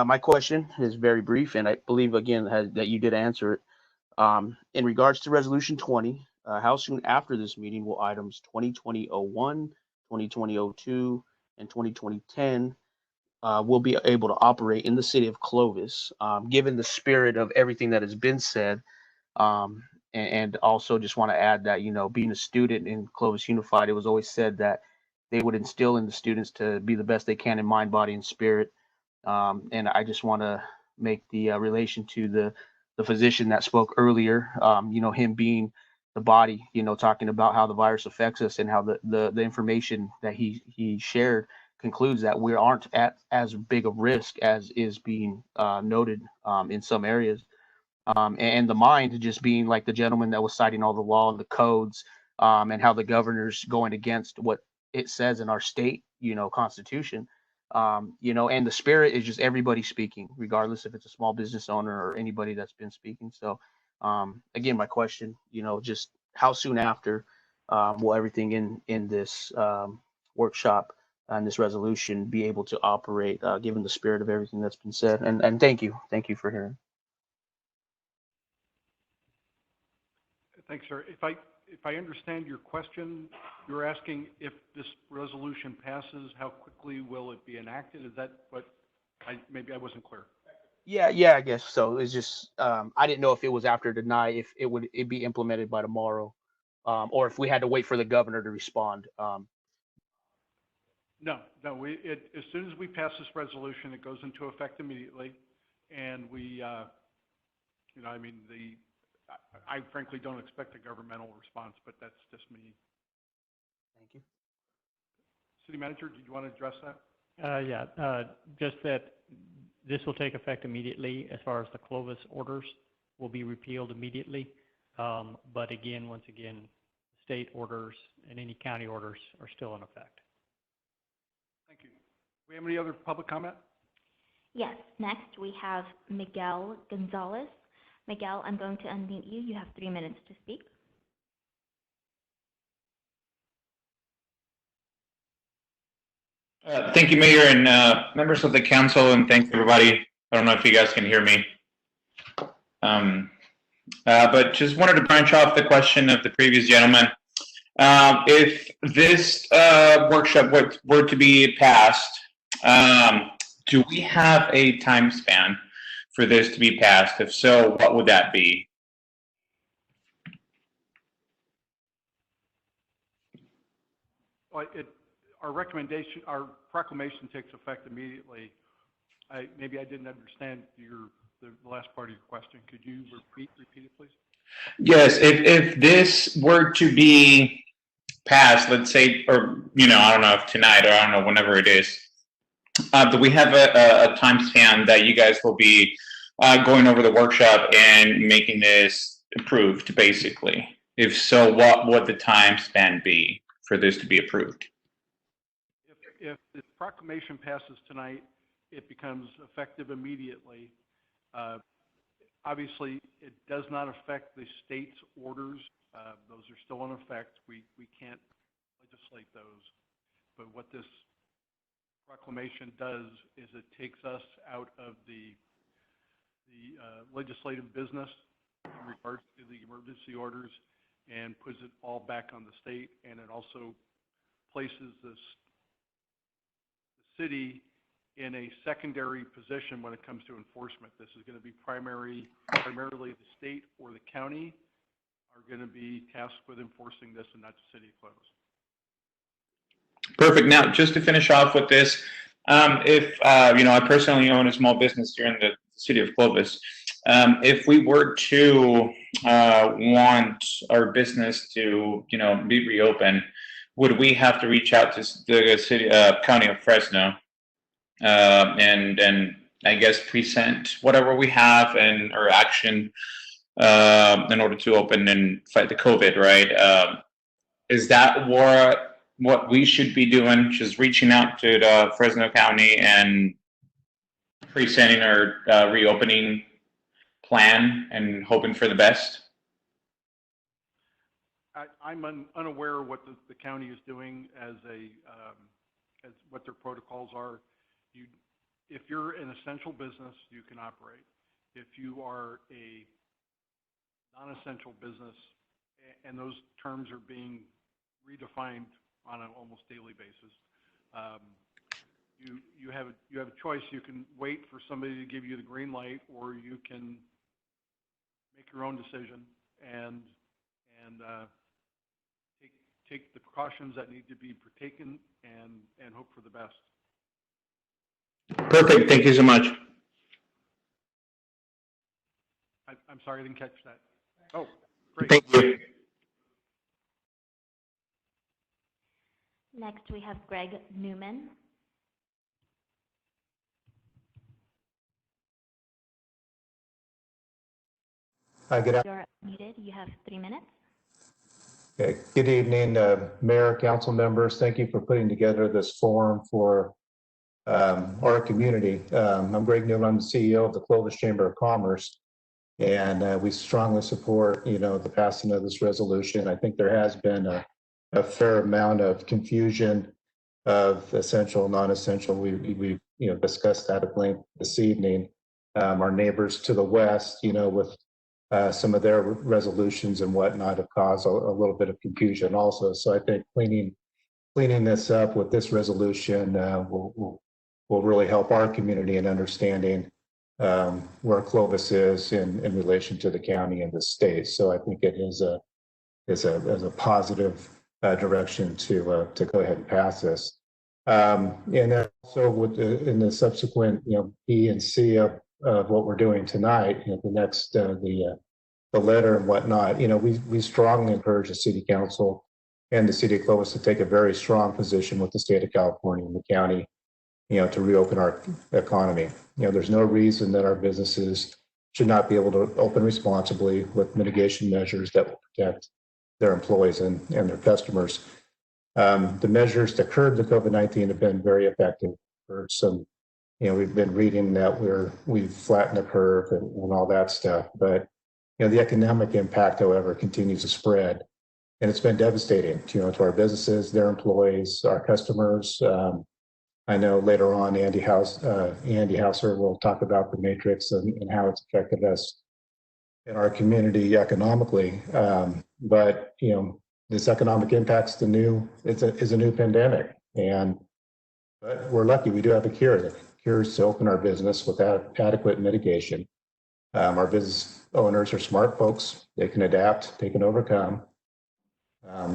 my question is very brief, and I believe again that you did answer it. In regards to Resolution 20, how soon after this meeting will items 2020-01, 2020-02, and 2020-10 will be able to operate in the city of Clovis, given the spirit of everything that has been said? And also just want to add that, being a student in Clovis Unified, it was always said that they would instill in the students to be the best they can in mind, body, and spirit. And I just want to make the relation to the the physician that spoke earlier, him being the body, talking about how the virus affects us and how the information that he shared concludes that we aren't at as big a risk as is being noted in some areas. And the mind just being like the gentleman that was citing all the law and the codes, and how the governor's going against what it says in our state, constitution. And the spirit is just everybody speaking, regardless if it's a small business owner or anybody that's been speaking. So, again, my question, just how soon after will everything in this workshop and this resolution be able to operate, given the spirit of everything that's been said? And thank you for hearing. Thanks, sir. If I understand your question, you're asking if this resolution passes, how quickly will it be enacted? Is that what maybe I wasn't clear? Yeah, I guess so. It's just I didn't know if it was after tonight, if it be implemented by tomorrow, or if we had to wait for the governor to respond. No, as soon as we pass this resolution, it goes into effect immediately, and I frankly don't expect a governmental response, but that's just me. Thank you. City Manager, did you want to address that? Just that this will take effect immediately as far as the Clovis orders will be repealed immediately. But once again, state orders and any county orders are still in effect. Thank you. Do we have any other public comment? Yes, next we have Miguel Gonzalez. Miguel, I'm going to unmute you. You have 3 minutes to speak. Thank you, Mayor, and members of the council, and thanks everybody. I don't know if you guys can hear me. But just wanted to branch off the question of the previous gentleman. If this workshop were to be passed, do we have a time span for this to be passed? If so, what would that be? Well, our proclamation takes effect immediately. Maybe I didn't understand the last part of your question. Could you repeat it, please? Yes, if this were to be passed, let's say, or I don't know if tonight or I don't know whenever it is, do we have a time span that you guys will be going over the workshop and making this approved, basically? If so, what would the time span be for this to be approved? If the proclamation passes tonight, it becomes effective immediately. Obviously, it does not affect the state's orders. Those are still in effect. We can't legislate those. But what this proclamation does is it takes us out of the legislative business in regards to the emergency orders and puts it all back on the state, and it also places the city in a secondary position when it comes to enforcement. This is going to be primarily the state or the county are going to be tasked with enforcing this, and not the city of Clovis. Perfect. Now, just to finish off with this, if I personally own a small business here in the city of Clovis. If we were to want our business to, be reopened, would we have to reach out to the city, county of Fresno, and I guess present whatever we have and our action in order to open and fight the COVID, right? Is that what we should be doing? Just reaching out to the Fresno County and presenting our reopening plan and hoping for the best? I'm unaware of what the county is doing as what their protocols are. If you're an essential business, you can operate. If you are a non-essential business, and those terms are being redefined on an almost daily basis, you have a choice. You can wait for somebody to give you the green light, or you can make your own decision and take the precautions that need to be taken and hope for the best. Perfect. Thank you so much. I'm sorry, I didn't catch that. Oh, great. Thank you. Next, we have Greg Newman. You're muted. You have 3 minutes. Okay. Good evening, Mayor, council members. Thank you for putting together this forum for our community. I'm Greg Newman. I'm the CEO of the Clovis Chamber of Commerce, and we strongly support, the passing of this resolution. I think there has been a fair amount of confusion of essential, non-essential. We discussed that at length this evening. Our neighbors to the west, with some of their resolutions and whatnot have caused a little bit of confusion also. So I think cleaning this up with this resolution will really help our community in understanding where Clovis is in relation to the county and the state. So I think it is a positive direction to go ahead and pass this. And then also in the subsequent B and C of what we're doing tonight, the next the letter and whatnot, we strongly encourage the city council and the city of Clovis to take a very strong position with the state of California and the county, to reopen our economy. There's no reason that our businesses should not be able to open responsibly with mitigation measures that will protect their employees and their customers. The measures to curb the COVID-19 have been very effective. For some, we've been reading that we've flattened the curve and all that stuff, but the economic impact, however, continues to spread, and it's been devastating, to our businesses, their employees, our customers. I know later on, Andy Hauser will talk about the matrix and how it's affected us in our community economically. But this economic impact's is a new pandemic, but we're lucky we do have a cure. The cure is to open our business without adequate mitigation. Our business owners are smart folks. They can adapt. They can overcome.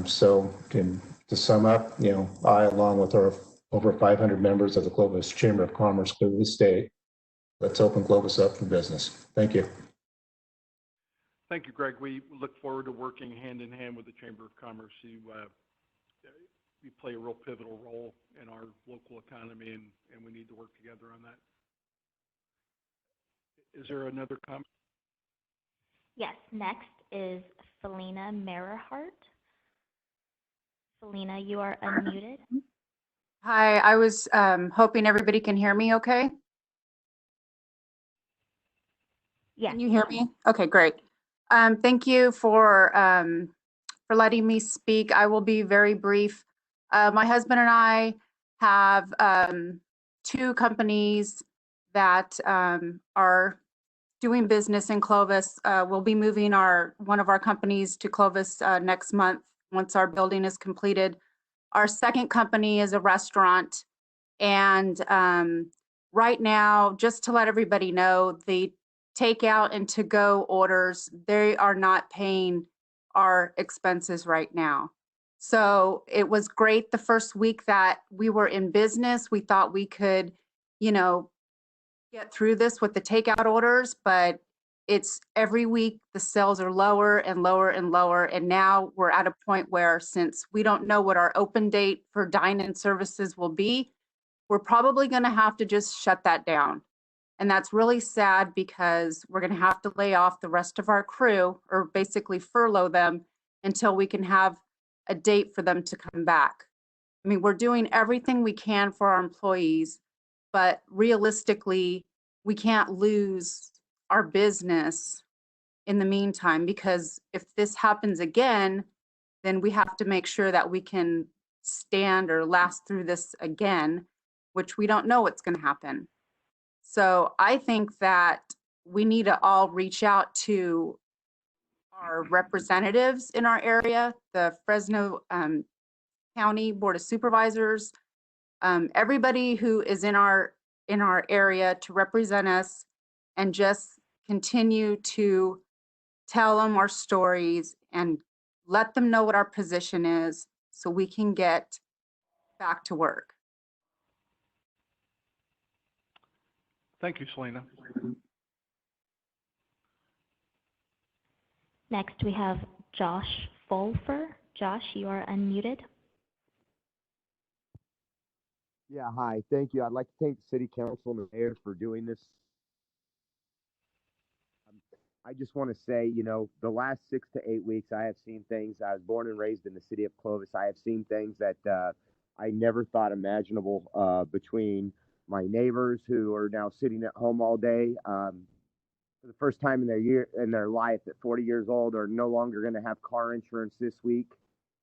So to sum up, I, along with our over 500 members of the Clovis Chamber of Commerce, clear the state. Let's open Clovis up for business. Thank you. Thank you, Greg. We look forward to working hand in hand with the Chamber of Commerce. You play a real pivotal role in our local economy, and we need to work together on that. Is there another comment? Yes, next is Felina Merahart. Felina, you are unmuted. Hi, I was hoping everybody can hear me okay? Yes. Can you hear me? Okay, great. Thank you for letting me speak. I will be very brief. My husband and I have 2 companies that are doing business in Clovis. We'll be moving one of our companies to Clovis next month once our building is completed. Our second company is a restaurant, and right now, just to let everybody know, the takeout and to-go orders, they are not paying our expenses right now. So it was great the first week that we were in business. We thought we could, get through this with the takeout orders, but it's every week the sales are lower and lower and lower. And now we're at a point where, since we don't know what our open date for dine-in services will be, we're probably going to have to just shut that down. And that's really sad because we're going to have to lay off the rest of our crew, or basically furlough them until we can have a date for them to come back. I mean, we're doing everything we can for our employees, but realistically, we can't lose our business in the meantime, because if this happens again, then we have to make sure that we can stand or last through this again, which we don't know what's going to happen. So I think that we need to all reach out to our representatives in our area, the Fresno County Board of Supervisors, everybody who is in our area to represent us, and just continue to tell them our stories and let them know what our position is so we can get back to work. Thank you, Selena. Next, we have Josh Fulfer. Josh, you are unmuted. Yeah, hi. Thank you. I'd like to thank the city council and the mayor for doing this. I just want to say, the last 6 to 8 weeks, I have seen things. I was born and raised in the city of Clovis. I have seen things that I never thought imaginable between my neighbors who are now sitting at home all day for the first time in their life at 40 years old are no longer going to have car insurance this week,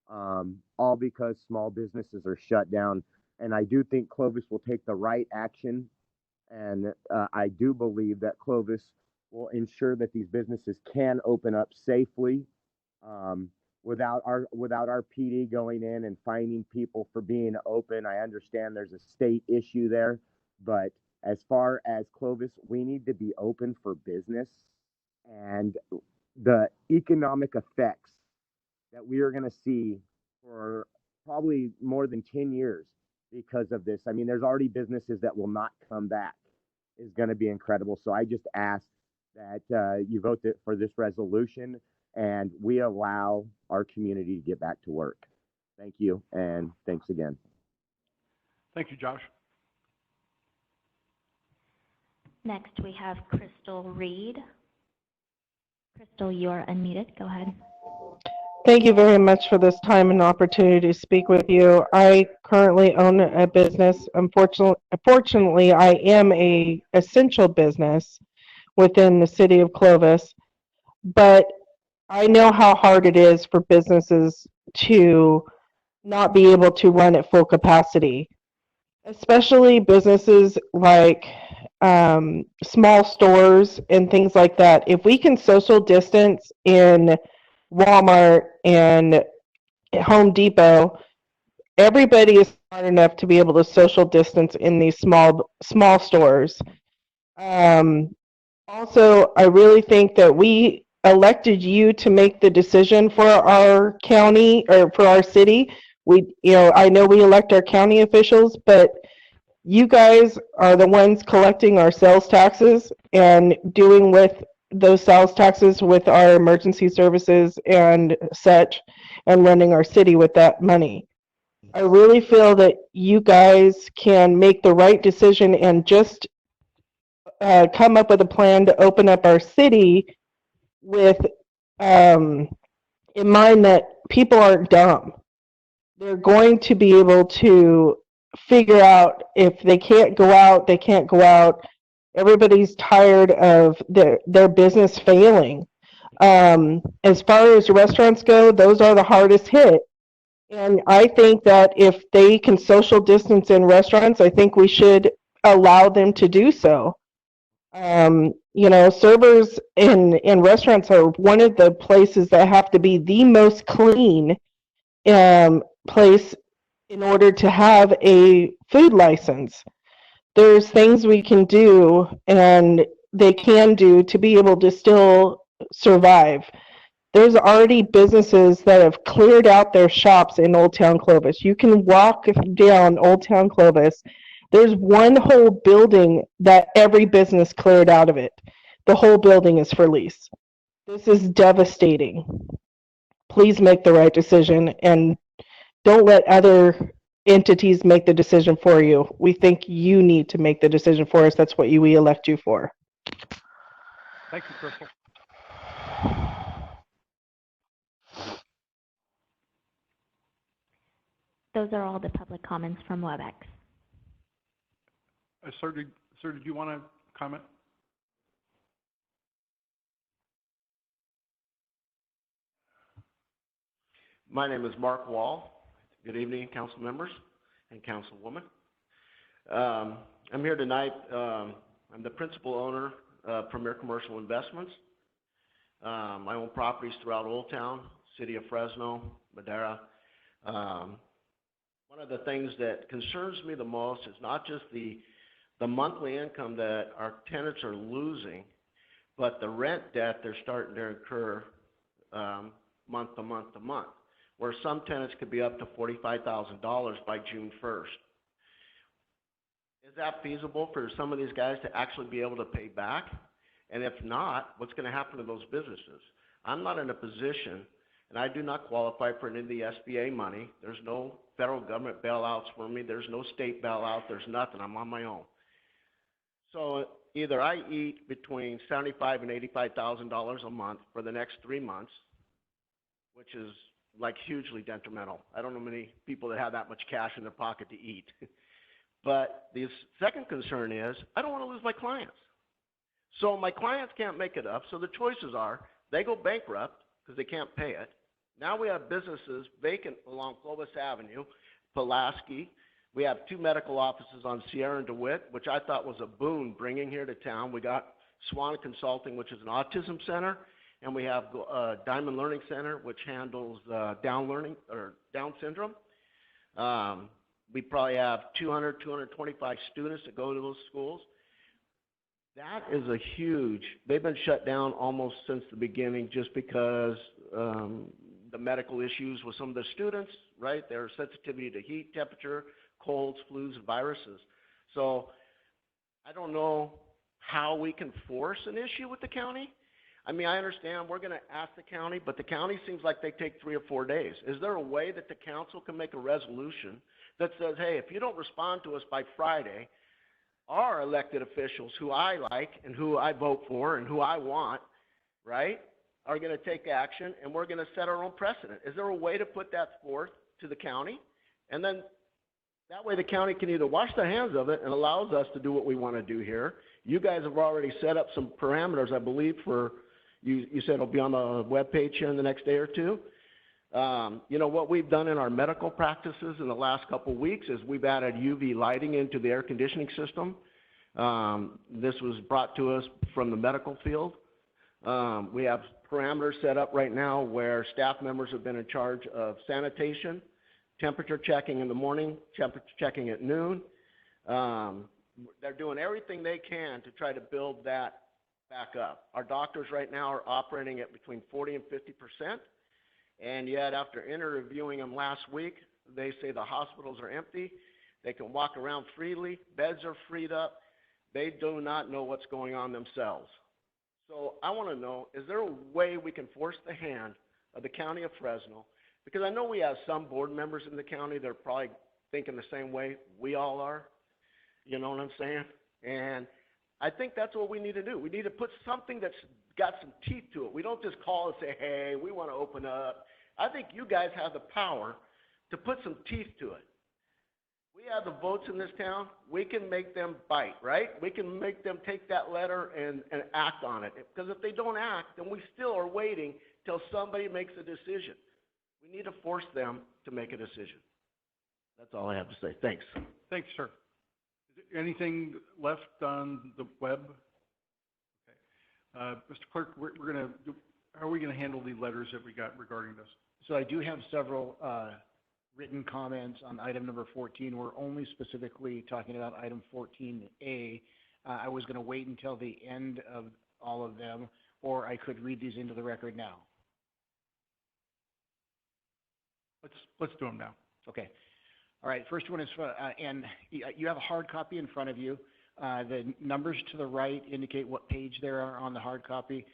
all because small businesses are shut down. And I do think Clovis will take the right action, and I do believe that Clovis will ensure that these businesses can open up safely, without our PD going in and fining people for being open. I understand there's a state issue there, but as far as Clovis, we need to be open for business, and the economic effects that we are going to see for probably more than 10 years because of this. I mean, there's already businesses that will not come back, is going to be incredible. So I just ask that you vote for this resolution and we allow our community to get back to work. Thank you, and thanks again. Thank you, Josh. Next, we have Crystal Reed. Crystal, you are unmuted. Go ahead. Thank you very much for this time and opportunity to speak with you. I currently own a business. Unfortunately, I am a essential business within the city of Clovis, but I know how hard it is for businesses to not be able to run at full capacity, especially businesses like small stores and things like that. If we can social distance in Walmart and Home Depot, everybody is smart enough to be able to social distance in these small stores. Also, I really think that we elected you to make the decision for our county or for our city. I know we elect our county officials, but you guys are the ones collecting our sales taxes and doing with those sales taxes with our emergency services and such, and running our city with that money. I really feel that you guys can make the right decision and just come up with a plan to open up our city with in mind that people aren't dumb. They're going to be able to figure out if they can't go out, they can't go out. Everybody's tired of their business failing. As far as restaurants go, those are the hardest hit. And I think that if they can social distance in restaurants, I think we should allow them to do so. Servers in restaurants are one of the places that have to be the most clean place in order to have a food license. There's things we can do and they can do to be able to still survive. There's already businesses that have cleared out their shops in Old Town Clovis. You can walk down Old Town Clovis. There's one whole building that every business cleared out of it. The whole building is for lease. This is devastating. Please make the right decision and don't let other entities make the decision for you. We think you need to make the decision for us. That's what we elect you for. Thank you, Crystal. Those are all the public comments from WebEx. Sir, did you want to comment? My name is Mark Wall. Good evening, council members and councilwoman. I'm here tonight. I'm the principal owner of Premier Commercial Investments. I own properties throughout Old Town, City of Fresno, Madera. One of the things that concerns me the most is not just the monthly income that our tenants are losing, but the rent debt they're starting to incur month to month to month, where some tenants could be up to $45,000 by June 1st. Is that feasible for some of these guys to actually be able to pay back? And if not, what's going to happen to those businesses? I'm not in a position, and I do not qualify for any of the SBA money. There's no federal government bailouts for me. There's no state bailout. There's nothing. I'm on my own. So either I eat between $75,000 and $85,000 a month for the next 3 months, which is like hugely detrimental. I don't know many people that have that much cash in their pocket to eat. But the second concern is I don't want to lose my clients. So my clients can't make it up. So the choices are they go bankrupt because they can't pay it. Now we have businesses vacant along Clovis Avenue, Pulaski. We have 2 medical offices on Sierra and DeWitt, which I thought was a boon bringing here to town. We got Swan Consulting, which is an autism center, and we have Diamond Learning Center, which handles Down syndrome. We probably have 200, 225 students that go to those schools. That is a huge, they've been shut down almost since the beginning just because the medical issues with some of the students, right? Their sensitivity to heat, temperature, colds, flus, and viruses. So I don't know how we can force an issue with the county. I mean, I understand we're going to ask the county, but the county seems like they take 3 or 4 days. Is there a way that the council can make a resolution that says, hey, if you don't respond to us by Friday, our elected officials who I like and who I vote for and who I want, right, are going to take action and we're going to set our own precedent? Is there a way to put that forth to the county? And then that way the county can either wash their hands of it and allows us to do what we want to do here. You guys have already set up some parameters, I believe, for, you said it'll be on the webpage here in the next day or two. You know, what we've done in our medical practices in the last couple of weeks is we've added UV lighting into the air conditioning system. This was brought to us from the medical field. We have parameters set up right now where staff members have been in charge of sanitation, temperature checking in the morning, temperature checking at noon. They're doing everything they can to try to build that back up. Our doctors right now are operating at between 40 and 50%. And yet, after interviewing them last week, they say the hospitals are empty. They can walk around freely. Beds are freed up. They do not know what's going on themselves. So I want to know, is there a way we can force the hand of the county of Fresno? Because I know we have some board members in the county that are probably thinking the same way we all are. You know what I'm saying? And I think that's what we need to do. We need to put something that's got some teeth to it. We don't just call and say, hey, we want to open up. I think you guys have the power to put some teeth to it. We have the votes in this town. We can make them bite, right? We can make them take that letter and act on it. Because if they don't act, then we still are waiting till somebody makes a decision. We need to force them to make a decision. That's all I have to say. Thanks. Thanks, sir. Is there anything left on the web? Okay. Mr. Clerk, we're going to, how are we going to handle the letters that we got regarding this? So I do have several written comments on item number 14. We're only specifically talking about item 14A. I was going to wait until the end of all of them, or I could read these into the record now. Let's do them now. Okay. All right. First one is, and you have a hard copy in front of you. The numbers to the right indicate what page they are on the hard copy.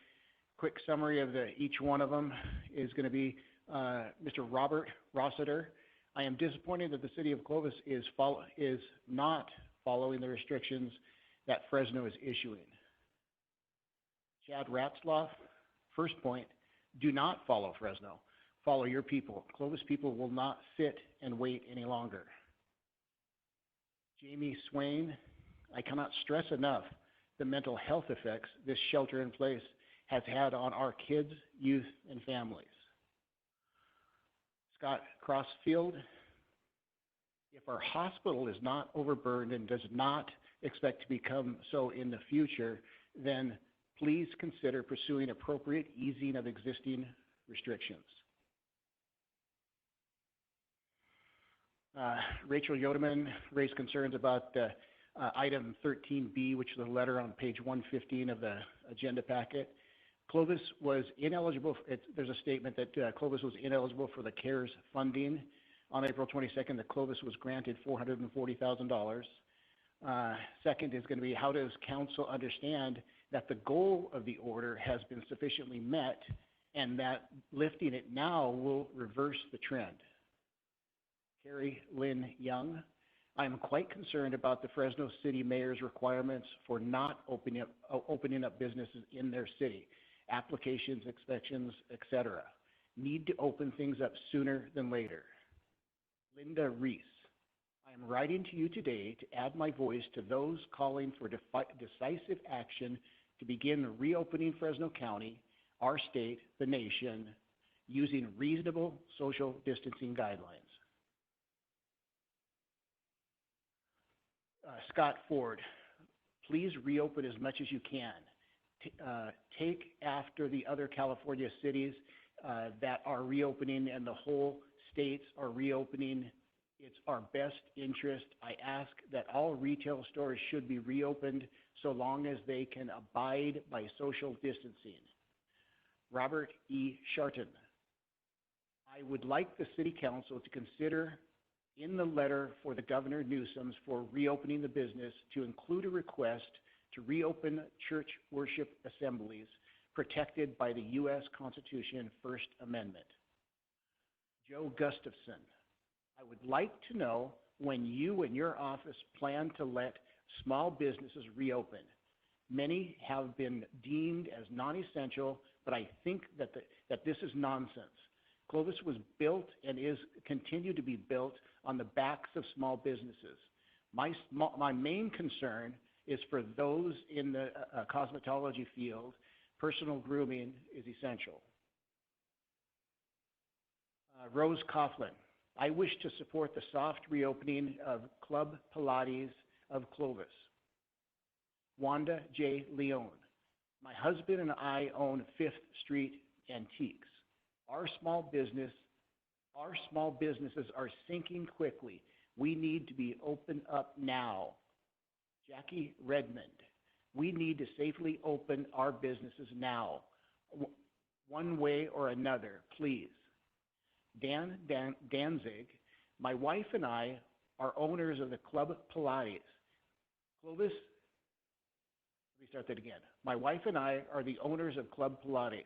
Quick summary of each one of them is going to be Mr. Robert Rossiter. I am disappointed that the city of Clovis is not following the restrictions that Fresno is issuing. Chad Ratzloff, first point, do not follow Fresno. Follow your people. Clovis people will not sit and wait any longer. Jamie Swain, I cannot stress enough the mental health effects this shelter in place has had on our kids, youth, and families. Scott Crossfield, if our hospital is not overburdened and does not expect to become so in the future, then please consider pursuing appropriate easing of existing restrictions. Rachel Yodeman raised concerns about item 13B, which is the letter on page 115 of the agenda packet. Clovis was ineligible, there's a statement that Clovis was ineligible for the CARES funding. On April 22nd, the Clovis was granted $440,000. Second is going to be, how does council understand that the goal of the order has been sufficiently met and that lifting it now will reverse the trend. Carrie Lynn Young, I am quite concerned about the Fresno City Mayor's requirements for not opening up businesses in their city, applications, inspections, etc. Need to open things up sooner than later. Linda Reese, I am writing to you today to add my voice to those calling for decisive action to begin reopening Fresno County, our state, the nation, using reasonable social distancing guidelines. Scott Ford, please reopen as much as you can. Take after the other California cities that are reopening and the whole states are reopening. It's our best interest. I ask that all retail stores should be reopened so long as they can abide by social distancing. Robert E. Sharton, I would like the City Council to consider in the letter for the Governor Newsom for reopening the business to include a request to reopen church worship assemblies protected by the U.S. Constitution First Amendment. Joe Gustafson, I would like to know when you and your office plan to let small businesses reopen. Many have been deemed as non-essential, but I think that this is nonsense. Clovis was built and is continued to be built on the backs of small businesses. My main concern is for those in the cosmetology field. Personal grooming is essential. Rose Coughlin, I wish to support the soft reopening of Club Pilates of Clovis. Wanda J. Leone, my husband and I own Fifth Street Antiques. Our small businesses are sinking quickly. We need to be open up now. Jackie Redmond, we need to safely open our businesses now, one way or another, please. Danzig, my wife and I are owners of the Club Pilates. Clovis, let me start that again. My wife and I are the owners of Club Pilates.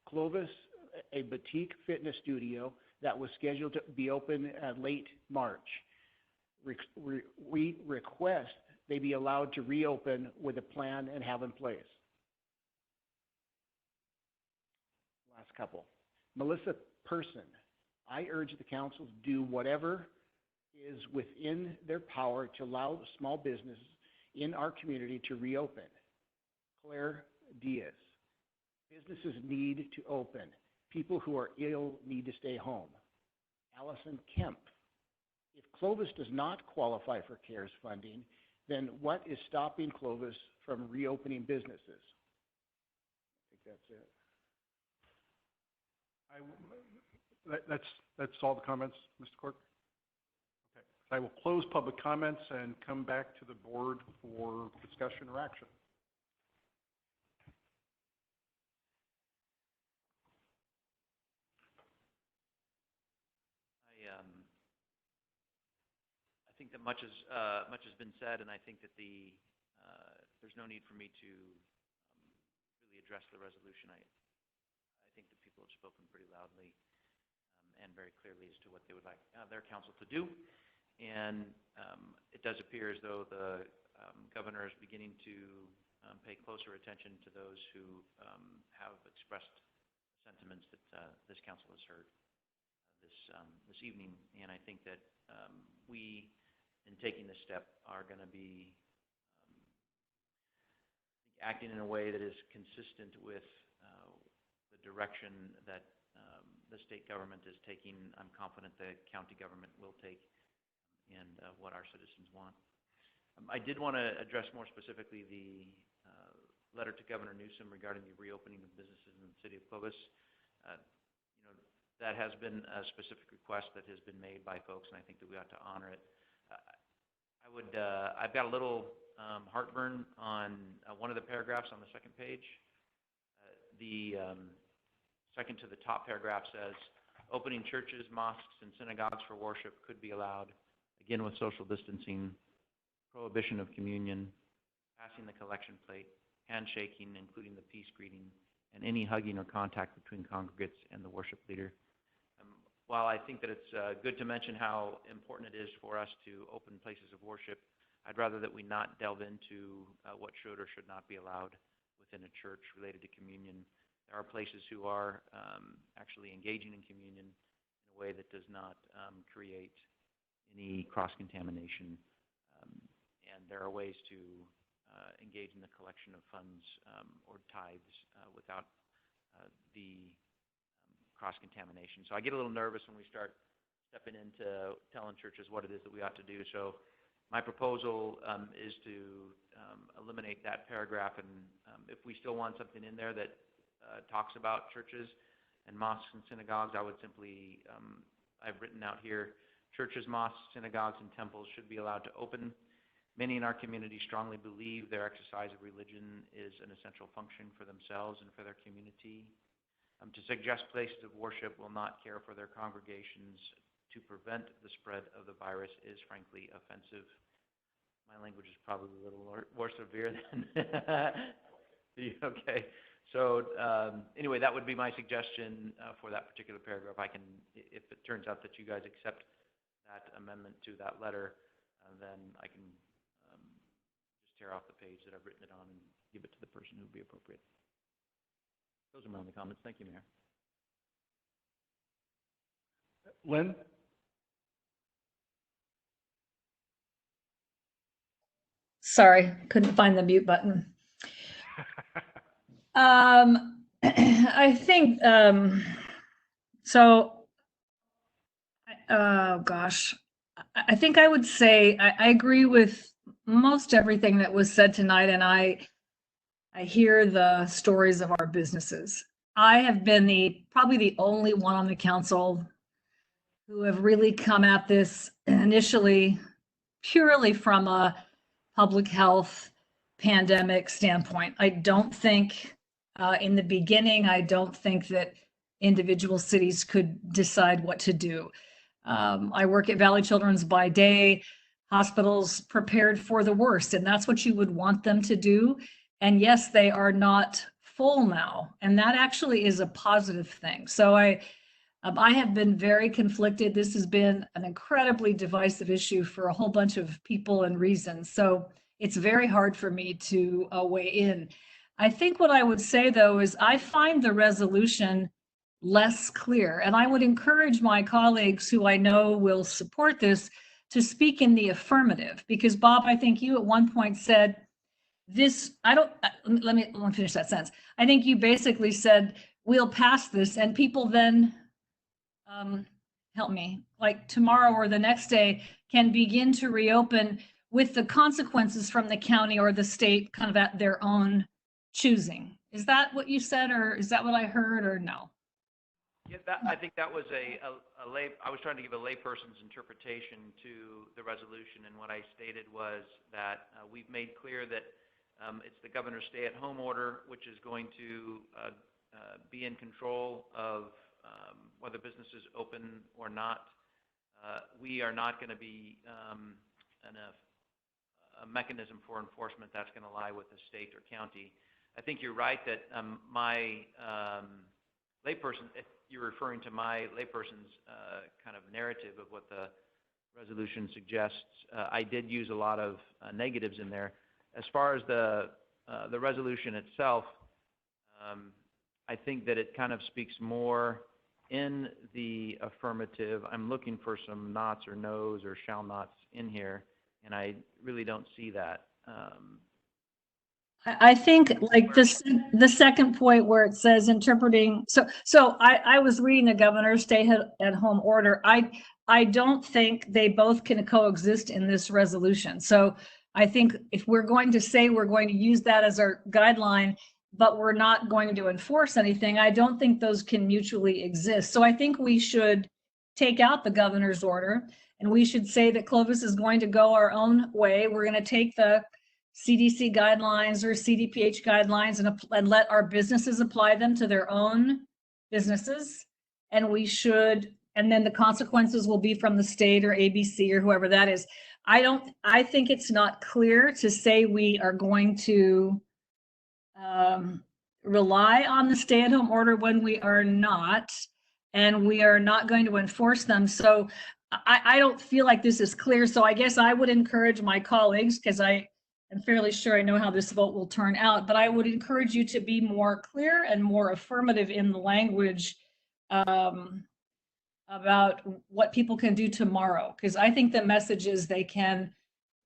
Clovis, a boutique fitness studio that was scheduled to be open late March. We request they be allowed to reopen with a plan and have in place. Last couple. Melissa Person, I urge the council to do whatever is within their power to allow small businesses in our community to reopen. Claire Diaz, businesses need to open. People who are ill need to stay home. Allison Kemp, if Clovis does not qualify for CARES funding, then what is stopping Clovis from reopening businesses? I think that's it. That's all the comments, Mr. Clerk? Okay. I will close public comments and come back to the board for discussion or action. I think that much has been said, and I think that there's no need for me to really address the resolution. I think that people have spoken pretty loudly and very clearly as to what they would like their council to do. And it does appear as though the governor is beginning to pay closer attention to those who have expressed sentiments that this council has heard this evening. And I think that we, in taking this step, are going to be acting in a way that is consistent with the direction that the state government is taking. I'm confident the county government will take, and what our citizens want. I did want to address more specifically the letter to Governor Newsom regarding the reopening of businesses in the city of Clovis. That has been a specific request that has been made by folks, and I think that we ought to honor it. I've got a little heartburn on one of the paragraphs on the second page. The second to the top paragraph says, opening churches, mosques, and synagogues for worship could be allowed, again with social distancing, prohibition of communion, passing the collection plate, handshaking, including the peace greeting, and any hugging or contact between congregants and the worship leader. While I think that it's good to mention how important it is for us to open places of worship, I'd rather that we not delve into what should or should not be allowed within a church related to communion. There are places who are actually engaging in communion in a way that does not create any cross-contamination, and there are ways to engage in the collection of funds or tithes without the cross-contamination. So I get a little nervous when we start stepping into telling churches what it is that we ought to do. So my proposal is to eliminate that paragraph, and if we still want something in there that talks about churches and mosques and synagogues, I would simply, I've written out here, churches, mosques, synagogues, and temples should be allowed to open. Many in our community strongly believe their exercise of religion is an essential function for themselves and for their community. To suggest places of worship will not care for their congregations to prevent the spread of the virus is frankly offensive. My language is probably a little more severe than okay. So anyway, that would be my suggestion for that particular paragraph. I can, if it turns out that you guys accept that amendment to that letter, then I can just tear off the page that I've written it on and give it to the person who would be appropriate. Those are my only comments. Thank you, Mayor. Lynn? Sorry, couldn't find the mute button. I think, so, oh gosh, I think I would say I agree with most everything that was said tonight, and I hear the stories of our businesses. I have been probably the only one on the council who have really come at this initially purely from a public health pandemic standpoint. I don't think in the beginning, I don't think that individual cities could decide what to do. I work at Valley Children's by day. Hospitals prepared for the worst, and that's what you would want them to do. And yes, they are not full now, and that actually is a positive thing. So I have been very conflicted. This has been an incredibly divisive issue for a whole bunch of people and reasons. So it's very hard for me to weigh in. I think what I would say, though, is I find the resolution less clear. And I would encourage my colleagues who I know will support this to speak in the affirmative. Because Bob, I think you at one point said, let me finish that sentence. I think you basically said, we'll pass this, and people then, help me, like tomorrow or the next day can begin to reopen with the consequences from the county or the state kind of at their own choosing. Is that what you said, or is that what I heard, or no? Yeah, I think that was I was trying to give a layperson's interpretation to the resolution, and what I stated was that we've made clear that it's the governor's stay-at-home order, which is going to be in control of whether businesses open or not. We are not going to be a mechanism for enforcement that's going to lie with the state or county. I think you're right that my layperson, if you're referring to my layperson's kind of narrative of what the resolution suggests, I did use a lot of negatives in there. As far as the resolution itself, I think that it kind of speaks more in the affirmative. I'm looking for some nots or no's or shall nots in here, and I really don't see that. I think like the second point where it says interpreting. So I was reading the governor's stay-at-home order. I don't think they both can coexist in this resolution. So I think if we're going to say we're going to use that as our guideline, but we're not going to enforce anything, I don't think those can mutually exist. So I think we should take out the governor's order, and we should say that Clovis is going to go our own way. We're going to take the CDC guidelines or CDPH guidelines and let our businesses apply them to their own businesses. And we should, and then the consequences will be from the state or ABC or whoever that is. I think it's not clear to say we are going to rely on the stay-at-home order when we are not, and we are not going to enforce them. So I don't feel like this is clear. So I guess I would encourage my colleagues, because I am fairly sure I know how this vote will turn out, but I would encourage you to be more clear and more affirmative in the language about what people can do tomorrow. Because I think the message is they can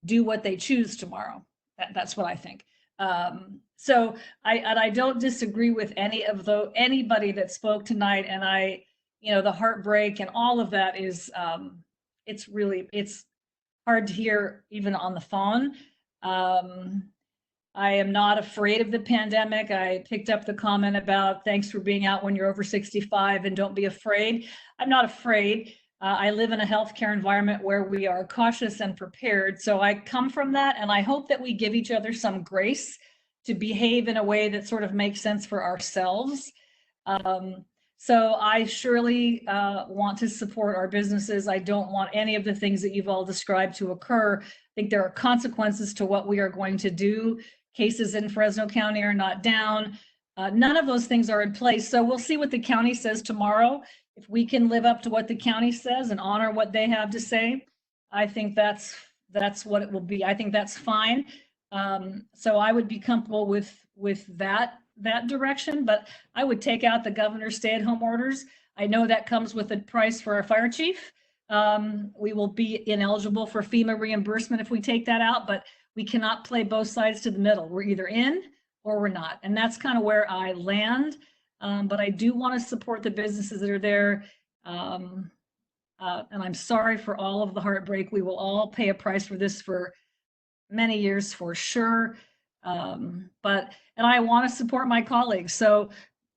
do what they choose tomorrow. That's what I think. So I don't disagree with anybody that spoke tonight, and the heartbreak and all of that is, it's hard to hear even on the phone. I am not afraid of the pandemic. I picked up the comment about thanks for being out when you're over 65 and don't be afraid. I'm not afraid. I live in a healthcare environment where we are cautious and prepared. So I come from that, and I hope that we give each other some grace to behave in a way that sort of makes sense for ourselves. So I surely want to support our businesses. I don't want any of the things that you've all described to occur. I think there are consequences to what we are going to do. Cases in Fresno County are not down. None of those things are in place. So we'll see what the county says tomorrow. If we can live up to what the county says and honor what they have to say, I think that's what it will be. I think that's fine. So I would be comfortable with that direction, but I would take out the governor's stay-at-home orders. I know that comes with a price for our fire chief. We will be ineligible for FEMA reimbursement if we take that out, but we cannot play both sides to the middle. We're either in or we're not. And that's kind of where I land. But I do want to support the businesses that are there. And I'm sorry for all of the heartbreak. We will all pay a price for this for many years for sure. And I want to support my colleagues. So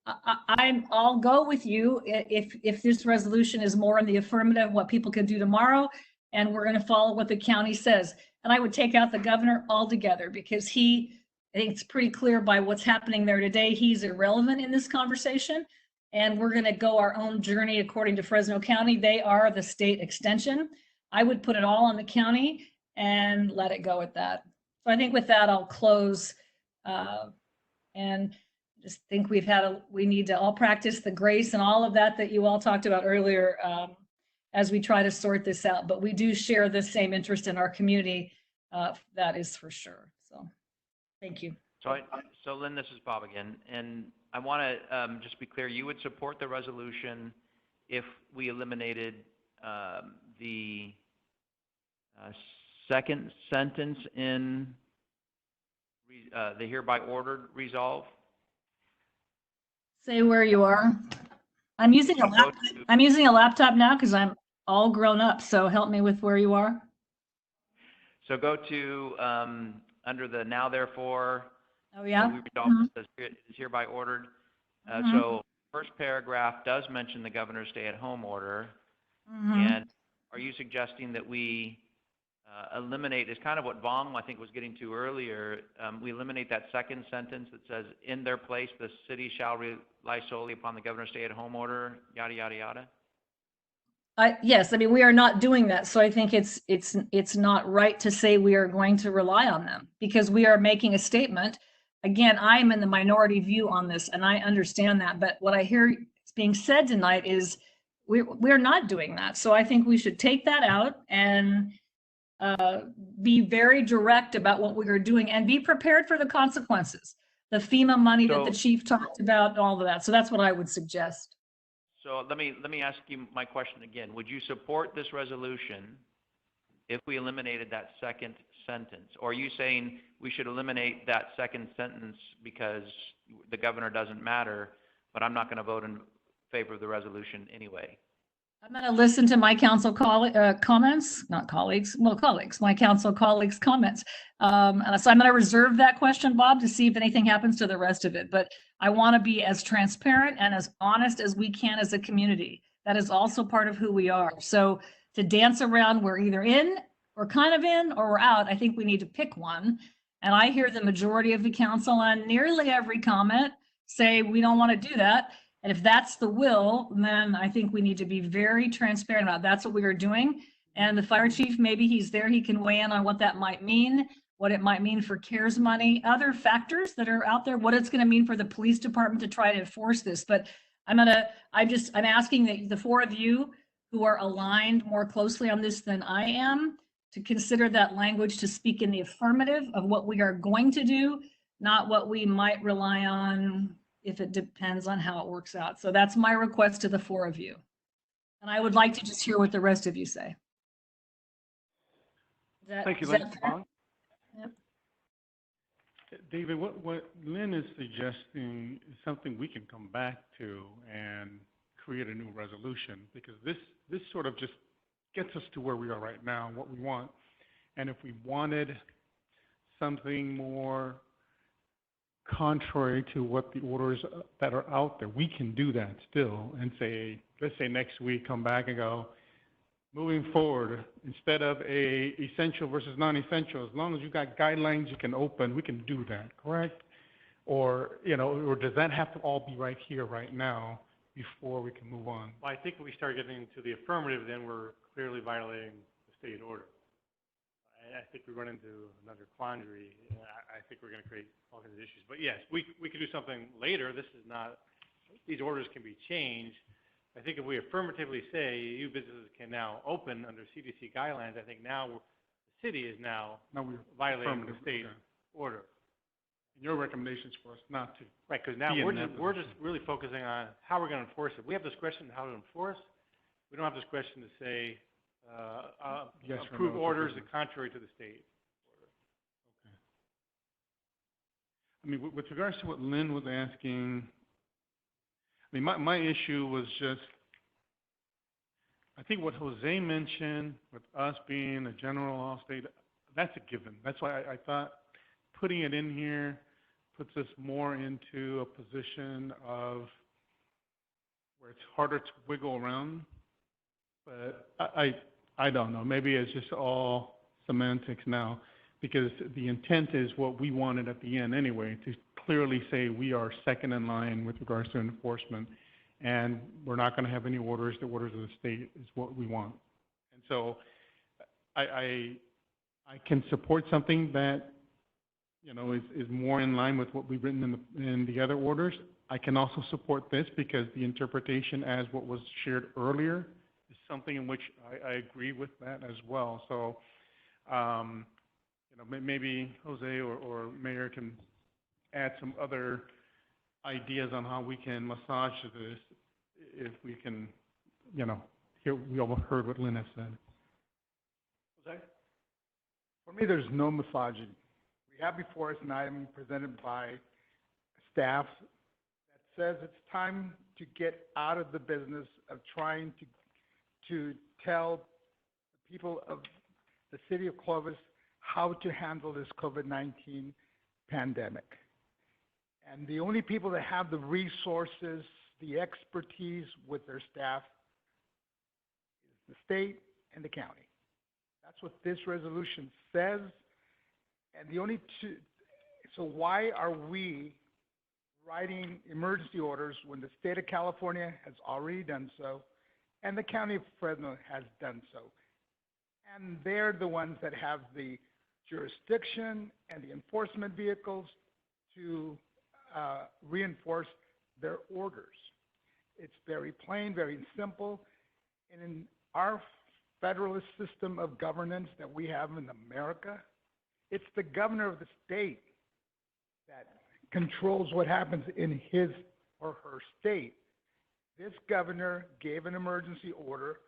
I'll go with you if this resolution is more in the affirmative, what people can do tomorrow, and we're going to follow what the county says. And I would take out the governor altogether, because I think it's pretty clear by what's happening there today, he's irrelevant in this conversation. And we're going to go our own journey according to Fresno County. They are the state extension. I would put it all on the county and let it go at that. So I think with that, I'll close and just think we need to all practice the grace and all of that you all talked about earlier as we try to sort this out. But we do share the same interest in our community, that is for sure. So thank you. So Lynn, this is Bob again, and I want to just be clear. You would support the resolution if we eliminated the second sentence in the hereby ordered resolve? Say where you are. I'm using a laptop now because I'm all grown up. So help me with where you are. So go to under the now therefore. Oh yeah. We resolve this is hereby ordered. So first paragraph does mention the governor's stay-at-home order, and are you suggesting that we eliminate, is kind of what Vong, I think, was getting to earlier, we eliminate that second sentence that says, in their place, the city shall rely solely upon the governor's stay-at-home order, yada, yada, yada? Yes, I mean, we are not doing that. So I think it's not right to say we are going to rely on them, because we are making a statement. Again, I am in the minority view on this, and I understand that. But what I hear being said tonight is we're not doing that. So I think we should take that out and be very direct about what we are doing and be prepared for the consequences. The FEMA money that the chief talked about, all of that. So that's what I would suggest. So let me ask you my question again. Would you support this resolution if we eliminated that second sentence? Or are you saying we should eliminate that second sentence because the governor doesn't matter, but I'm not going to vote in favor of the resolution anyway? I'm going to listen to my council comments, not colleagues, well, colleagues, my council colleagues' comments. And so I'm going to reserve that question, Bob, to see if anything happens to the rest of it. But I want to be as transparent and as honest as we can as a community. That is also part of who we are. So to dance around, we're either in, we're kind of in, or we're out. I think we need to pick one. And I hear the majority of the council on nearly every comment say we don't want to do that. And if that's the will, then I think we need to be very transparent about that's what we are doing. And the fire chief, maybe he's there, he can weigh in on what that might mean. what it might mean for CARES money, other factors that are out there, what it's going to mean for the police department to try to enforce this. But I'm asking that the four of you who are aligned more closely on this than I am to consider that language to speak in the affirmative of what we are going to do, not what we might rely on if it depends on how it works out. So that's my request to the four of you. And I would like to just hear what the rest of you say. Thank you, Is Lynn. that fair? Yep. David, what Lynn is suggesting is something we can come back to and create a new resolution, because this sort of just gets us to where we are right now, what we want. And if we wanted something more contrary to what the orders that are out there, we can do that still and say, let's say next week, come back and go, moving forward, instead of a essential versus non-essential, as long as you got guidelines you can open, we can do that, correct? Or, or does that have to all be right here, right now, before we can move on? Well, I think if we start getting into the affirmative, then we're clearly violating the state order. I think we run into another quandary. I think we're going to create all kinds of issues. But yes, we could do something later. These orders can be changed. I think if we affirmatively say you businesses can now open under CDC guidelines, I think now the city is now violating the state order. And your recommendations for us not to. Right, because now we're just really focusing on how we're going to enforce it. We have discretion how to enforce. We don't have discretion to say yes approve no, orders contrary to the state order. Okay. I mean, with regards to what Lynn was asking, I mean, my issue was just, I think what Jose mentioned with us being a general law state, that's a given. That's why I thought putting it in here puts us more into a position of where it's harder to wiggle around. But I don't know. Maybe it's just all semantics now, because the intent is what we wanted at the end anyway, to clearly say we are second in line with regards to enforcement, and we're not going to have any orders. The orders of the state is what we want. And so I can support something that is more in line with what we've written in the other orders. I can also support this because the interpretation as what was shared earlier is something in which I agree with that as well. So maybe Jose or Mayor can add some other ideas on how we can massage this, if we can, we all heard what Lynn has said. Jose? For me, there's no massaging. We have before us an item presented by staff that says it's time to get out of the business of trying to tell the people of the city of Clovis how to handle this COVID-19 pandemic. And the only people that have the resources, the expertise with their staff is the state and the county. That's what this resolution says. And the only two, so why are we writing emergency orders when the state of California has already done so and the county of Fresno has done so? And they're the ones that have the jurisdiction and the enforcement vehicles to reinforce their orders. It's very plain, very simple. And in our federalist system of governance that we have in America, it's the governor of the state that controls what happens in his or her state. This governor gave an emergency order,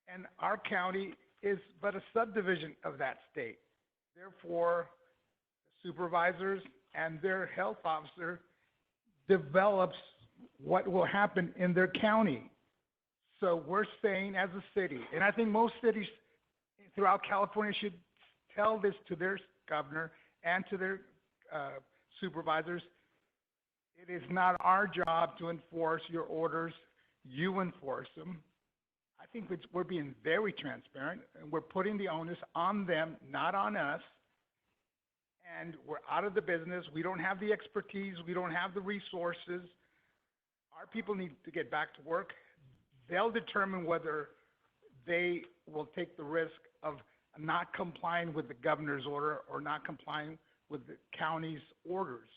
and our county is but a subdivision of that state. Therefore, the supervisors and their health officer develops what will happen in their county. So we're saying as a city, and I think most cities throughout California should tell this to their governor and to their supervisors, it is not our job to enforce your orders, you enforce them. I think we're being very transparent, and we're putting the onus on them, not on us. And we're out of the business. We don't have the expertise. We don't have the resources. Our people need to get back to work. They'll determine whether they will take the risk of not complying with the governor's order or not complying with the county's orders.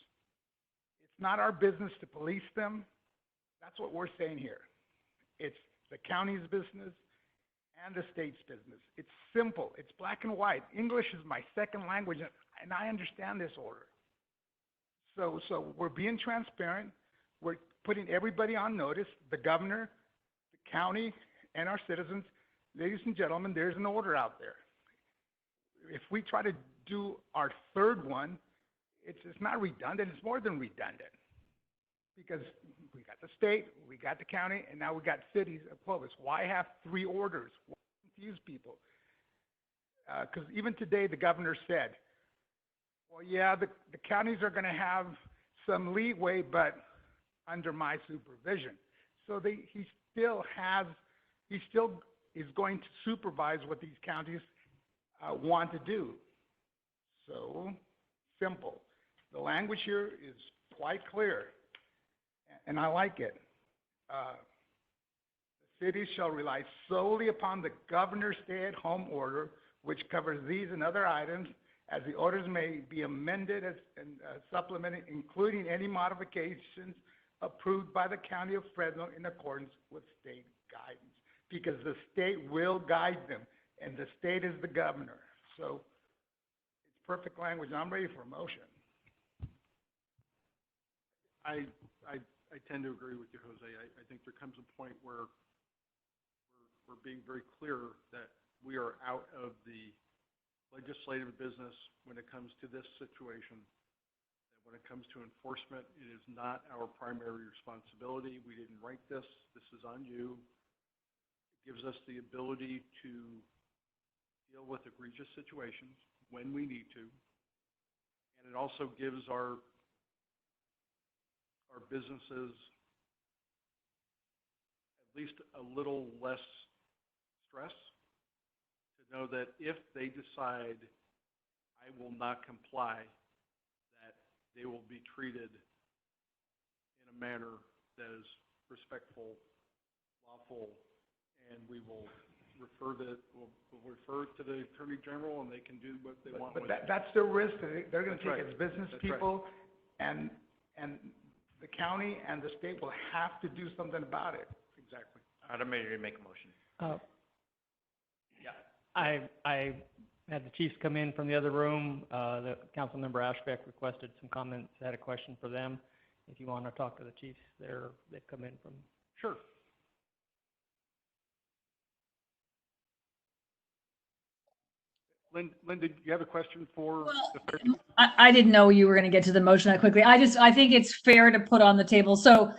It's not our business to police them. That's what we're saying here. It's the county's business and the state's business. It's simple. It's black and white. English is my second language, and I understand this order. So we're being transparent. We're putting everybody on notice, the governor, the county, and our citizens. Ladies and gentlemen, there's an order out there. If we try to do our third one, it's not redundant. It's more than redundant. Because we got the state, we got the county, and now we got cities of Clovis. Why have 3 orders? Why confuse people? Because even today, the governor said, well, yeah, the counties are going to have some leeway, but under my supervision. So he still is going to supervise what these counties want to do. So simple. The language here is quite clear, and I like it. The city shall rely solely upon the governor's stay-at-home order, which covers these and other items, as the orders may be amended and supplemented, including any modifications approved by the county of Fresno in accordance with state guidance. Because the state will guide them, and the state is the governor. So it's perfect language. I'm ready for a motion. I tend to agree with you, Jose. I think there comes a point where we're being very clear that we are out of the legislative business when it comes to this situation. That when it comes to enforcement, it is not our primary responsibility. We didn't write this. This is on you. It gives us the ability to deal with egregious situations when we need to. And it also gives our businesses at least a little less stress to know that if they decide I will not comply, that they will be treated in a manner that is respectful, lawful, and we will refer to the Attorney General, and they can do what they want with it. That's the risk. They're going to take right. as business That's people, and the county and the state will have to do something about it. Exactly. I'm ready to make a motion. Yeah. I had the chiefs come in from the other room. The Councilmember Ashbeck requested some comments, had a question for them. If you want to talk to the chiefs, they've come in from. Sure. Lynn, did you have a question for the fair chief? I didn't know you were going to get to the motion that quickly. I think it's fair to put on the table. So,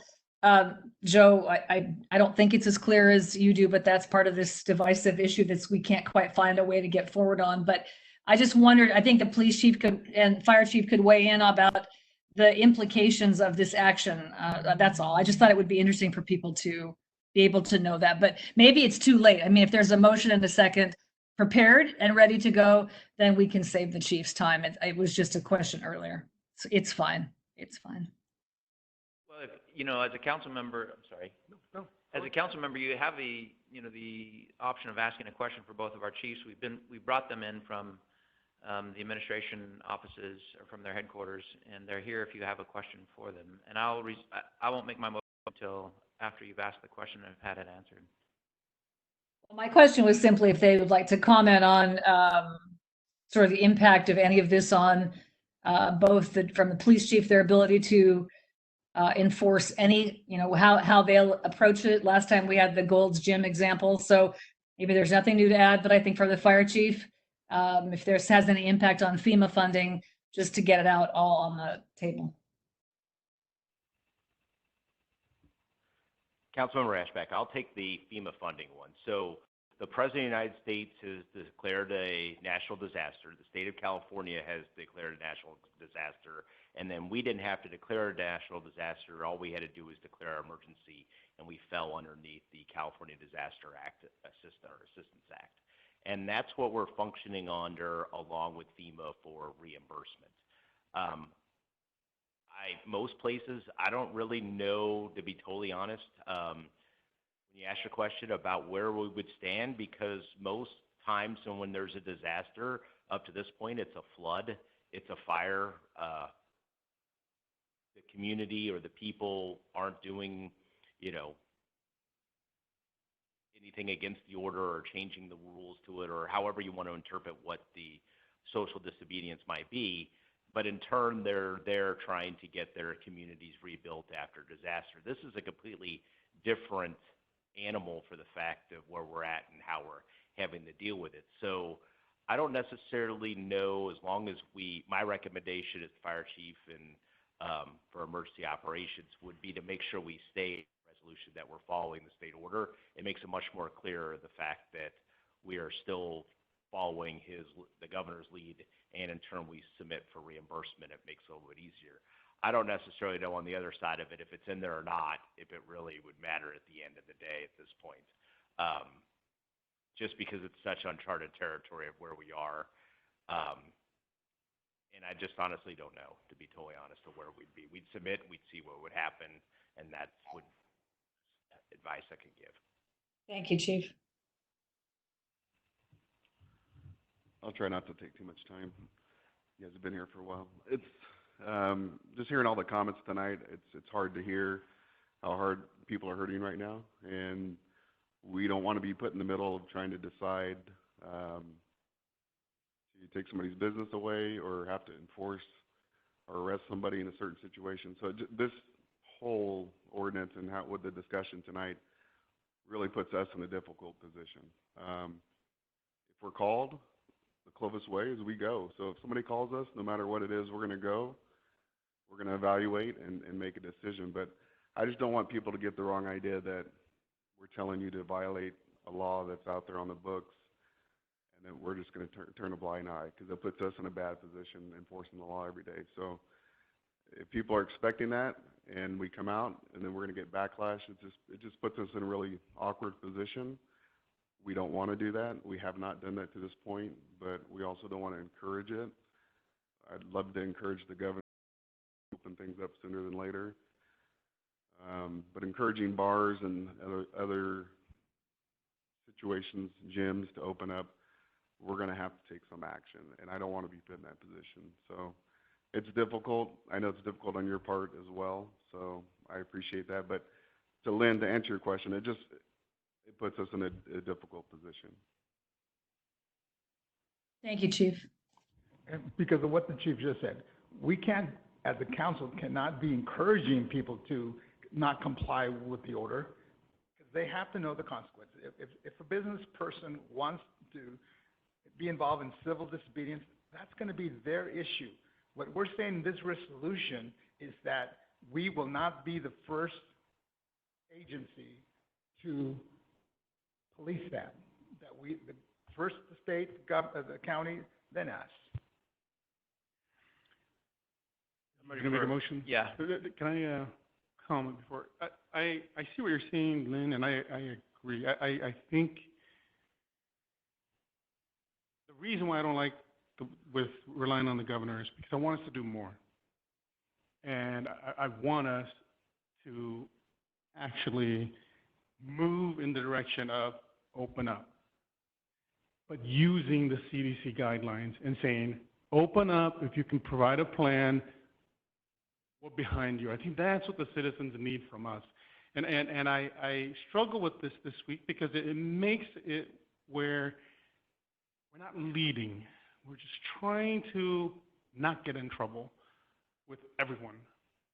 Joe, I don't think it's as clear as you do, but that's part of this divisive issue that we can't quite find a way to get forward on. But I just wondered, I think the police chief and fire chief could weigh in about the implications of this action. That's all. I just thought it would be interesting for people to be able to know that, but maybe it's too late. I mean, if there's a motion and a second prepared and ready to go, then we can save the chief's time. It was just a question earlier. So it's fine. It's fine. Well, as a council member, I'm sorry. No. As a council member, you have the option of asking a question for both of our chiefs. We brought them in from the administration offices or from their headquarters, and they're here if you have a question for them. And I won't make my motion until after you've asked the question and have had it answered. Well, my question was simply if they would like to comment on sort of the impact of any of this on both from the police chief, their ability to enforce any, how they'll approach it. Last time we had the Gold's Gym example, so maybe there's nothing new to add, but I think for the fire chief, if this has any impact on FEMA funding, just to get it out all on the table. Councilmember Ashbeck, I'll take the FEMA funding one. So the President of the United States has declared a national disaster. The state of California has declared a national disaster. And then we didn't have to declare a national disaster. All we had to do was declare our emergency, and we fell underneath the California Disaster Act Assistance Act. And that's what we're functioning under along with FEMA for reimbursement. Most places, I don't really know, to be totally honest, when you ask a question about where we would stand, because most times when there's a disaster. Up to this point, it's a flood, it's a fire. The community or the people aren't doing, you know, anything against the order or changing the rules to it, or however you want to interpret what the social disobedience might be. But in turn, they're trying to get their communities rebuilt after disaster. This is a completely different animal for the fact of where we're at and how we're having to deal with it. So I don't necessarily know, as long as my recommendation as fire chief and for emergency operations would be to make sure we stay in the resolution that we're following the state order. It makes it much more clear the fact that we are still following the governor's lead, and in turn we submit for reimbursement. It makes it a little bit easier. I don't necessarily know on the other side of it if it's in there or not, if it really would matter at the end of the day at this point. Just because it's such uncharted territory of where we are. And I just honestly don't know, to be totally honest, to where we'd be. We'd submit, we'd see what would happen, and that's what advice I can give. Thank you, Chief. I'll try not to take too much time. You guys have been here for a while. It's just hearing all the comments tonight. It's hard to hear how hard people are hurting right now, and we don't want to be put in the middle of trying to decide to take somebody's business away or have to enforce or arrest somebody in a certain situation. So this whole ordinance and with the discussion tonight really puts us in a difficult position. If we're called, the Clovis way is we go. So if somebody calls us, no matter what it is, we're going to go. We're going to evaluate and make a decision. But I just don't want people to get the wrong idea that we're telling you to violate a law that's out there on the books, and that we're just going to turn a blind eye, because it puts us in a bad position enforcing the law every day. So if people are expecting that and we come out and then we're going to get backlash, it just puts us in a really awkward position. We don't want to do that. We have not done that to this point, but we also don't want to encourage it. I'd love to encourage the governor to open things up sooner than later. But encouraging bars and other situations, gyms to open up, we're going to have to take some action, and I don't want to be put in that position. So it's difficult. I know it's difficult on your part as well, so I appreciate that. But to Lynn, to answer your question, it puts us in a difficult position. Thank you, Chief. And because of what the chief just said, we can't, as a council, cannot be encouraging people to not comply with the order, because they have to know the consequences. If a business person wants to be involved in civil disobedience, that's going to be their issue. What we're saying in this resolution is that we will not be the first agency to police that. First the state, the county, then us. Am I going to make a motion? Yeah. Can I comment before? I see what you're saying, Lynn, and I agree. I think the reason why I don't like with relying on the governor is because I want us to do more. And I want us to actually move in the direction of open up, but using the CDC guidelines and saying, open up if you can provide a plan, we're behind you. I think that's what the citizens need from us. And I struggle with this week because it makes it where we're not leading. We're just trying to not get in trouble with everyone.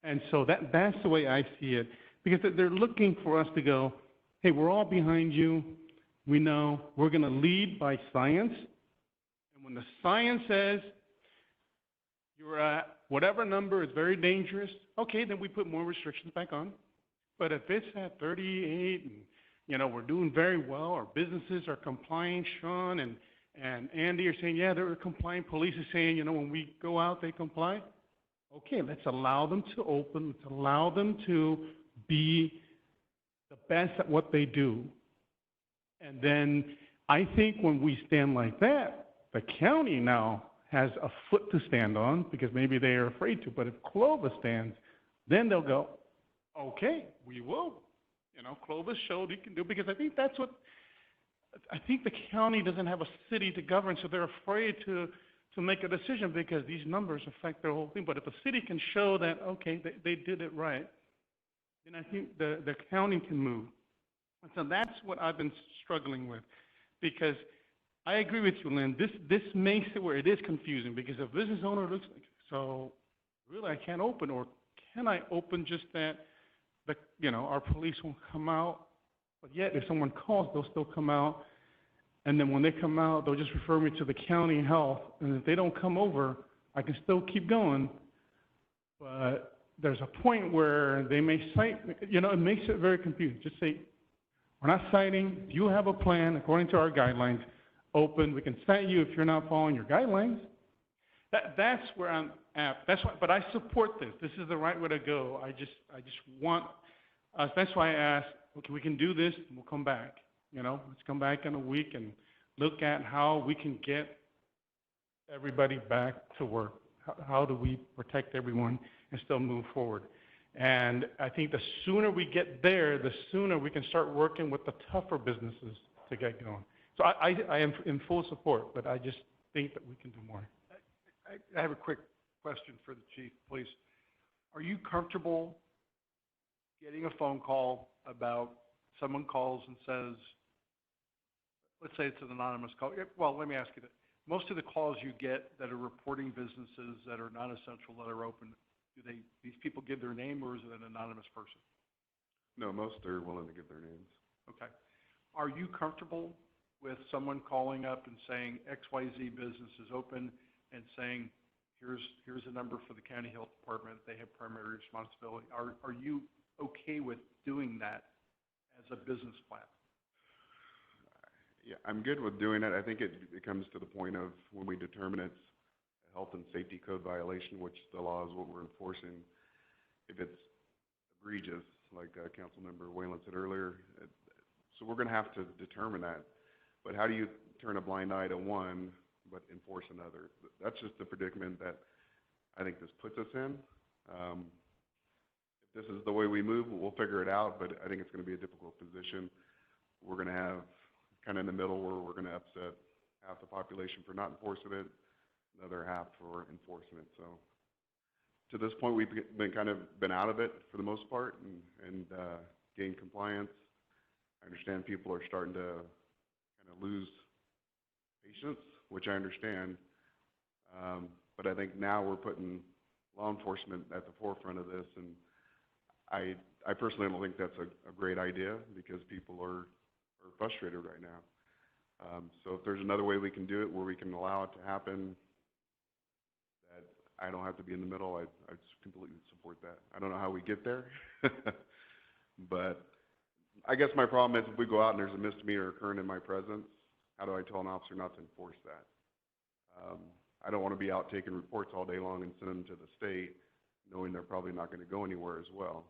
And so that's the way I see it, because they're looking for us to go, hey, we're all behind you. We know we're going to lead by science. And when the science says you're at whatever number is very dangerous, okay, then we put more restrictions back on. But if it's at 38 and, you know, we're doing very well, our businesses are complying, Sean and Andy are saying, yeah, they're complying. Police is saying, you know, when we go out, they comply. Okay, let's allow them to open. Let's allow them to be the best at what they do. And then I think when we stand like that, the county now has a foot to stand on, because maybe they are afraid to. But if Clovis stands, then they'll go, okay, we will. You know, Clovis showed he can do, because I think that's what I think the county doesn't have a city to govern, so they're afraid to make a decision because these numbers affect their whole thing. But if the city can show that, okay, they did it right, then I think the county can move. And so that's what I've been struggling with, because I agree with you, Lynn. This makes it where it is confusing, because if business owner looks like, so really I can't open, or can I open just that, our police won't come out, but yet if someone calls, they'll still come out. And then when they come out, they'll just refer me to the county health. And if they don't come over, I can still keep going. But there's a point where they may cite, it makes it very confusing. Just say, we're not citing. If you have a plan according to our guidelines, open. We can cite you if you're not following your guidelines. That's where I'm at. That's why, but I support this. This is the right way to go. I just want, that's why I asked, okay, we can do this, and we'll come back. Let's come back in a week and look at how we can get everybody back to work. How do we protect everyone and still move forward? And I think the sooner we get there, the sooner we can start working with the tougher businesses to get going. So I am in full support, but I just think that we can do more. I have a quick question for the chief, please. Are you comfortable getting a phone call about someone calls and says, let's say it's an anonymous call. Well, let me ask you that. Most of the calls you get that are reporting businesses that are non-essential that are open, these people give their name, or is it an anonymous person? No, most are willing to give their names. Okay. Are you comfortable with someone calling up and saying XYZ business is open and saying, here's a number for the county health department, they have primary responsibility? Are you okay with doing that as a business plan? Yeah, I'm good with doing it. I think it comes to the point of when we determine it's a health and safety code violation, which the law is what we're enforcing. If it's egregious, like Councilmember Whalen said earlier, so we're going to have to determine that. But how do you turn a blind eye to one but enforce another? That's just the predicament that I think this puts us in. If this is the way we move, we'll figure it out, but I think it's going to be a difficult position. We're going to have kind of in the middle where we're going to upset half the population for not enforcing it, another half for enforcing it. So to this point, we've been out of it for the most part and gained compliance. I understand people are starting to kind of lose patience, which I understand. But I think now we're putting law enforcement at the forefront of this, and I personally don't think that's a great idea, because people are frustrated right now. So if there's another way we can do it where we can allow it to happen, that I don't have to be in the middle, I completely support that. I don't know how we get there, but I guess my problem is if we go out and there's a misdemeanor occurring in my presence, how do I tell an officer not to enforce that? I don't want to be out taking reports all day long and send them to the state, knowing they're probably not going to go anywhere as well.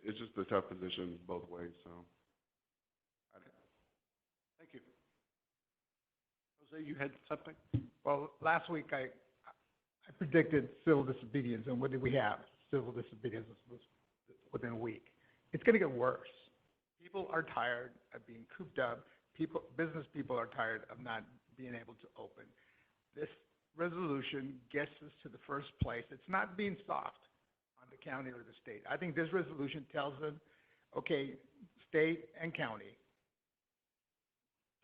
It's just a tough position both ways. So, thank you. Jose, you had something? Well, last week I predicted civil disobedience, and what did we have? Civil disobedience was within a week. It's going to get worse. People are tired of being cooped up. Business people are tired of not being able to open. This resolution gets us to the first place. It's not being soft on the county or the state. I think this resolution tells them, okay, state and county,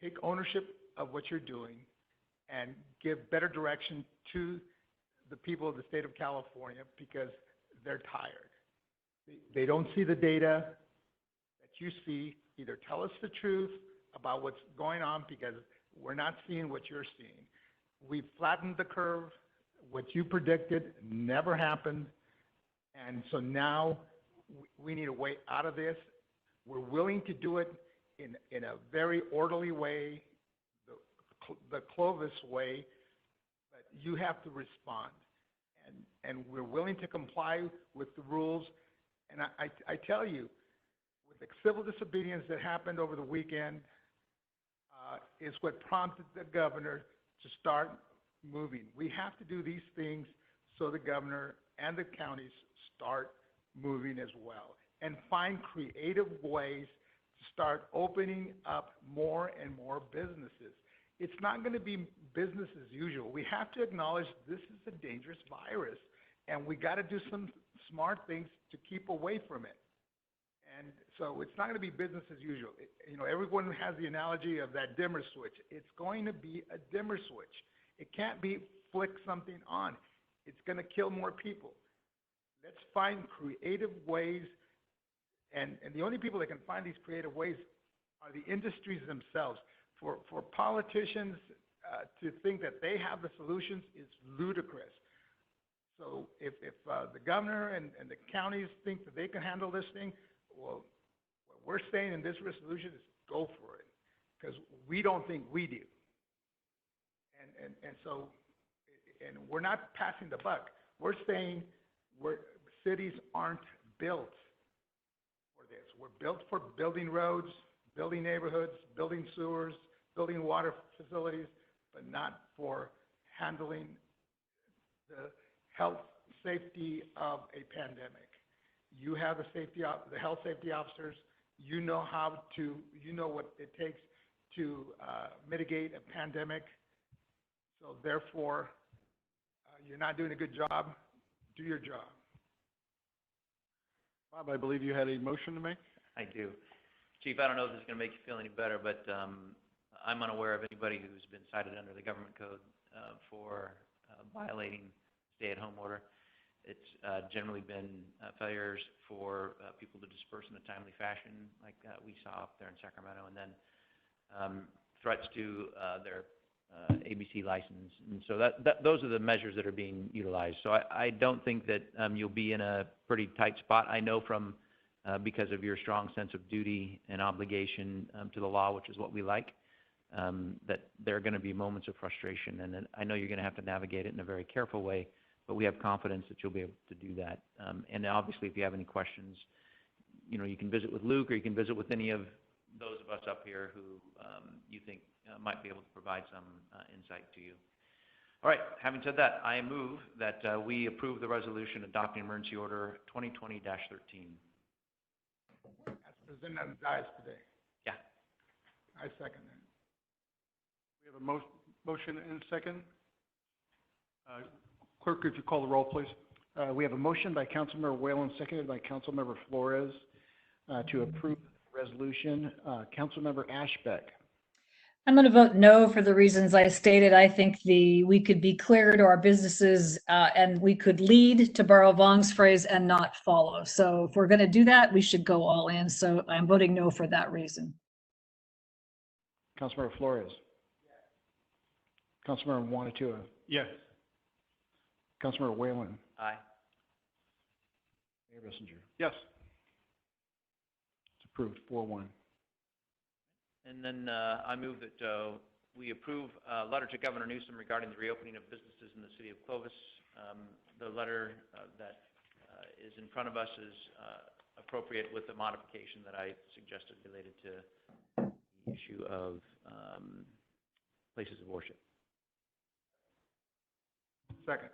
take ownership of what you're doing and give better direction to the people of the state of California, because they're tired. They don't see the data that you see. Either tell us the truth about what's going on, because we're not seeing what you're seeing. We've flattened the curve. What you predicted never happened. And so now we need a way out of this. We're willing to do it in a very orderly way, the Clovis way, but you have to respond. And we're willing to comply with the rules. And I tell you, with the civil disobedience that happened over the weekend, is what prompted the governor to start moving. We have to do these things so the governor and the counties start moving as well, and find creative ways to start opening up more and more businesses. It's not going to be business as usual. We have to acknowledge this is a dangerous virus, and we got to do some smart things to keep away from it. And so it's not going to be business as usual. You know, everyone has the analogy of that dimmer switch. It's going to be a dimmer switch. It can't be flick something on. It's going to kill more people. Let's find creative ways, and the only people that can find these creative ways are the industries themselves. For politicians to think that they have the solutions is ludicrous. So if the governor and the counties think that they can handle this thing, well, what we're saying in this resolution is go for it, because we don't think we do. And so, and we're not passing the buck. We're saying cities aren't built for this. We're built for building roads, building neighborhoods, building sewers, building water facilities, but not for handling the health safety of a pandemic. You have the health safety officers. You know what it takes to mitigate a pandemic. So therefore, you're not doing a good job. Do your job. Bob, I believe you had a motion to make? I do. Chief, I don't know if this is going to make you feel any better, but I'm unaware of anybody who's been cited under the government code for violating stay-at-home order. It's generally been failures for people to disperse in a timely fashion, like we saw up there in Sacramento, and then threats to their ABC license. And so those are the measures that are being utilized. So I don't think that you'll be in a pretty tight spot. I know from, because of your strong sense of duty and obligation to the law, which is what we like, that there are going to be moments of frustration, and I know you're going to have to navigate it in a very careful way, but we have confidence that you'll be able to do that. And obviously, if you have any questions, you know, you can visit with Luke, or you can visit with any of those of us up here who you think might be able to provide some insight to you. All right, having said that, I move that we approve the resolution adopting emergency order 2020-13. As presented on the dais today. Yeah. I second that. We have a motion and a second. Clerk, if you call the roll, please. We have a motion by Councilmember Whalen, seconded by Councilmember Flores, to approve the resolution. Councilmember Ashbeck. I'm going to vote no for the reasons I stated. I think we could be clear to our businesses and we could lead, to borrow Vong's phrase, and not follow. So if we're going to do that, we should go all in. So I'm voting no for that reason. Councilmember Flores. Councilmember Wanatua. Yes. Councilmember Whalen. Aye. Mayor Messenger. Yes. It's approved 4-1. And then I move that we approve a letter to Governor Newsom regarding the reopening of businesses in the city of Clovis. The letter that is in front of us is appropriate with the modification that I suggested related to the issue of places of worship. Second.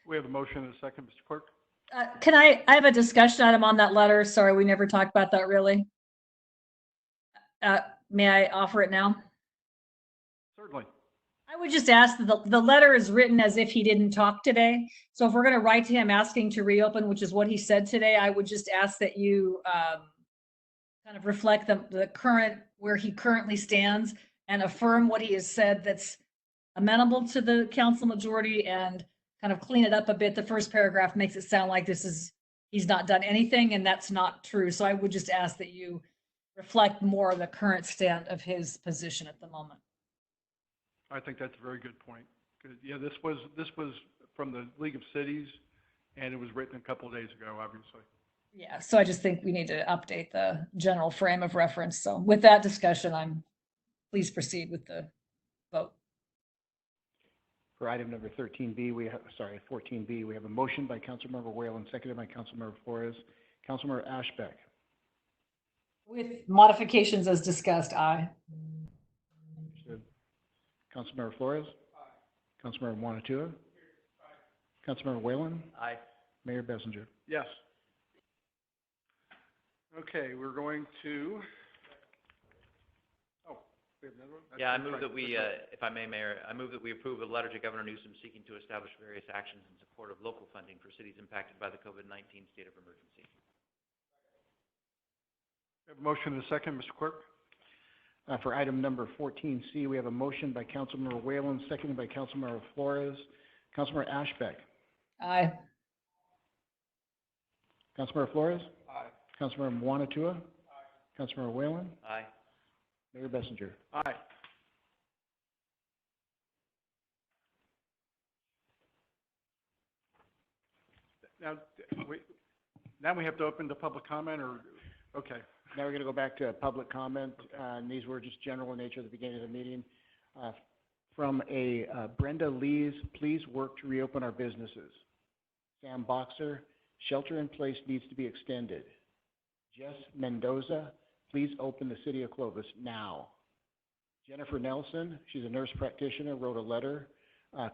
We have a motion and a second, Mr. Clerk. I have a discussion item on that letter. Sorry, we never talked about that really. May I offer it now? Certainly. I would just ask that the letter is written as if he didn't talk today. So if we're going to write to him asking to reopen, which is what he said today, I would just ask that you kind of reflect the current, where he currently stands, and affirm what he has said that's amenable to the council majority, and kind of clean it up a bit. The first paragraph makes it sound like he's not done anything, and that's not true. So I would just ask that you reflect more of the current stand of his position at the moment. I think that's a very good point. Good. Yeah, this was from the League of Cities, and it was written a couple of days ago, obviously. Yeah, so I just think we need to update the general frame of reference. So with that discussion, please proceed with the vote. For item number 14B, we have a motion by Councilmember Whalen, seconded by Councilmember Flores. Councilmember Ashbeck. With modifications as discussed, aye. Understood. Councilmember Flores. Aye. Councilmember Wanatua. Aye. Councilmember Whalen. Aye. Mayor Messenger. Yes. Okay, we're going to We have another one? Yeah, I That's move right. that we, if I may, Mayor, I move that we approve a letter to Governor Newsom seeking to establish various actions in support of local funding for cities impacted by the COVID-19 state of emergency. We have a motion and a second, Mr. Clerk. For item number 14C, we have a motion by Councilmember Whalen, seconded by Councilmember Flores. Councilmember Ashbeck. Aye. Councilmember Flores. Aye. Councilmember Mwanatua. Councilmember Whalen. Aye. Mayor Bessinger. Aye. Now we have to open to public comment, or, okay. Now we're going to go back to public comment, and these were just general in nature at the beginning of the meeting. From Brenda Lees, please work to reopen our businesses. Sam Boxer, shelter in place needs to be extended. Jess Mendoza, please open the city of Clovis now. Jennifer Nelson, she's a nurse practitioner, wrote a letter.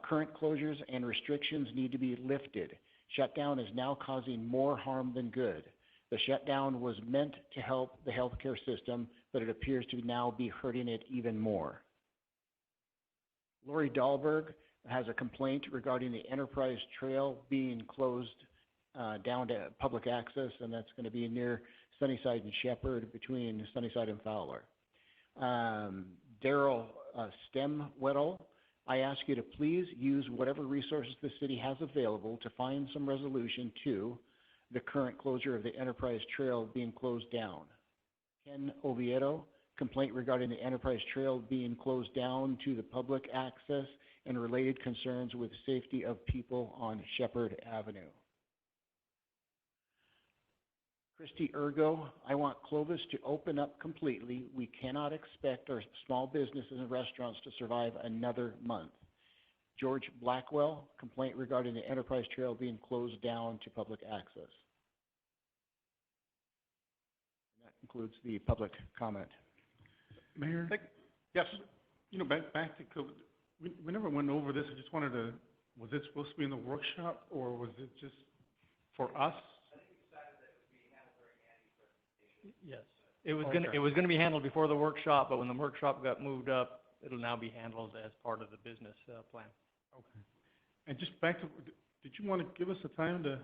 Current closures and restrictions need to be lifted. Shutdown is now causing more harm than good. The shutdown was meant to help the healthcare system, but it appears to now be hurting it even more. Lori Dahlberg has a complaint regarding the Enterprise Trail being closed down to public access, and that's going to be near Sunnyside and Shepherd, between Sunnyside and Fowler. Daryl Stemwettle, I ask you to please use whatever resources the city has available to find some resolution to the current closure of the Enterprise Trail being closed down. Ken Oviedo, complaint regarding the Enterprise Trail being closed down to the public access and related concerns with safety of people on Shepherd Avenue. Christy Ergo, I want Clovis to open up completely. We cannot expect our small businesses and restaurants to survive another month. George Blackwell, complaint regarding the Enterprise Trail being closed down to public access. And that concludes the public comment. Mayor? Yes. You know, back to COVID, we never went over this. I just wanted to, was it supposed to be in the workshop, or was it just for us? Yes. It was gonna be handled before the workshop, but when the workshop got moved up, it'll now be handled as part of the business plan. Okay. And just back to, did you want to give us a time to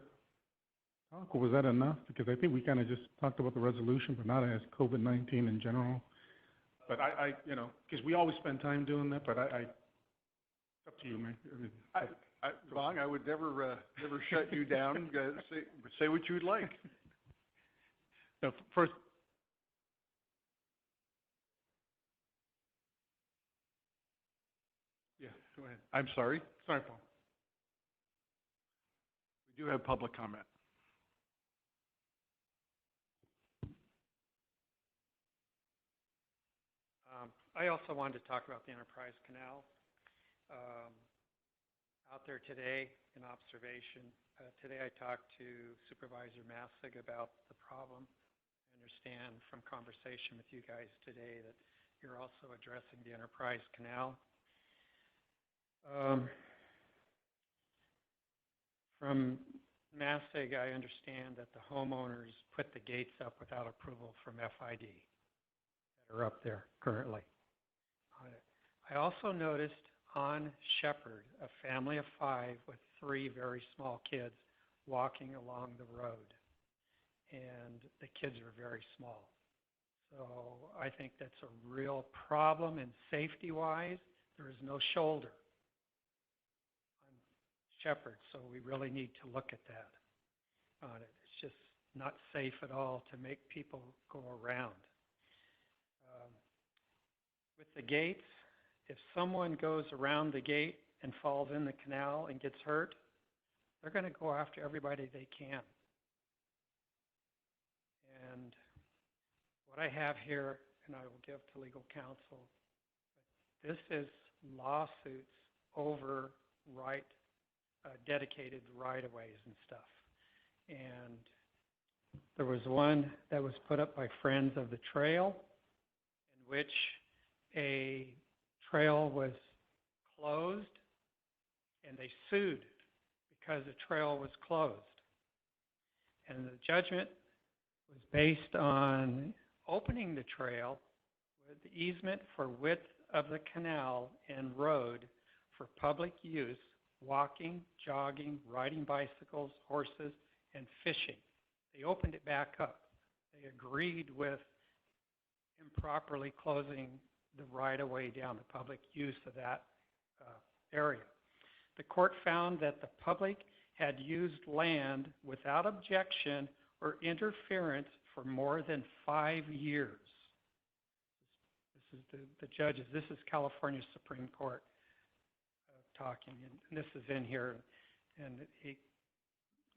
talk, or was that enough? Because I think we kind of just talked about the resolution, but not as COVID-19 in general. But I you know, because we always spend time doing that, but it's up to you, man. Long, I would never shut you down. Say what you'd like. No, first, yeah, go ahead. I'm sorry. Sorry, Paul. We do have public comment. I also wanted to talk about the Enterprise Canal. Out there today, in observation, today I talked to Supervisor Massig about the problem. I understand from conversation with you guys today that you're also addressing the Enterprise Canal. From Massig, I understand that the homeowners put the gates up without approval from FID that are up there currently. I also noticed on Shepherd, a family of 5 with 3 very small kids walking along the road. And the kids are very small. So I think that's a real problem, and safety-wise, there is no shoulder on Shepherd, so we really need to look at that on it. It's just not safe at all to make people go around. With the gates, if someone goes around the gate and falls in the canal and gets hurt, they're going to go after everybody they can. And what I have here, and I will give to legal counsel, this is lawsuits over dedicated right-of-ways and stuff. And there was one that was put up by Friends of the Trail, in which a trail was closed, and they sued because the trail was closed. And the judgment was based on opening the trail with the easement for width of the canal and road for public use, walking, jogging, riding bicycles, horses, and fishing. They opened it back up. They agreed with improperly closing the right-of-way down, the public use of that area. The court found that the public had used land without objection or interference for more than 5 years. This is the judges. This is California Supreme Court talking, and this is in here. And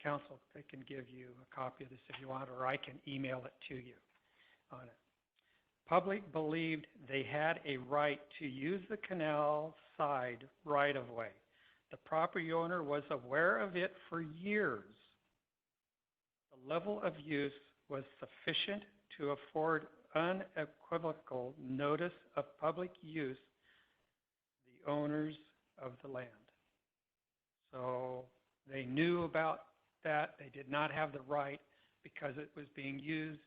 counsel, they can give you a copy of this if you want, or I can email it to you on it. Public believed they had a right to use the canal side right-of-way. The property owner was aware of it for years. The level of use was sufficient to afford unequivocal notice of public use the owners of the land. So they knew about that. They did not have the right because it was being used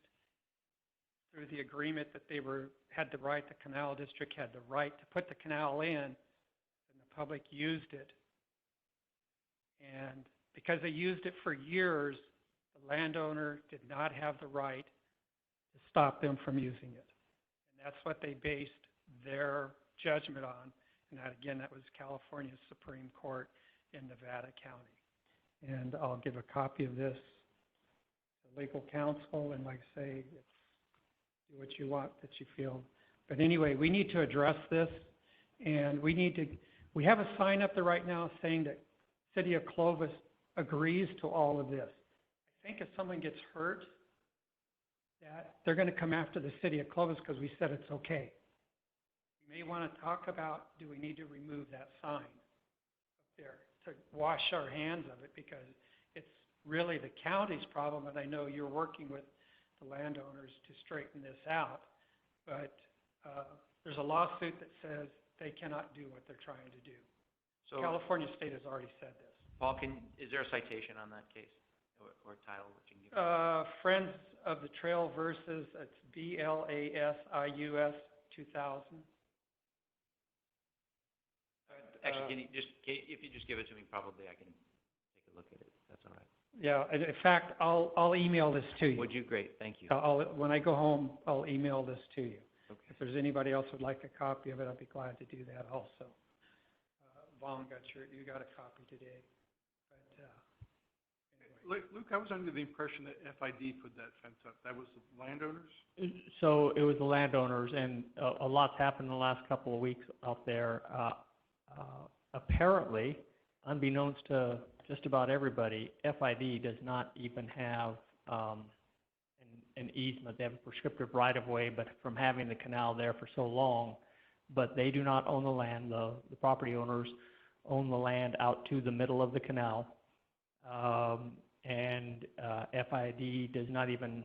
through the agreement that they had the right, the canal district had the right to put the canal in, and the public used it. And because they used it for years, the landowner did not have the right to stop them from using it. And that's what they based their judgment on. And that, again, that was California Supreme Court in Nevada County. And I'll give a copy of this to legal counsel, and like I say, do what you want that you feel. But anyway, we need to address this, and we have a sign up there right now saying that City of Clovis agrees to all of this. I think if someone gets hurt, that they're going to come after the City of Clovis because we said it's okay. We may want to talk about, do we need to remove that sign up there to wash our hands of it, because it's really the county's problem, and I know you're working with the landowners to straighten this out, but there's a lawsuit that says they cannot do what they're trying to do. So California State has already said this. Paul, is there a citation on that case or title that you can give? Friends of the Trail versus, it's BLASIUS 2000. Actually, if you just give it to me, probably I can take a look at it. That's all right. Yeah, in fact, I'll email this to you. Would you? Great, thank you. When I go home, I'll email this to you. Okay. If there's anybody else who'd like a copy of it, I'd be glad to do that also. Vaughn you got a copy today. But anyway. Luke, I was under the impression that FID put that fence up. That was the landowners? So it was the landowners, and a lot's happened in the last couple of weeks out there. Apparently, unbeknownst to just about everybody, FID does not even have an easement. They have a prescriptive right-of-way, but from having the canal there for so long, but they do not own the land. The property owners own the land out to the middle of the canal. And FID does not even,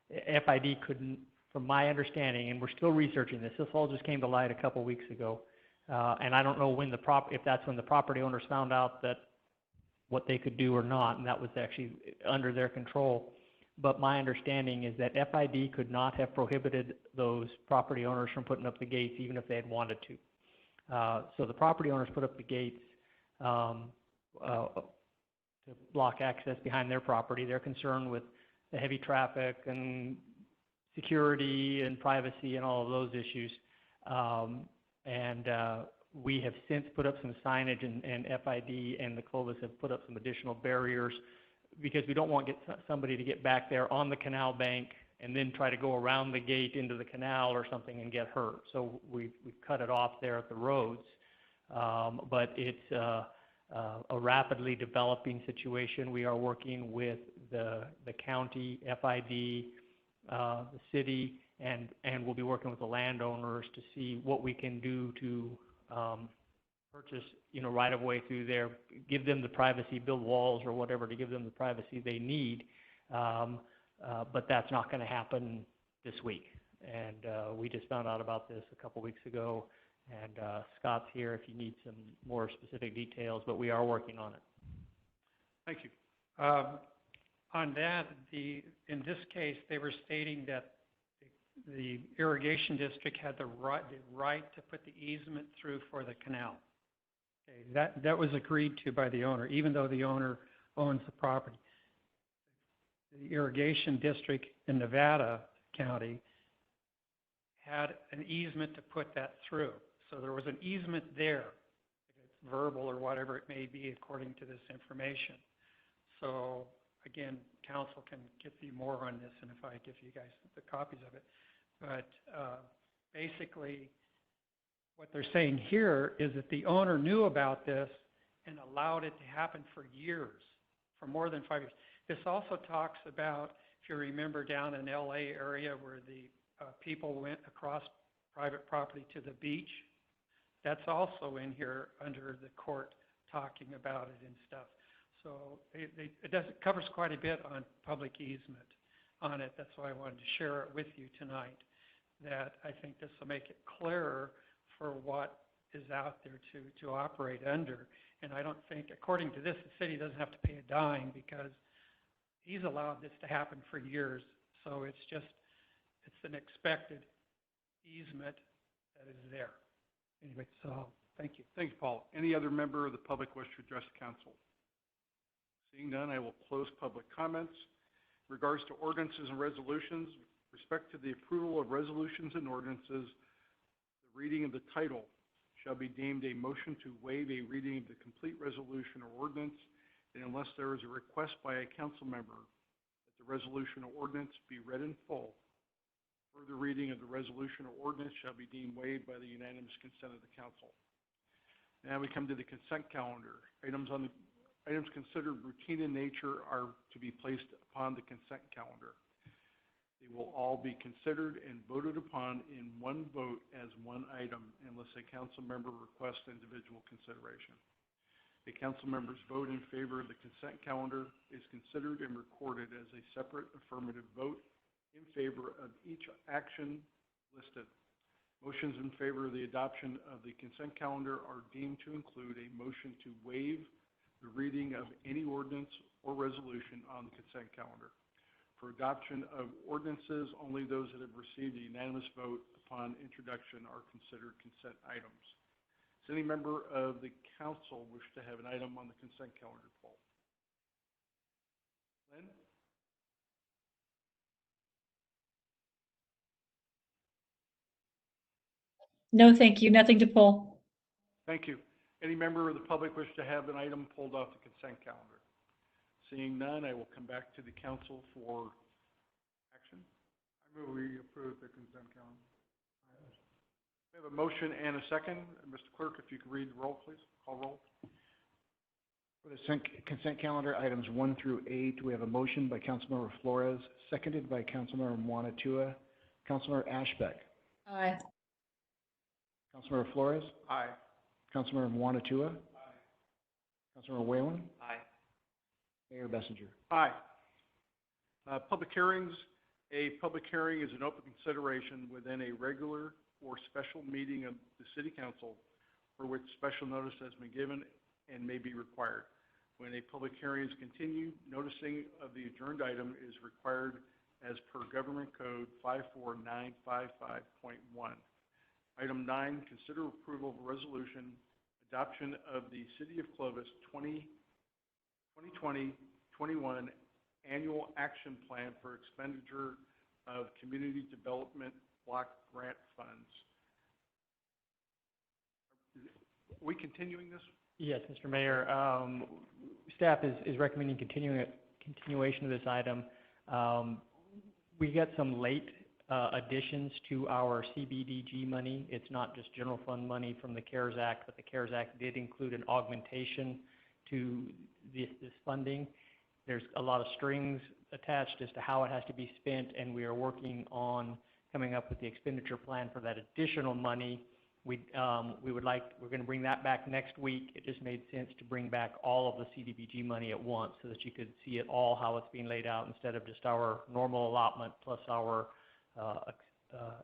FID couldn't, from my understanding, and we're still researching this all just came to light a couple weeks ago. And I don't know when if that's when the property owners found out that what they could do or not, and that was actually under their control. But my understanding is that FID could not have prohibited those property owners from putting up the gates even if they had wanted to. So the property owners put up the gates to block access behind their property. They're concerned with the heavy traffic and security and privacy and all of those issues. We have since put up some signage, and FID and the Clovis have put up some additional barriers because we don't want somebody to get back there on the canal bank and then try to go around the gate into the canal or something and get hurt. So we've cut it off there at the roads. But it's a rapidly developing situation. We are working with the county, FID, the city, and we'll be working with the landowners to see what we can do to purchase, right of way through there, give them the privacy, build walls or whatever to give them the privacy they need. But that's not going to happen this week. And we just found out about this a couple weeks ago. And Scott's here if you need some more specific details, but we are working on it. Thank you. On that, in this case, they were stating that the irrigation district had the right to put the easement through for the canal. Okay, that was agreed to by the owner, even though the owner owns the property. The irrigation district in Nevada County had an easement to put that through. So there was an easement there, if it's verbal or whatever it may be according to this information. So again, council can give you more on this, and if I give you guys the copies of it. But basically, what they're saying here is that the owner knew about this and allowed it to happen for years, for more than 5 years. This also talks about, if you remember down in LA area where the people went across private property to the beach, that's also in here under the court talking about it and stuff. So it covers quite a bit on public easement on it. That's why I wanted to share it with you tonight, that I think this will make it clearer for what is out there to operate under. And I don't think, according to this, the city doesn't have to pay a dime because he's allowed this to happen for years. So it's an expected easement that is there. Anyway, so thank you. Thanks, Paul. Any other member of the public wish to address the council? Seeing none, I will close public comments. In regards to ordinances and resolutions, with respect to the approval of resolutions and ordinances, the reading of the title shall be deemed a motion to waive a reading of the complete resolution or ordinance, and unless there is a request by a council member that the resolution or ordinance be read in full, further reading of the resolution or ordinance shall be deemed waived by the unanimous consent of the council. Now we come to the consent calendar. Items considered routine in nature are to be placed upon the consent calendar. They will all be considered and voted upon in one vote as one item unless a council member requests individual consideration. A council member's vote in favor of the consent calendar is considered and recorded as a separate affirmative vote in favor of each action listed. Motions in favor of the adoption of the consent calendar are deemed to include a motion to waive the reading of any ordinance or resolution on the consent calendar. For adoption of ordinances, only those that have received a unanimous vote upon introduction are considered consent items. Does any member of the council wish to have an item on the consent calendar, Paul? Lynn? No, thank you. Nothing to pull. Thank you. Any member of the public wish to have an item pulled off the consent calendar? Seeing none, I will come back to the council for action. I move we approve the consent calendar. We have a motion and a second. Mr. Clerk, if you could read the roll, please. Call roll. For the consent calendar, items 1 through 8, we have a motion by Councilmember Flores, seconded by Councilmember Mwanatua. Councilmember Ashbeck. Aye. Councilmember Flores. Aye. Councilmember Mwanatua. Aye. Councilmember Whalen. Aye. Mayor Bessinger. Aye. Public hearings. A public hearing is an open consideration within a regular or special meeting of the City Council for which special notice has been given and may be required. When a public hearing is continued, noticing of the adjourned item is required as per Government Code 54955.1. Item 9, consider approval of a resolution, adoption of the City of Clovis 2020-21 Annual Action Plan for expenditure of Community Development Block Grant Funds. Are we continuing this? Yes, Mr. Mayor. Staff is recommending continuation of this item. We got some late additions to our CBDG money. It's not just general fund money from the CARES Act, but the CARES Act did include an augmentation to this funding. There's a lot of strings attached as to how it has to be spent, and we are working on coming up with the expenditure plan for that additional money. We're going to bring that back next week. It just made sense to bring back all of the CDBG money at once so that you could see it all, how it's being laid out, instead of just our normal allotment plus our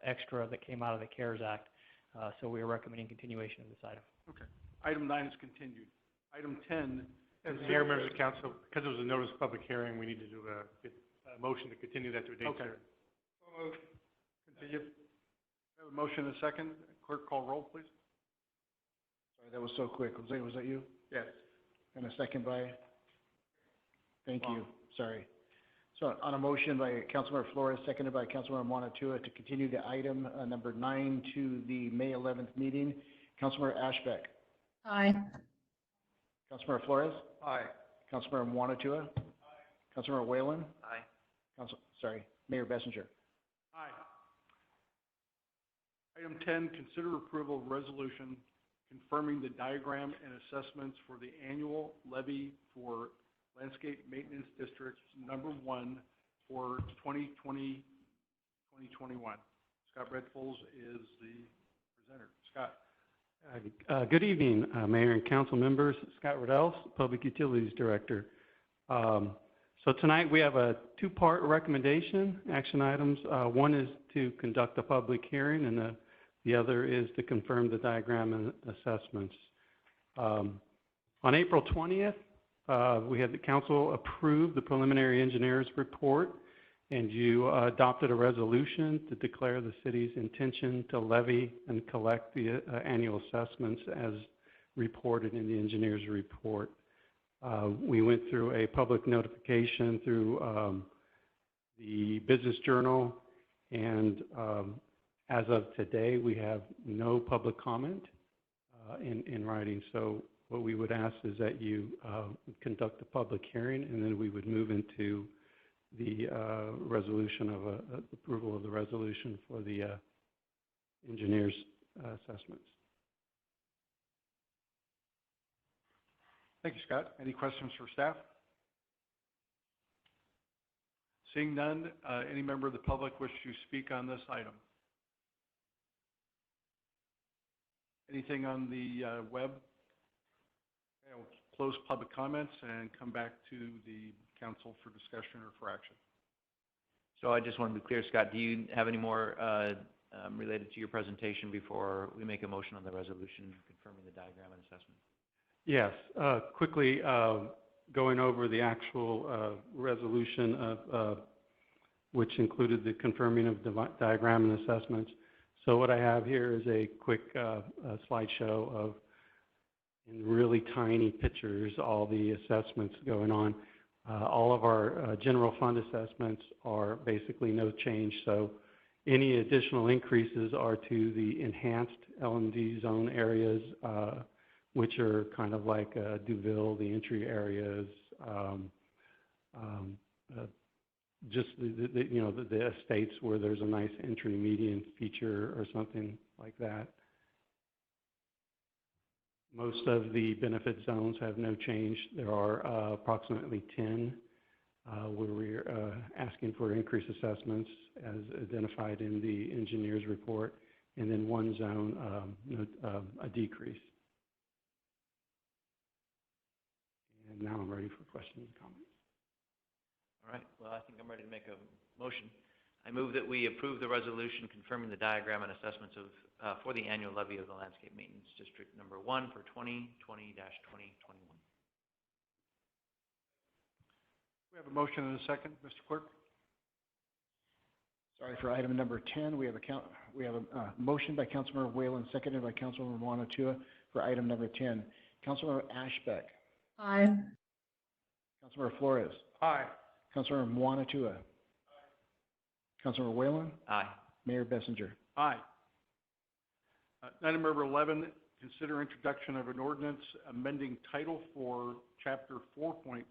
extra that came out of the CARES Act. So we are recommending continuation of this item. Okay. Item 9 is continued. Item 10. As Mayor, members of council, because it was a notice of public hearing, we need to do a motion to continue that to a date certain. So moved. Okay, you have a motion and a second. Clerk, call roll, please. Sorry, that was so quick. Jose, was that you? Yes. And a second by? Thank you. Sorry. So on a motion by Councilmember Flores, seconded by Councilmember Monatua to continue the item number 9 to the May 11th meeting, Councilmember Ashbeck. Aye. Councilmember Flores. Aye. Councilmember Monatua. Aye. Councilmember Whalen. Aye. Mayor Bessinger. Aye. Item 10, consider approval of resolution confirming the diagram and assessments for the annual levy for Landscape Maintenance District number 1 for 2020-2021. Scott Redfulls is the presenter. Scott. Good evening, Mayor and Council members. Scott Riddell, Public Utilities Director. So tonight we have a two-part recommendation, action items. One is to conduct a public hearing, and the other is to confirm the diagram and assessments. On April 20th, we had the council approve the preliminary engineer's report, and you adopted a resolution to declare the city's intention to levy and collect the annual assessments as reported in the engineer's report. We went through a public notification through the Business Journal, and as of today, we have no public comment in writing. So what we would ask is that you conduct a public hearing, and then we would move into the resolution of approval of the resolution for the engineer's assessments. Thank you, Scott. Any questions for staff? Seeing none, any member of the public wish to speak on this item? Anything on the web? Okay, I'll close public comments and come back to the council for discussion or for action. So I just want to be clear, Scott, do you have any more related to your presentation before we make a motion on the resolution confirming the diagram and assessment? Yes, quickly going over the actual resolution of which included the confirming of the diagram and assessments. So what I have here is a quick slideshow of, in really tiny pictures, all the assessments going on. All of our general fund assessments are basically no change. So any additional increases are to the enhanced LMD zone areas, which are kind of like Duville, the entry areas, just the estates where there's a nice entry median feature or something like that. Most of the benefit zones have no change. There are approximately 10 where we're asking for increased assessments as identified in the engineer's report, and then one zone, a decrease. And now I'm ready for questions and comments. All right, well, I think I'm ready to make a motion. I move that we approve the resolution confirming the diagram and assessments of, for the annual levy of the Landscape Maintenance District number 1 for 2020-2021. We have a motion and a second, Mr. Clerk. Sorry, for item number 10, we have a motion by Councilmember Whalen, seconded by Councilmember Monatua for item number 10. Councilmember Ashbeck. Aye. Councilmember Flores. Aye. Councilmember Monatua. Councilmember Whalen. Aye. Mayor Bessinger. Aye. Item number 11, consider introduction of an ordinance amending Title 4, Chapter 4.4,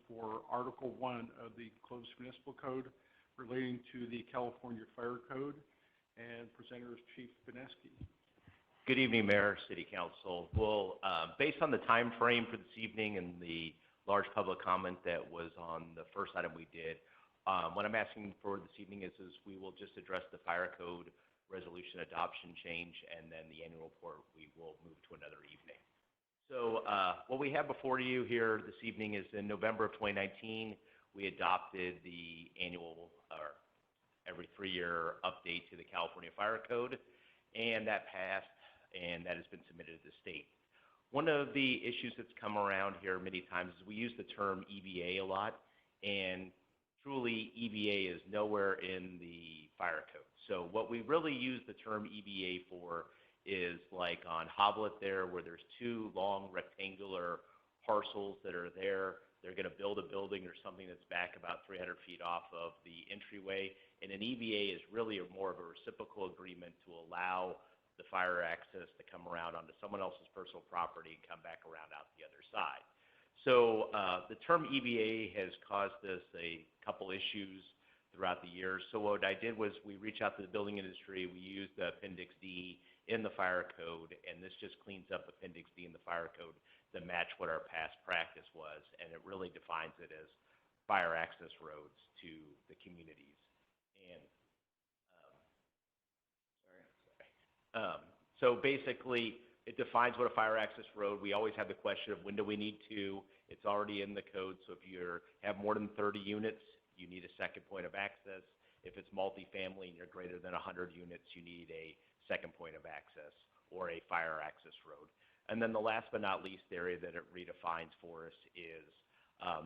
Article 1 of the Clovis Municipal Code relating to the California Fire Code. And presenter is Chief Beneski. Good evening, Mayor, City Council. Well, based on the time frame for this evening and the large public comment that was on the first item we did, what I'm asking for this evening is we will just address the fire code resolution adoption change, and then the annual report we will move to another evening. So what we have before you here this evening is in November of 2019, we adopted the annual or every 3-year update to the California Fire Code, and that passed, and that has been submitted to the state. One of the issues that's come around here many times is we use the term EVA a lot, and truly EVA is nowhere in the fire code. So what we really use the term EBA for is like on Hoblet there, where there's two long rectangular parcels that are there. They're going to build a building or something that's back about 300 feet off of the entryway. And an EBA is really more of a reciprocal agreement to allow the fire access to come around onto someone else's personal property and come back around out the other side. So the term EBA has caused us a couple issues throughout the years. So what I did was we reached out to the building industry. We used the Appendix D in the fire code, and this just cleans up Appendix D in the fire code to match what our past practice was, and it really defines it as fire access roads to the communities. And so basically, it defines what a fire access road. We always have the question of when do we need to. It's already in the code, so if you have more than 30 units, you need a second point of access. If it's multifamily and you're greater than 100 units, you need a second point of access or a fire access road. And then the last but not least area that it redefines for us is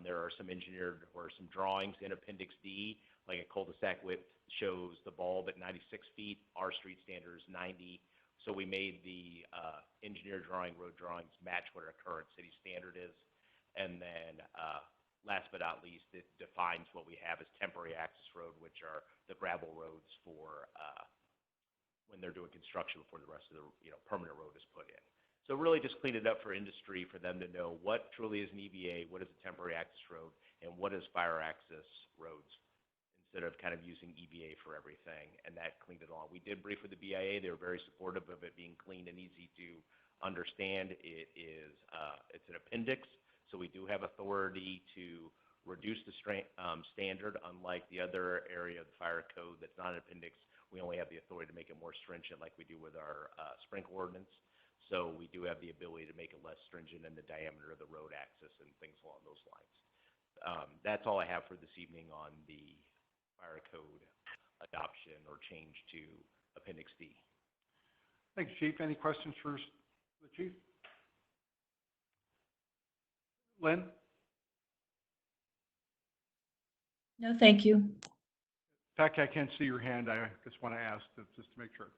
there are some engineered or some drawings in Appendix D, like a cul-de-sac width shows the bulb at 96 feet. Our street standard is 90. So we made the engineer drawing, road drawings match what our current city standard is. And then last but not least, it defines what we have as temporary access road, which are the gravel roads for when they're doing construction before the rest of the permanent road is put in. So really just clean it up for industry, for them to know what truly is an EBA, what is a temporary access road, and what is fire access roads, instead of kind of using EBA for everything, and that cleaned it all. We did brief with the BIA. They were very supportive of it being clean and easy to understand. It is, it's an appendix, so we do have authority to reduce the standard, unlike the other area of the fire code that's not an appendix. We only have the authority to make it more stringent like we do with our sprinkler ordinance. So we do have the ability to make it less stringent in the diameter of the road access and things along those lines. That's all I have for this evening on the fire code adoption or change to Appendix D. Thanks, Chief. Any questions for the Chief? Lynn? No, thank you. In fact, I can't see your hand. I just want to ask just to make sure.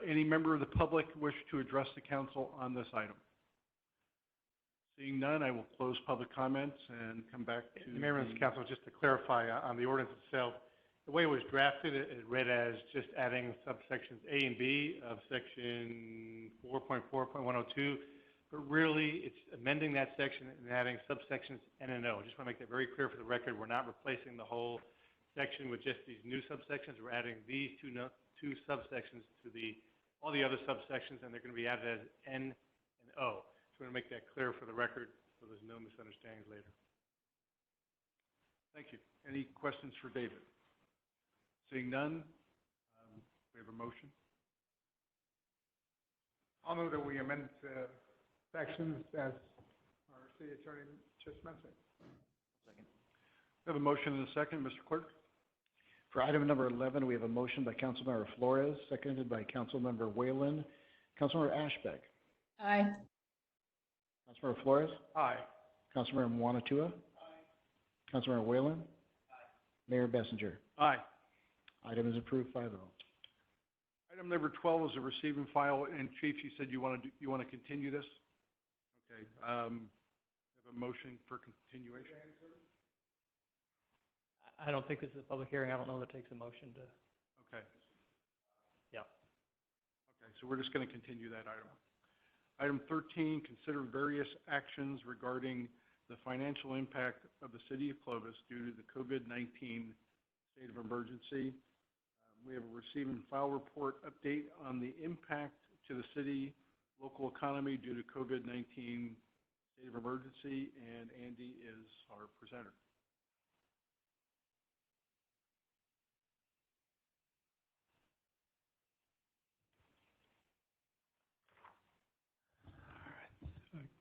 Any member of the public wish to address the council on this item? Seeing none, I will close public comments and come back to Mayor and Council, just to clarify on the ordinance itself, the way it was drafted, it read as just adding subsections A and B of section 4.4.102, but really it's amending that section and adding subsections N and O. I just want to make that very clear for the record. We're not replacing the whole section with just these new subsections. We're adding these two subsections to all the other subsections, and they're going to be added as N and O. Just want to make that clear for the record so there's no misunderstandings later. Thank you. Any questions for David? Seeing none, we have a motion. I'll move that we amend sections as our city attorney just mentioned. Second. We have a motion and a second. Mr. Clerk? For item number 11, we have a motion by Councilmember Flores, seconded by Councilmember Whalen. Councilmember Ashbeck. Aye. Councilmember Flores. Aye. Councilmember Mwanatua. Aye. Councilmember Whalen. Aye. Mayor Bessinger. Aye. Item is approved 5-0. Item number 12 is a receive and file. And Chief, you said you want to continue this? Okay. We have a motion for continuation. I don't think this is a public hearing. I don't know that it takes a motion to. Okay. Yeah. Okay, so we're just going to continue that item. Item 13, consider various actions regarding the financial impact of the city of Clovis due to the COVID-19 state of emergency. We have a receive and file report update on the impact to the city, local economy due to COVID-19 state of emergency, and Andy is our presenter.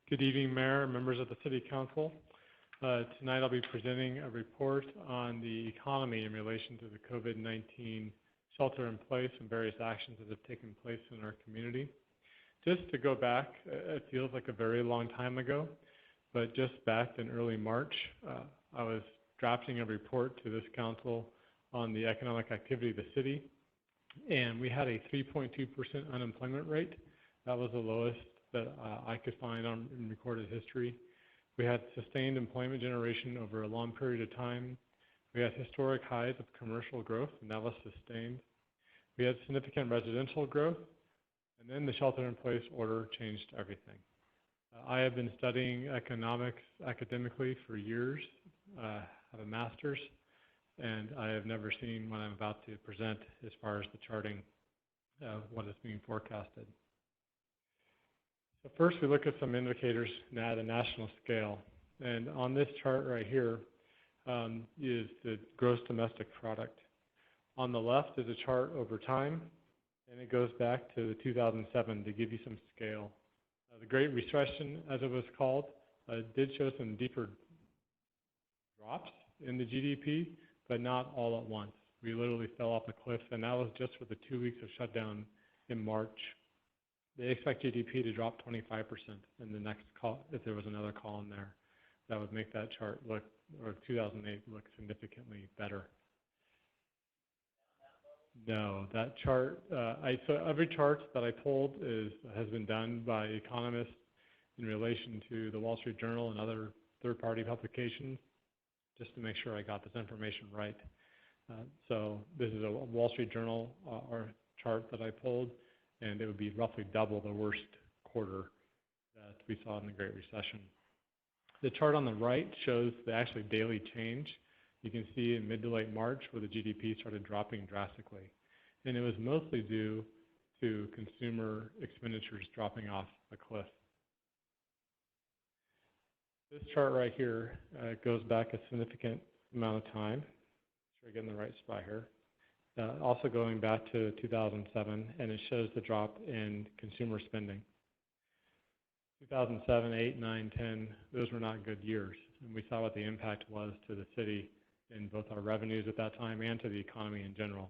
Good evening, Mayor, members of the City Council. Tonight I'll be presenting a report on the economy in relation to the COVID-19 shelter in place and various actions that have taken place in our community. Just to go back, it feels like a very long time ago, but just back in early March, I was drafting a report to this council on the economic activity of the city. And we had a 3.2% unemployment rate. That was the lowest that I could find in recorded history. We had sustained employment generation over a long period of time. We had historic highs of commercial growth, and that was sustained. We had significant residential growth, and then the shelter-in-place order changed everything. I have been studying economics academically for years. I have a master's, and I have never seen what I'm about to present as far as the charting of what is being forecasted. So first, we look at some indicators at a national scale. And on this chart right here is the gross domestic product. On the left is a chart over time, and it goes back to 2007 to give you some scale. The Great Recession, as it was called, did show some deeper drops in the GDP, but not all at once. We literally fell off a cliff, and that was just for the 2 weeks of shutdown in March. They expect GDP to drop 25% in the next call, if there was another column there. That would make that chart look, or 2008 look significantly better. No, that chart, so every chart that I pulled has been done by economists in relation to the Wall Street Journal and other third-party publications, just to make sure I got this information right. So this is a Wall Street Journal chart that I pulled, and it would be roughly double the worst quarter that we saw in the Great Recession. The chart on the right shows the actually daily change. You can see in mid to late March where the GDP started dropping drastically. And it was mostly due to consumer expenditures dropping off a cliff. This chart right here goes back a significant amount of time. Sure, I get in the right spot here. Also going back to 2007, and it shows the drop in consumer spending. 2007, 8, 9, 10, those were not good years. And we saw what the impact was to the city in both our revenues at that time and to the economy in general.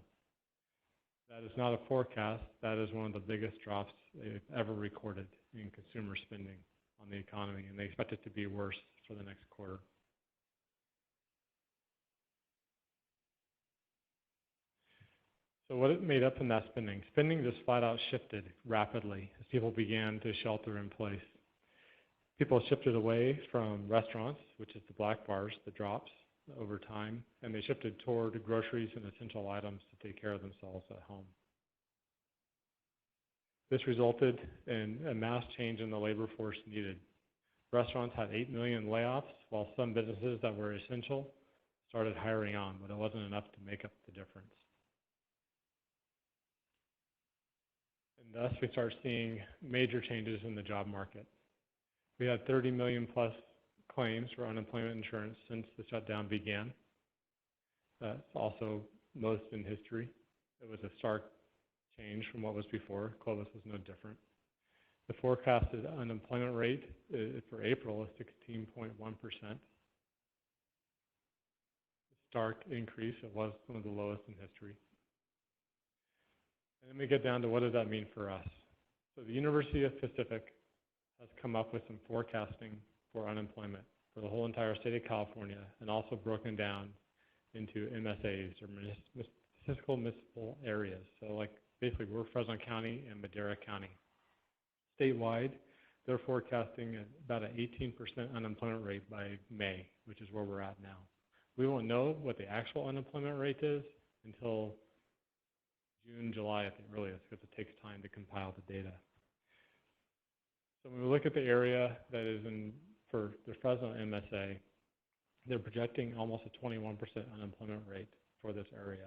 That is not a forecast. That is one of the biggest drops they've ever recorded in consumer spending on the economy, and they expect it to be worse for the next quarter. So what it made up in that spending? Spending just flat out shifted rapidly as people began to shelter in place. People shifted away from restaurants, which is the black bars, the drops over time, and they shifted toward groceries and essential items to take care of themselves at home. This resulted in a mass change in the labor force needed. Restaurants had 8 million layoffs, while some businesses that were essential started hiring on, but it wasn't enough to make up the difference. And thus, we start seeing major changes in the job market. We had 30 million plus claims for unemployment insurance since the shutdown began. That's also most in history. It was a stark change from what was before. Clovis was no different. The forecasted unemployment rate for April is 16.1%. Stark increase. It was one of the lowest in history. And then we get down to what does that mean for us? So the University of Pacific has come up with some forecasting for unemployment for the whole entire state of California, and also broken down into MSAs, or statistical municipal areas. So like basically we're Fresno County and Madera County. Statewide, they're forecasting about an 18% unemployment rate by May, which is where we're at now. We won't know what the actual unemployment rate is until June, July at the earliest, because it takes time to compile the data. So when we look at the area that is for the Fresno MSA, they're projecting almost a 21% unemployment rate for this area.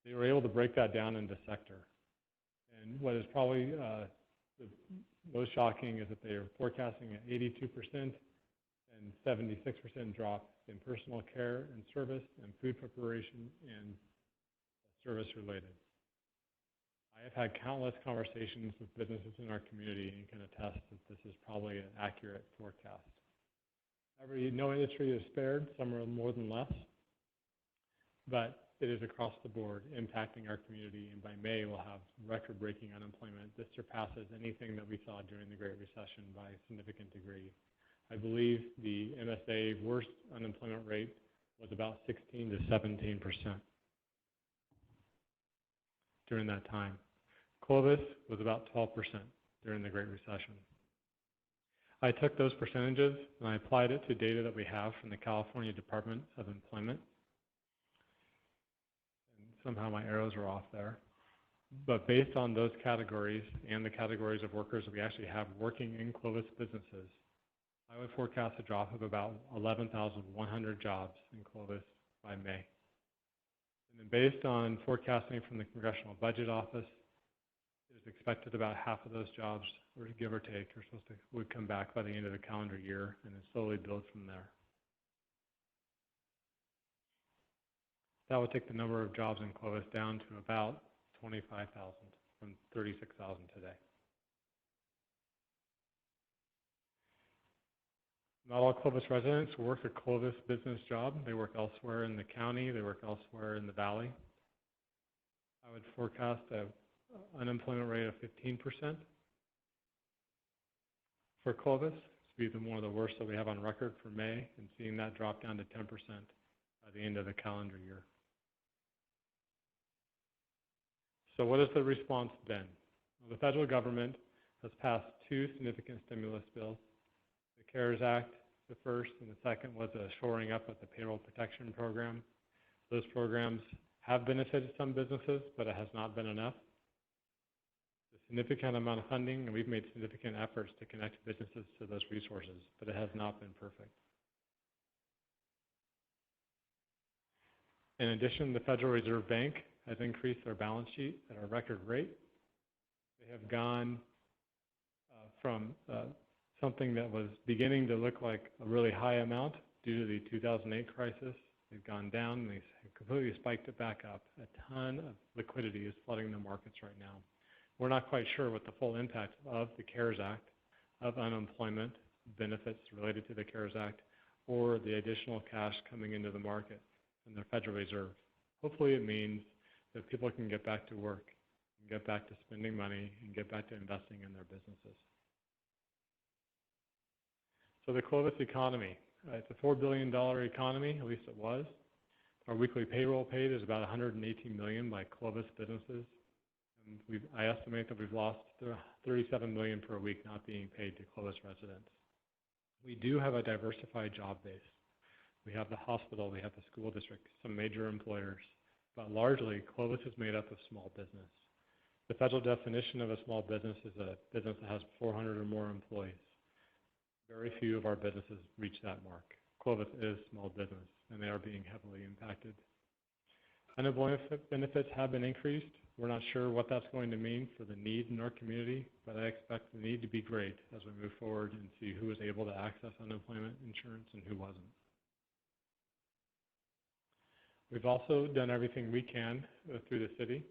They were able to break that down into sector. And what is probably the most shocking is that they are forecasting an 82% and 76% drop in personal care and service and food preparation and service related. I have had countless conversations with businesses in our community and can attest that this is probably an accurate forecast. No industry is spared, some are more than less, but it is across the board impacting our community, and by May we'll have record-breaking unemployment. This surpasses anything that we saw during the Great Recession by a significant degree. I believe the MSA worst unemployment rate was about 16 to 17% during that time. Clovis was about 12% during the Great Recession. I took those percentages and I applied it to data that we have from the California Department of Employment. And somehow my arrows are off there. But based on those categories and the categories of workers that we actually have working in Clovis businesses, I would forecast a drop of about 11,100 jobs in Clovis by May. And then based on forecasting from the Congressional Budget Office, it is expected about half of those jobs, or give or take, would come back by the end of the calendar year and then slowly build from there. That would take the number of jobs in Clovis down to about 25,000 from 36,000 today. Not all Clovis residents work a Clovis business job. They work elsewhere in the county. They work elsewhere in the valley. I would forecast an unemployment rate of 15% for Clovis. It's been one of the worst that we have on record for May, and seeing that drop down to 10% by the end of the calendar year. So what has the response been? Well, the federal government has passed two significant stimulus bills. The CARES Act, the first, and the second was a shoring up of the payroll protection program. Those programs have benefited some businesses, but it has not been enough. A significant amount of funding, and we've made significant efforts to connect businesses to those resources, but it has not been perfect. In addition, the Federal Reserve Bank has increased their balance sheet at a record rate. They have gone from something that was beginning to look like a really high amount due to the 2008 crisis. They've gone down and they've completely spiked it back up. A ton of liquidity is flooding the markets right now. We're not quite sure what the full impact of the CARES Act, of unemployment benefits related to the CARES Act, or the additional cash coming into the market from the Federal Reserve. Hopefully it means that people can get back to work, and get back to spending money, and get back to investing in their businesses. So the Clovis economy, it's a $4 billion economy, at least it was. Our weekly payroll paid is about $118 million by Clovis businesses. And I estimate that we've lost $37 million per week not being paid to Clovis residents. We do have a diversified job base. We have the hospital, we have the school district, some major employers, but largely Clovis is made up of small business. The federal definition of a small business is a business that has 400 or more employees. Very few of our businesses reach that mark. Clovis is small business, and they are being heavily impacted. Unemployment benefits have been increased. We're not sure what that's going to mean for the need in our community, but I expect the need to be great as we move forward and see who is able to access unemployment insurance and who wasn't. We've also done everything we can through the city.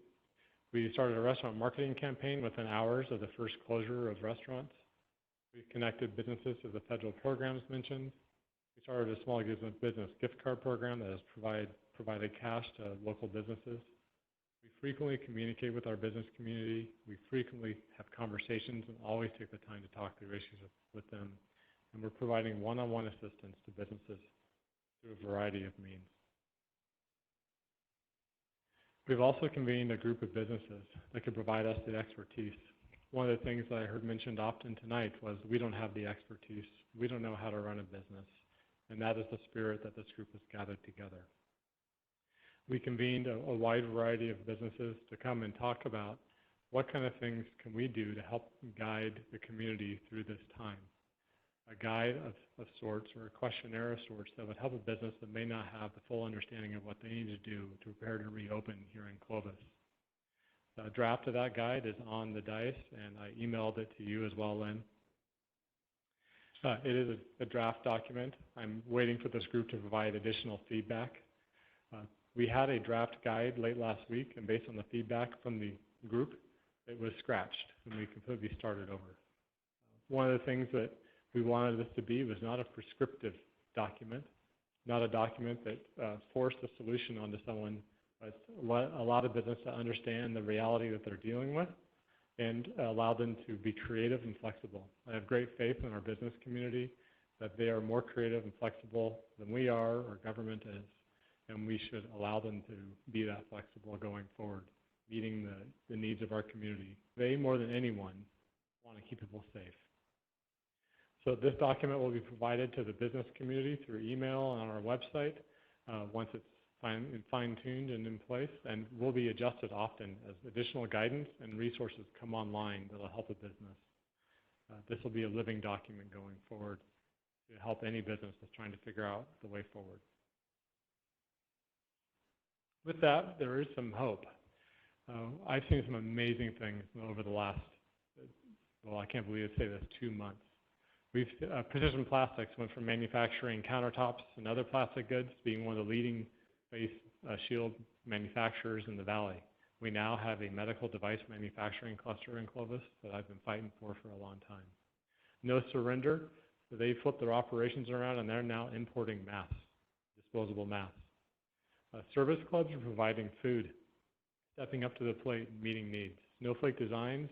We started a restaurant marketing campaign within hours of the first closure of restaurants. We've connected businesses to the federal programs mentioned. We started a small business gift card program that has provided cash to local businesses. We frequently communicate with our business community. We frequently have conversations and always take the time to talk through issues with them. And we're providing one-on-one assistance to businesses through a variety of means. We've also convened a group of businesses that could provide us the expertise. One of the things that I heard mentioned often tonight was we don't have the expertise. We don't know how to run a business. And that is the spirit that this group has gathered together. We convened a wide variety of businesses to come and talk about what kind of things can we do to help guide the community through this time. A guide of sorts, or a questionnaire of sorts, that would help a business that may not have the full understanding of what they need to do to prepare to reopen here in Clovis. The draft of that guide is on the dais, and I emailed it to you as well, Lynn. It is a draft document. I'm waiting for this group to provide additional feedback. We had a draft guide late last week, and based on the feedback from the group, it was scratched, and we completely started over. One of the things that we wanted this to be was not a prescriptive document, not a document that forced a solution onto someone, but allowed a business to understand the reality that they're dealing with and allow them to be creative and flexible. I have great faith in our business community that they are more creative and flexible than we are or government is, and we should allow them to be that flexible going forward, meeting the needs of our community. They, more than anyone, want to keep people safe. So this document will be provided to the business community through email and on our website once it's fine-tuned and in place, and will be adjusted often as additional guidance and resources come online that will help a business. This will be a living document going forward to help any business that's trying to figure out the way forward. With that, there is some hope. I've seen some amazing things over the last, well, I can't believe I say this, 2 months. Precision Plastics went from manufacturing countertops and other plastic goods to being one of the leading face shield manufacturers in the valley. We now have a medical device manufacturing cluster in Clovis that I've been fighting for a long time. No Surrender, they flipped their operations around and they're now importing masks, disposable masks. Service clubs are providing food, stepping up to the plate and meeting needs. Snowflake Designs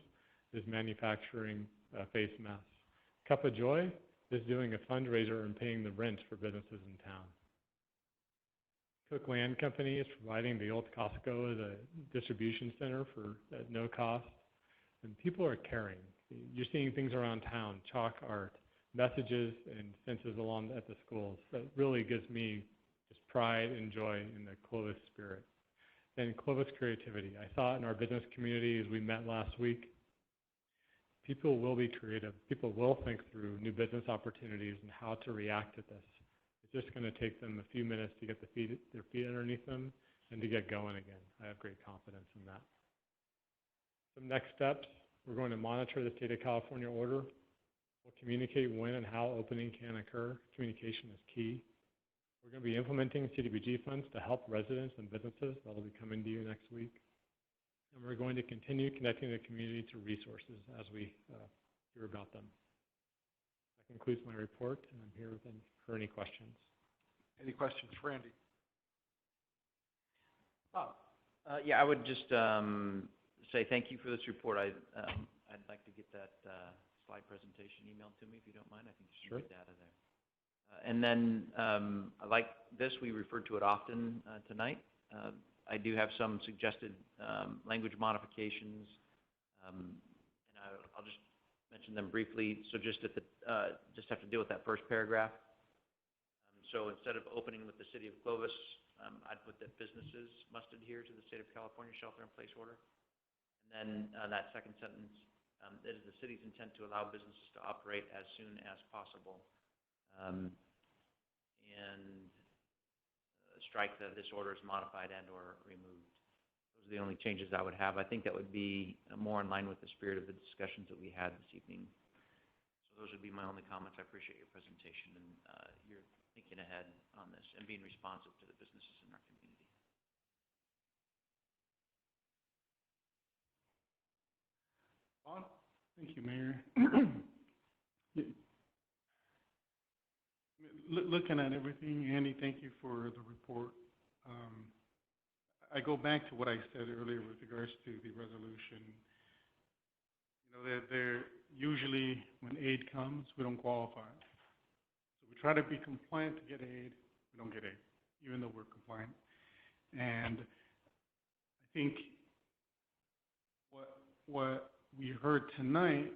is manufacturing face masks. Cup of Joy is doing a fundraiser and paying the rent for businesses in town. Cook Land Company is providing the old Costco as a distribution center at no cost. And people are caring. You're seeing things around town, chalk art, messages and fences along at the schools. That really gives me just pride and joy in the Clovis spirit. And Clovis creativity. I saw it in our business community as we met last week. People will be creative. People will think through new business opportunities and how to react to this. It's just going to take them a few minutes to get their feet underneath them and to get going again. I have great confidence in that. Some next steps, we're going to monitor the state of California order. We'll communicate when and how opening can occur. Communication is key. We're going to be implementing CDBG funds to help residents and businesses. That will be coming to you next week. And we're going to continue connecting the community to resources as we hear about them. That concludes my report, and I'm here for any questions. Any questions for Andy? Bob? Yeah, I would just say thank you for this report. I'd like to get that slide presentation emailed to me if you don't mind. I think there's some good data there. And then like this, we referred to it often tonight. I do have some suggested language modifications, and I'll just mention them briefly. So just at the just have to deal with that first paragraph. So instead of opening with the City of Clovis, I'd put that businesses must adhere to the State of California shelter-in-place order. And then that second sentence, it is the city's intent to allow businesses to operate as soon as possible. And strike that this order is modified and or removed. Those are the only changes I would have. I think that would be more in line with the spirit of the discussions that we had this evening. So those would be my only comments. I appreciate your presentation and your thinking ahead on this and being responsive to the businesses in our community. Ron? Thank you, Mayor. Looking at everything, Andy, thank you for the report. I go back to what I said earlier with regards to the resolution. You know, they're usually when aid comes, we don't qualify. So we try to be compliant to get aid, we don't get aid, even though we're compliant. And I think what we heard tonight,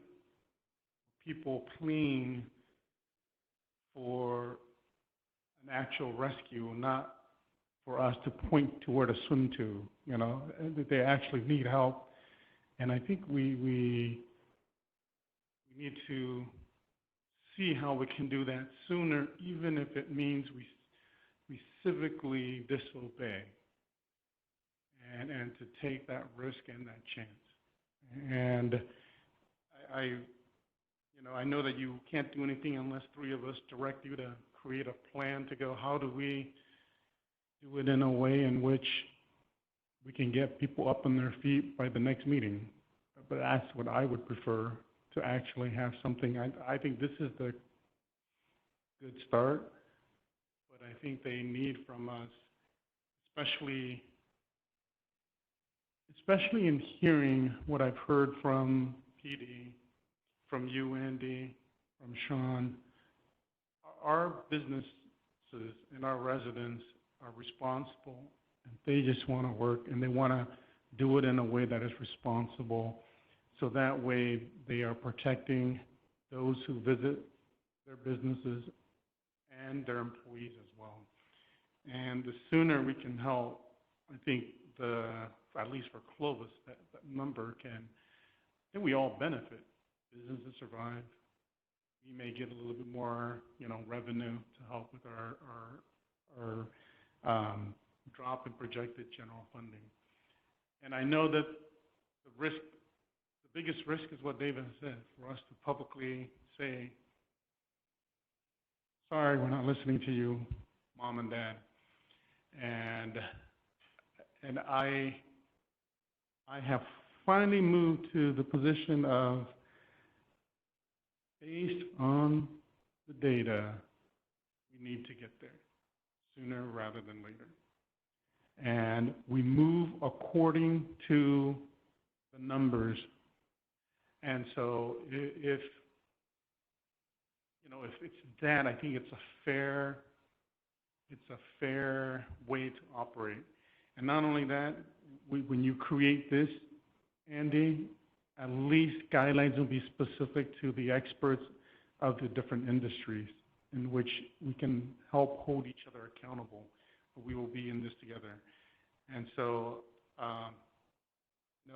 people pleading for an actual rescue, not for us to point to where to swim to, you know, that they actually need help. And I think we need to see how we can do that sooner, even if it means we civically disobey and to take that risk and that chance. And I know that you can't do anything unless 3 of us direct you to create a plan to go, how do we do it in a way in which we can get people up on their feet by the next meeting? But that's what I would prefer, to actually have something. I think this is the good start, but I think they need from us, especially in hearing what I've heard from PD, from you, Andy, from Sean. Our businesses and our residents are responsible, and they just want to work, and they want to do it in a way that is responsible. So that way they are protecting those who visit their businesses and their employees as well. And the sooner we can help, I think at least for Clovis, that number then we all benefit. Businesses survive. We may get a little bit more, revenue to help with our drop in projected general funding. And I know that the biggest risk is what David said, for us to publicly say, sorry, we're not listening to you, Mom and Dad. And I have finally moved to the position of, based on the data, we need to get there sooner rather than later. And we move according to the numbers. And so if it's that, I think it's a fair way to operate. And not only that, when you create this, Andy, at least guidelines will be specific to the experts of the different industries in which we can help hold each other accountable. We will be in this together. And so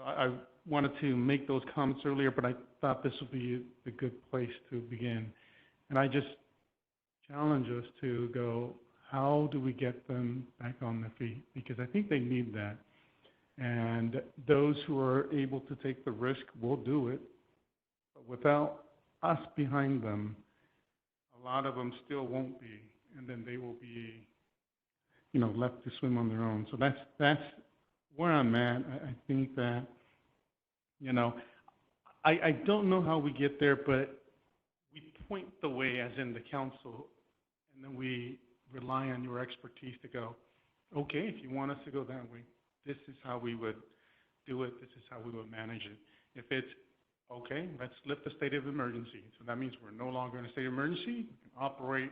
I wanted to make those comments earlier, but I thought this would be a good place to begin. And I just challenge us to go, how do we get them back on their feet? Because I think they need that. And those who are able to take the risk will do it. But without us behind them, a lot of them still won't be. And then they will be, left to swim on their own. So that's where I'm at. I think that, I don't know how we get there, but we point the way, as in the council, and then we rely on your expertise to go, okay, if you want us to go that way, this is how we would do it, this is how we would manage it. If it's, okay, let's lift the state of emergency. So that means we're no longer in a state of emergency, we can operate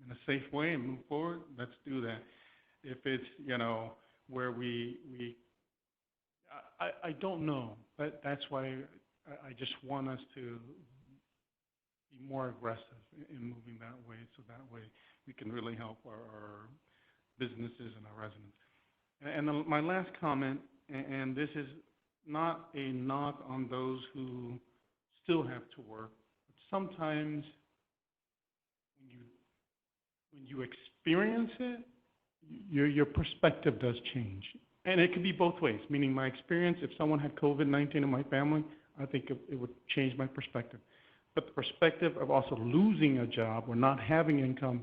in a safe way and move forward, let's do that. If it's, where I don't know, but that's why I just want us to be more aggressive in moving that way, so that way we can really help our businesses and our residents. And my last comment, and this is not a knock on those who still have to work, but sometimes when you experience it, your perspective does change. And it could be both ways, meaning my experience, if someone had COVID-19 in my family, I think it would change my perspective. But the perspective of also losing a job or not having income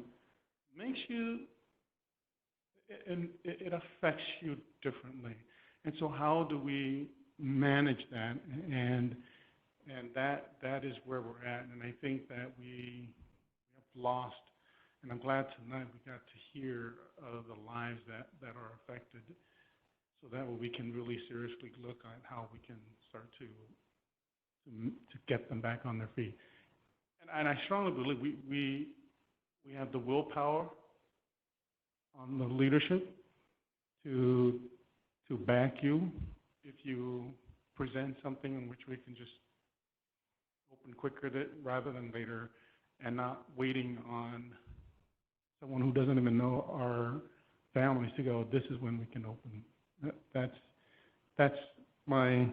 makes you, and it affects you differently. And so how do we manage that? And that is where we're at. And I think that we have lost, and I'm glad tonight we got to hear of the lives that are affected, so that way we can really seriously look at how we can start to get them back on their feet. And I strongly believe we have the willpower on the leadership to back you if you present something in which we can just open quicker rather than later, and not waiting on someone who doesn't even know our families to go, this is when we can open. That's my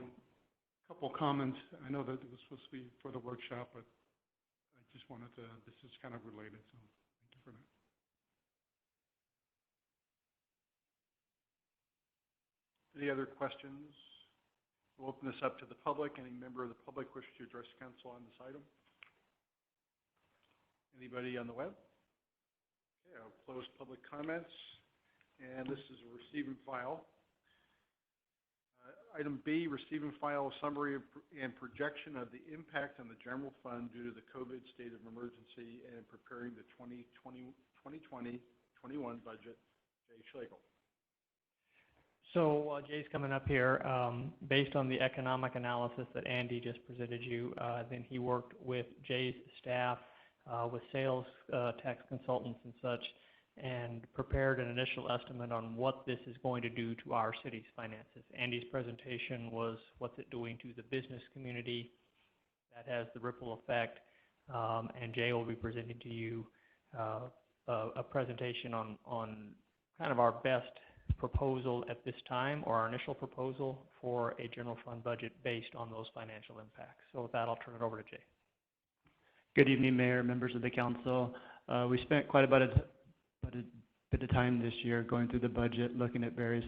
couple comments. I know that it was supposed to be for the workshop, but I just wanted to, this is kind of related, so thank you for that. Any other questions? We'll open this up to the public. Any member of the public wish to address council on this item? Anybody on the web? Okay, I'll close public comments. And this is a receive and file. Item B, receive and file a summary and projection of the impact on the general fund due to the COVID state of emergency and preparing the 2020-21 budget. Jay Schlegel. So Jay's coming up here. Based on the economic analysis that Andy just presented you, then he worked with Jay's staff, with sales tax consultants and such, and prepared an initial estimate on what this is going to do to our city's finances. Andy's presentation was what's it doing to the business community. That has the ripple effect, and Jay will be presenting to you a presentation on kind of our best proposal at this time, or our initial proposal for a general fund budget based on those financial impacts. So with that, I'll turn it over to Jay. Good evening, Mayor, members of the council. We spent quite a bit of time this year going through the budget, looking at various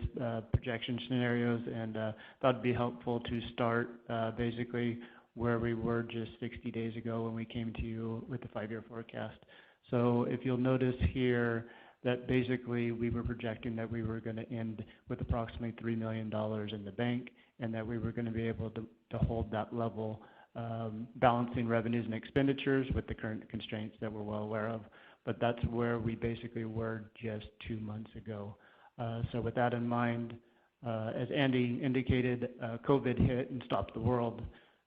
projection scenarios, and thought it'd be helpful to start basically where we were just 60 days ago when we came to you with the 5-year forecast. So if you'll notice here that basically we were projecting that we were going to end with approximately $3 million in the bank, and that we were going to be able to hold that level, balancing revenues and expenditures with the current constraints that we're well aware of. But that's where we basically were just 2 months ago. So with that in mind, as Andy indicated, COVID hit and stopped the world.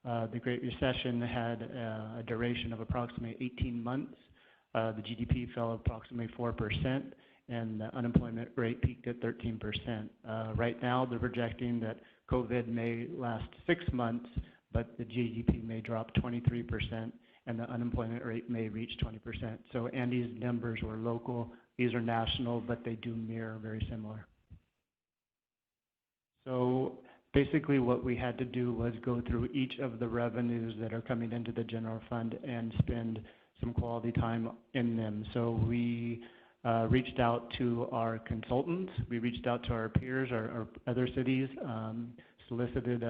The Great Recession had a duration of approximately 18 months. The GDP fell approximately 4%, and the unemployment rate peaked at 13%. Right now, they're projecting that COVID may last 6 months, but the GDP may drop 23%, and the unemployment rate may reach 20%. So Andy's numbers were local. These are national, but they do mirror very similar. So basically what we had to do was go through each of the revenues that are coming into the general fund and spend some quality time in them. So we reached out to our consultants, we reached out to our peers, our other cities, solicited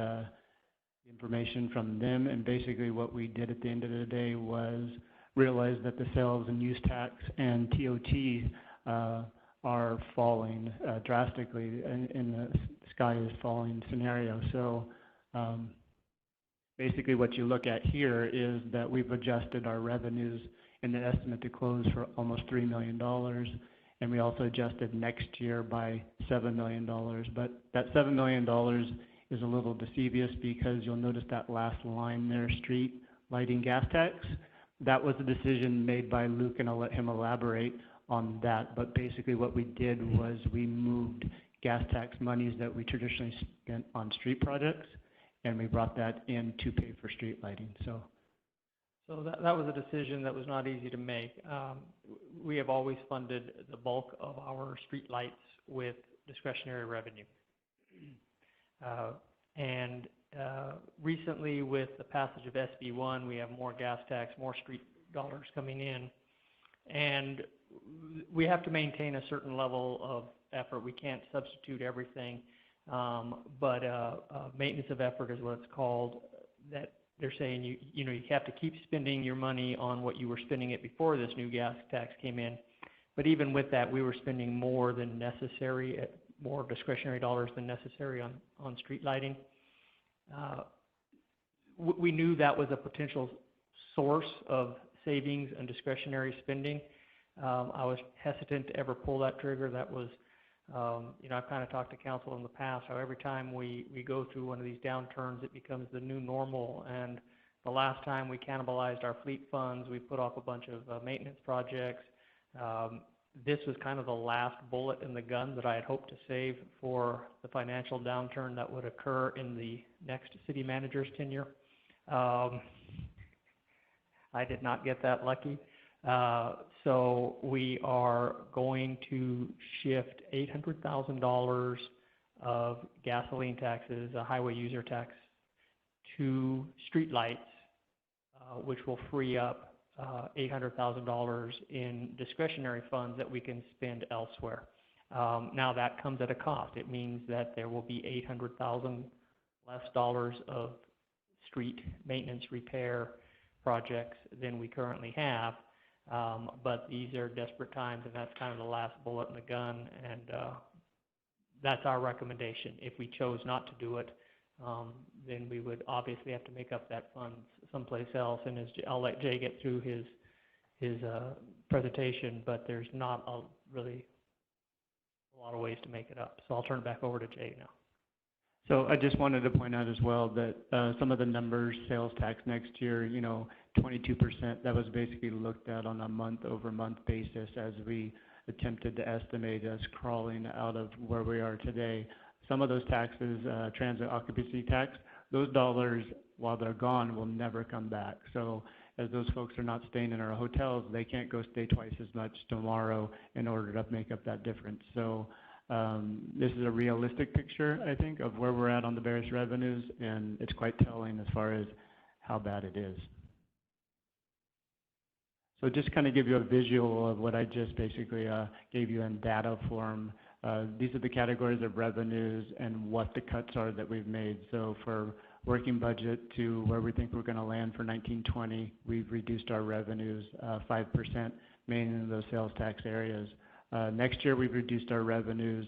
information from them, and basically what we did at the end of the day was realize that the sales and use tax and TOT are falling drastically in the sky is falling scenario. So basically what you look at here is that we've adjusted our revenues in the estimate to close for almost $3 million, and we also adjusted next year by $7 million. But that $7 million is a little deceivious because you'll notice that last line there, street lighting gas tax. That was a decision made by Luke, and I'll let him elaborate on that. But basically what we did was we moved gas tax monies that we traditionally spent on street projects, and we brought that in to pay for street lighting. So that was a decision that was not easy to make. We have always funded the bulk of our street lights with discretionary revenue. Recently with the passage of SB1, we have more gas tax, more street dollars coming in, and we have to maintain a certain level of effort. We can't substitute everything, but maintenance of effort is what it's called. That they're saying you know you have to keep spending your money on what you were spending it before this new gas tax came in. But even with that, we were spending more than necessary, more discretionary dollars than necessary on street lighting. We knew that was a potential source of savings and discretionary spending. I was hesitant to ever pull that trigger. That was, you know, I've kind of talked to council in the past how every time we go through one of these downturns, it becomes the new normal. And the last time we cannibalized our fleet funds, we put off a bunch of maintenance projects. This was kind of the last bullet in the gun that I had hoped to save for the financial downturn that would occur in the next city manager's tenure. I did not get that lucky. So we are going to shift $800,000 of gasoline taxes, a highway user tax, to street lights, which will free up $800,000 in discretionary funds that we can spend elsewhere. Now that comes at a cost. It means that there will be $800,000 less dollars of street maintenance repair projects than we currently have. But these are desperate times, and that's kind of the last bullet in the gun, and that's our recommendation. If we chose not to do it, then we would obviously have to make up that fund someplace else. And I'll let Jay get through his presentation, but there's not really a lot of ways to make it up. So I'll turn it back over to Jay now. So I just wanted to point out as well that some of the numbers, sales tax next year, you know, 22%, that was basically looked at on a month-over-month basis as we attempted to estimate us crawling out of where we are today. Some of those taxes, transit occupancy tax, those dollars, while they're gone, will never come back. So as those folks are not staying in our hotels, they can't go stay twice as much tomorrow in order to make up that difference. So this is a realistic picture, I think, of where we're at on the various revenues, and it's quite telling as far as how bad it is. So just kind of give you a visual of what I just basically gave you in data form. These are the categories of revenues and what the cuts are that we've made. So for working budget to where we think we're going to land for 1920, we've reduced our revenues 5%, mainly in those sales tax areas. Next year, we've reduced our revenues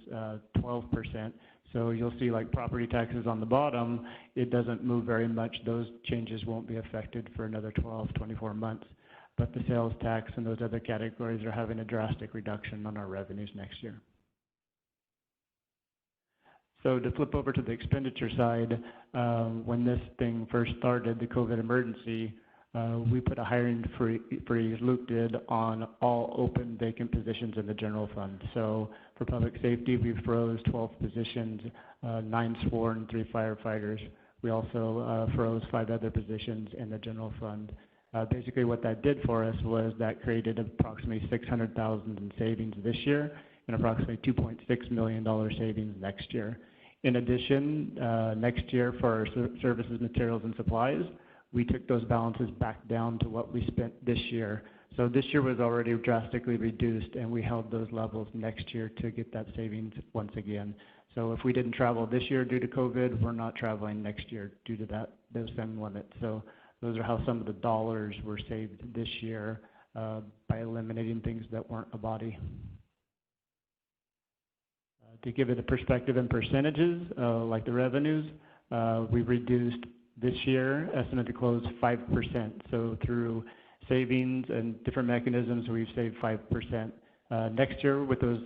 12%. So you'll see like property taxes on the bottom, it doesn't move very much. Those changes won't be affected for another 12, 24 months. But the sales tax and those other categories are having a drastic reduction on our revenues next year. So to flip over to the expenditure side, when this thing first started, the COVID emergency, we put a hiring freeze, Luke did, on all open vacant positions in the general fund. So for public safety, we froze 12 positions, 9 sworn, 3 firefighters. We also froze 5 other positions in the general fund. Basically what that did for us was that created approximately $600,000 in savings this year and approximately $2.6 million savings next year. In addition, next year for our services, materials, and supplies, we took those balances back down to what we spent this year. So this year was already drastically reduced, and we held those levels next year to get that savings once again. So if we didn't travel this year due to COVID, we're not traveling next year due to those same limits. So those are how some of the dollars were saved this year by eliminating things that weren't a body. To give it a perspective in percentages, like the revenues, we reduced this year, estimate to close 5%. So through savings and different mechanisms, we've saved 5%. Next year, with those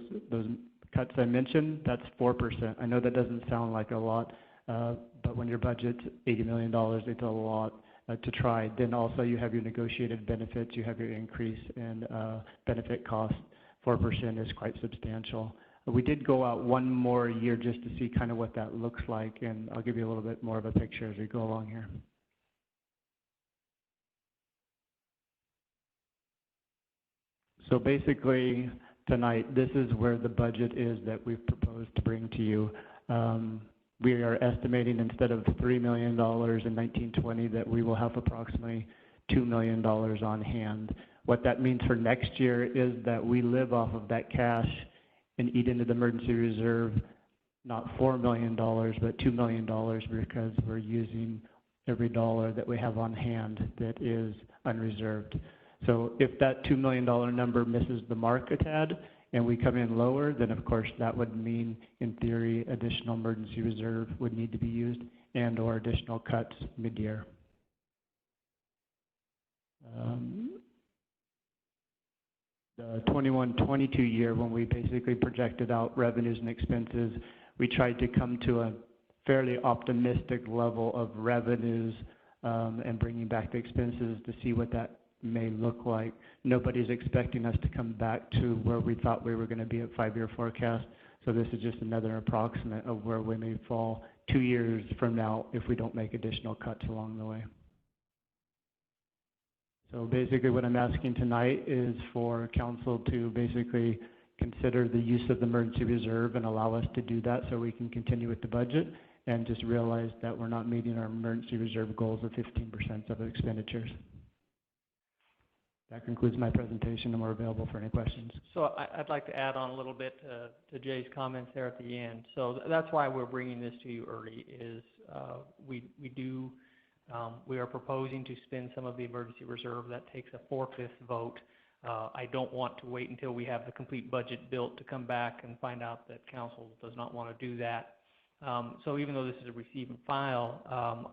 cuts I mentioned, that's 4%. I know that doesn't sound like a lot, but when your budget's $80 million, it's a lot to try. Then also you have your negotiated benefits, you have your increase in benefit costs. 4% is quite substantial. We did go out one more year just to see kind of what that looks like, and I'll give you a little bit more of a picture as we go along here. So basically, tonight, this is where the budget is that we've proposed to bring to you. We are estimating instead of $3 million in 1920 that we will have approximately $2 million on hand. What that means for next year is that we live off of that cash and eat into the emergency reserve, not $4 million, but $2 million, because we're using every dollar that we have on hand that is unreserved. So if that $2 million number misses the mark a tad and we come in lower, then of course that would mean, in theory, additional emergency reserve would need to be used and or additional cuts mid-year. The 21-22 year, when we basically projected out revenues and expenses, we tried to come to a fairly optimistic level of revenues and bringing back the expenses to see what that may look like. Nobody's expecting us to come back to where we thought we were going to be at 5-year forecast. So this is just another approximate of where we may fall 2 years from now if we don't make additional cuts along the way. So basically what I'm asking tonight is for council to basically consider the use of the emergency reserve and allow us to do that so we can continue with the budget, and just realize that we're not meeting our emergency reserve goals of 15% of expenditures. That concludes my presentation, and we're available for any questions. So I'd like to add on a little bit to Jay's comments there at the end. So that's why we're bringing this to you early, is we are proposing to spend some of the emergency reserve. That takes a 4/5 vote. I don't want to wait until we have the complete budget built to come back and find out that council does not want to do that. So even though this is a receive and file,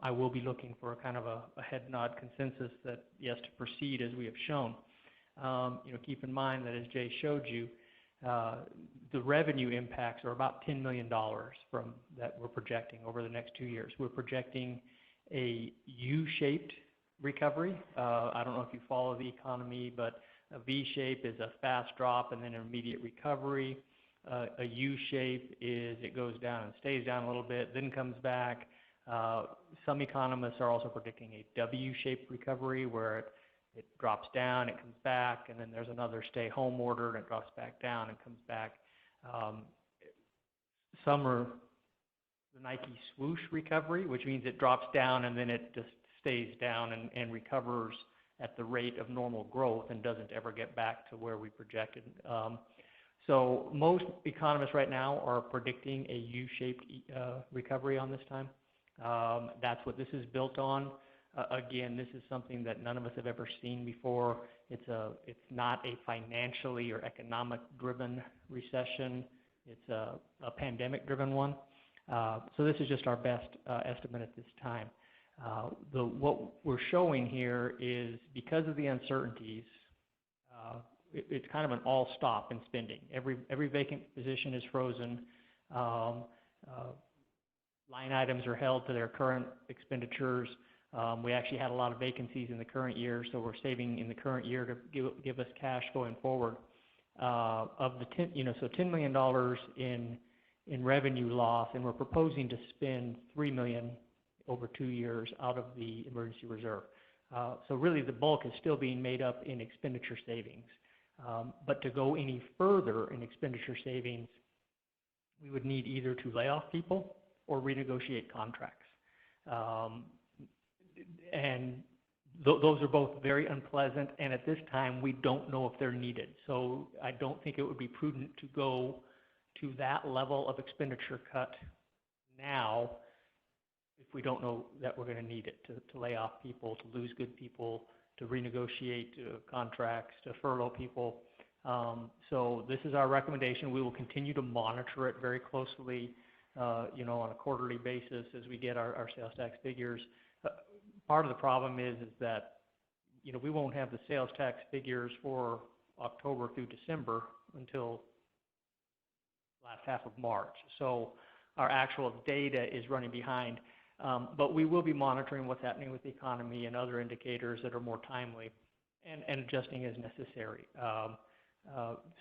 I will be looking for a kind of a head nod consensus that yes, to proceed as we have shown. Keep in mind that as Jay showed you, the revenue impacts are about $10 million from that we're projecting over the next 2 years. We're projecting a U-shaped recovery. I don't know if you follow the economy, but A V shape is a fast drop and then an immediate recovery. A U shape is it goes down and stays down a little bit, then comes back. Some economists are also predicting a W-shaped recovery where it drops down, it comes back, and then there's another stay-home order, and it drops back down and comes back. Some are the Nike swoosh recovery, which means it drops down and then it just stays down and recovers at the rate of normal growth and doesn't ever get back to where we projected. So most economists right now are predicting a U-shaped recovery on this time. That's what this is built on. Again, this is something that none of us have ever seen before. It's not a financially or economic-driven recession. It's a pandemic-driven one. So this is just our best estimate at this time. What we're showing here is because of the uncertainties, it's kind of an all-stop in spending. Every vacant position is frozen. Line items are held to their current expenditures. We actually had a lot of vacancies in the current year, so we're saving in the current year to give us cash going forward. Of the $10 million in revenue loss, and we're proposing to spend $3 million over 2 years out of the emergency reserve. So really, the bulk is still being made up in expenditure savings. But to go any further in expenditure savings, we would need either to lay off people or renegotiate contracts. And those are both very unpleasant, and at this time, we don't know if they're needed. So I don't think it would be prudent to go to that level of expenditure cut now if we don't know that we're going to need it, to lay off people, to lose good people, to renegotiate contracts, to furlough people. So this is our recommendation. We will continue to monitor it very closely, on a quarterly basis as we get our sales tax figures. Part of the problem is that, we won't have the sales tax figures for October through December until last half of March. So our actual data is running behind. But we will be monitoring what's happening with the economy and other indicators that are more timely and adjusting as necessary.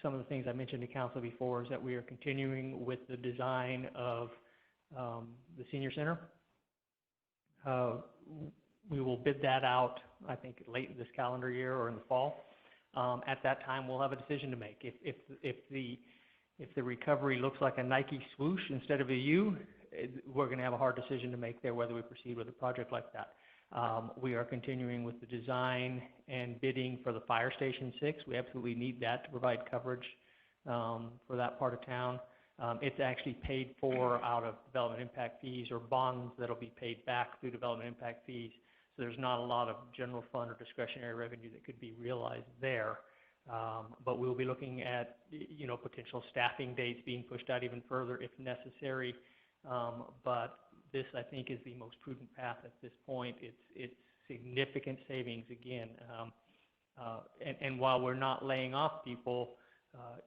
Some of the things I mentioned to council before is that we are continuing with the design of the senior center. We will bid that out, I think, late this calendar year or in the fall. At that time, we'll have a decision to make. If the recovery looks like a Nike swoosh instead of a U, we're going to have a hard decision to make there whether we proceed with a project like that. We are continuing with the design and bidding for the Fire Station 6. We absolutely need that to provide coverage for that part of town. It's actually paid for out of development impact fees or bonds that'll be paid back through development impact fees. So there's not a lot of general fund or discretionary revenue that could be realized there. But we'll be looking at, potential staffing dates being pushed out even further if necessary. But this, I think, is the most prudent path at this point. It's significant savings again. And while we're not laying off people,